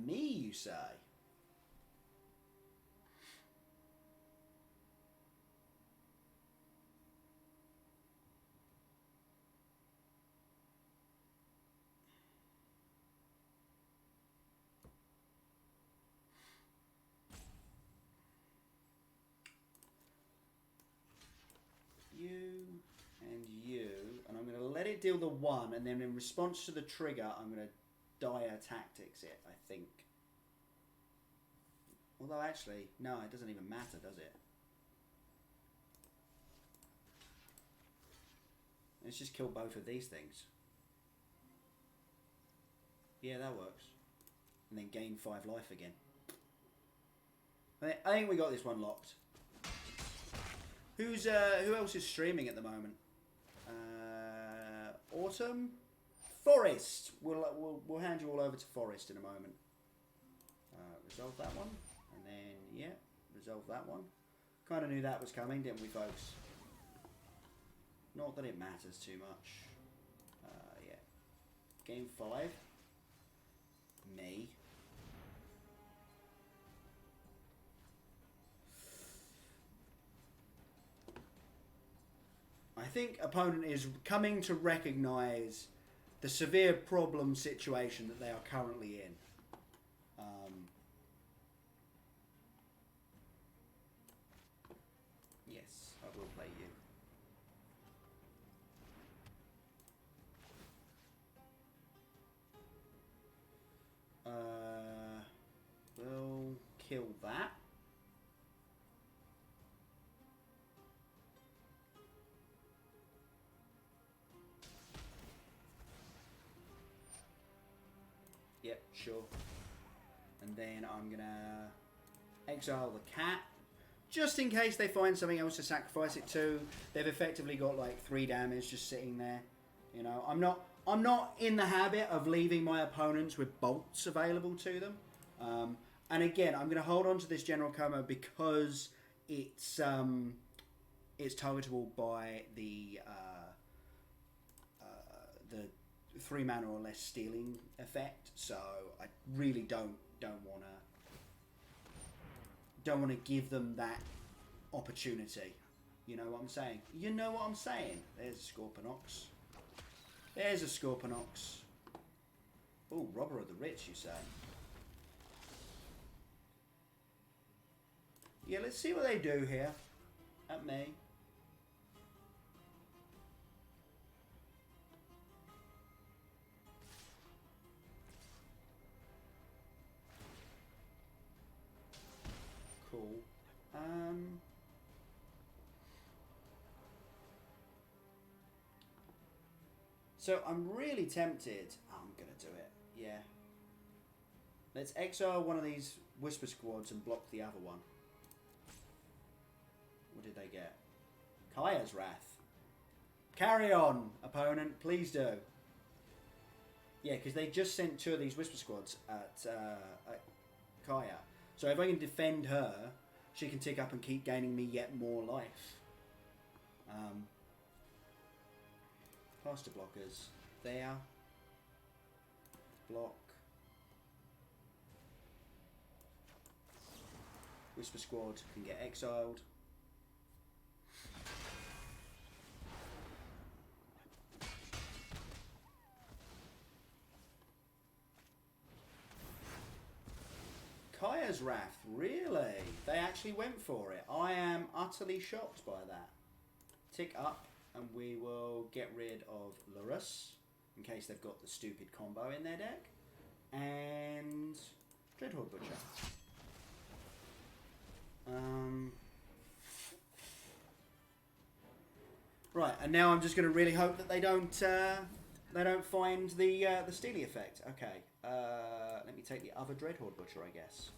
Me, you say? And I'm going to let it deal the 1, and then in response to the trigger, I'm going to Dire Tactics it, I think. Although actually, no, it doesn't even matter, does it? Let's just kill both of these things. Yeah, that works. And then gain 5 life again. I think we got this one locked. Who else is streaming at the moment? Autumn, Forest. We'll hand you all over to Forest in a moment. Resolve that one, and then yeah, resolve that one. Kind of knew that was coming, didn't we, folks? Not that it matters too much. Yeah. Game 5. Me. I think opponent is coming to recognise the severe problem situation that they are currently in. Yes, I will play you. We'll kill that. Yep, sure. And then I'm gonna exile the cat, just in case they find something else to sacrifice it to. They've effectively got like 3 damage just sitting there. You know, I'm not in the habit of leaving my opponents with bolts available to them. And again, I'm going to hold on to this general coma because it's targetable by the 3 mana or less stealing effect. So I really don't want to give them that opportunity. You know what I'm saying? You know what I'm saying? There's a Scorpionox. There's a Scorpionox. Oh, robber of the rich, you say? Yeah, let's see what they do here. At me. Cool. So I'm really tempted. Oh, I'm gonna do it. Yeah. Let's exile one of these Whisper Squads and block the other one. What did they get? Kaya's Wrath. Carry on, opponent. Please do. Yeah, because they just sent 2 of these Whisper Squads at Kaya. So if I can defend her, she can tick up and keep gaining me yet more life. Caster blockers. There. Block. Whisper Squad can get exiled. Kaya's Wrath, really? They actually went for it. I am utterly shocked by that. Tick up, and we will get rid of Lurus, in case they've got the stupid combo in their deck. And Dreadhorde Butcher. Right, and now I'm just going to really hope that they don't find the Steely effect. Okay, let me take the other Dreadhorde Butcher, I guess.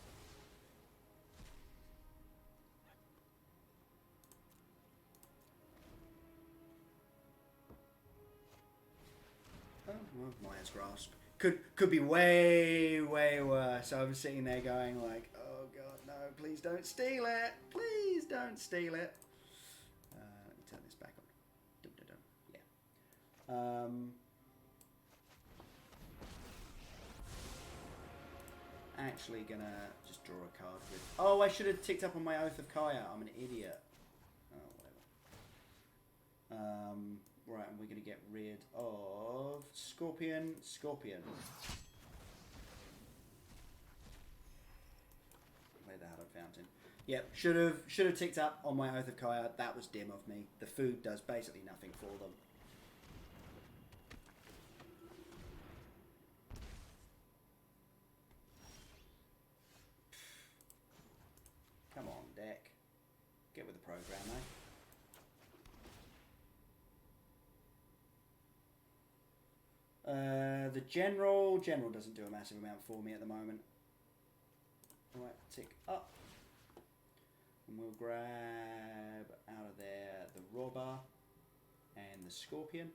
Oh, well, Maya's Grasp. Could be way worse. I was sitting there going like, oh god, no, please don't steal it. Please don't steal it. Let me turn this back on. Yeah. Actually gonna just draw a card with... Oh, I should have ticked up on my Oath of Kaya. I'm an idiot. Oh, whatever. Right, and we're gonna get rid of Scorpion. Where the hell I found him? Yep, should have ticked up on my Oath of Kaya. That was dim of me. The food does basically nothing for them. Come on, deck. Get with the program, eh? The general doesn't do a massive amount for me at the moment. Alright, tick up. And we'll grab out of there the robber and the scorpion.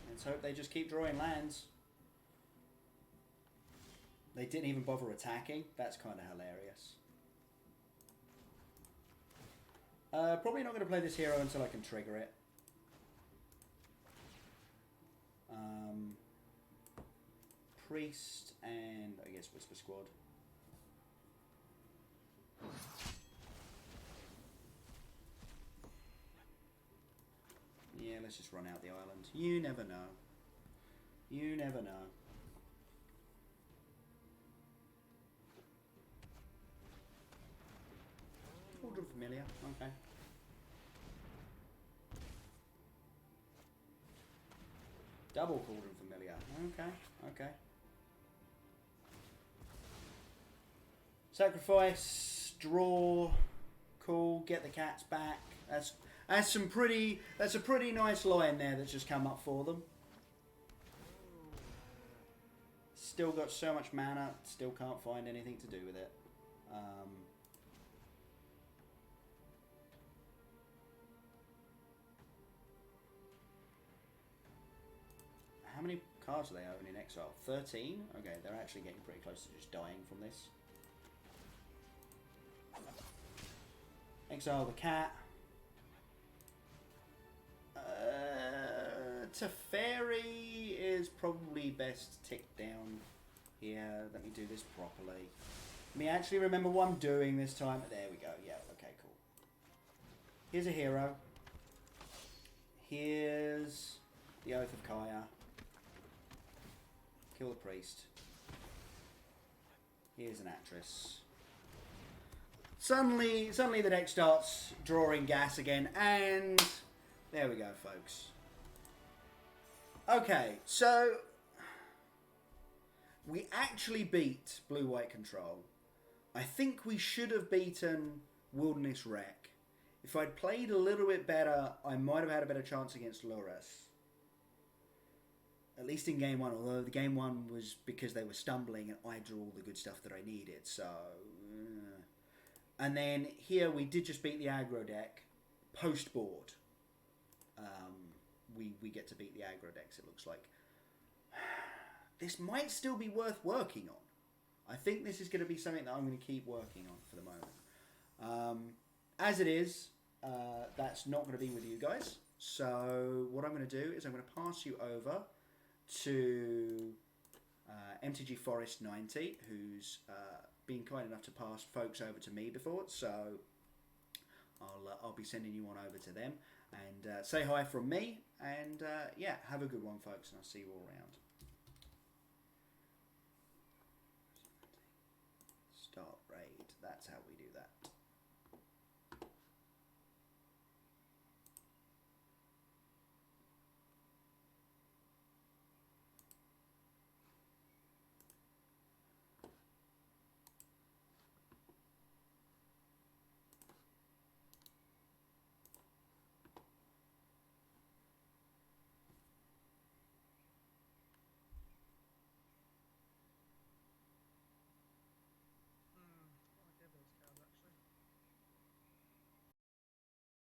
Let's hope they just keep drawing lands. They didn't even bother attacking. That's kind of hilarious. Probably not going to play this hero until I can trigger it. Priest and I guess Whisper Squad. Let's just run out the island. You never know. You never know. Cauldron Familiar, okay. Double Cauldron Familiar, okay, okay. Sacrifice, draw, cool, get the cats back. That's a pretty nice line there that's just come up for them. Still got so much mana, still can't find anything to do with it. How many cards do they own in exile? 13? Okay, they're actually getting pretty close to just dying from this. Exile the cat. Teferi is probably best ticked down here. Let me do this properly. Let me actually remember what I'm doing this time. There we go. Yeah, okay, cool. Here's a hero. Here's the Oath of Kaya. Kill the priest. Here's an actress. Suddenly the deck starts drawing gas again, and there we go, folks. Okay, so we actually beat Blue-White Control. I think we should have beaten Wilderness Wreck. If I'd played a little bit better, I might have had a better chance against Loras. At least in game one, although the game one was because they were stumbling and I drew all the good stuff that I needed, so... And then here we did just beat the aggro deck post-board. We get to beat the aggro decks, it looks like. This might still be worth working on. I think this is going to be something that I'm going to keep working on for the moment. As it is, that's not going to be with you guys. So what I'm going to do is I'm going to pass you over to MTG Forest 90, who's been kind enough to pass folks over to me before. So I'll be sending you on over to them. And say hi from me. And yeah, have a good one, folks. And I'll see you all around.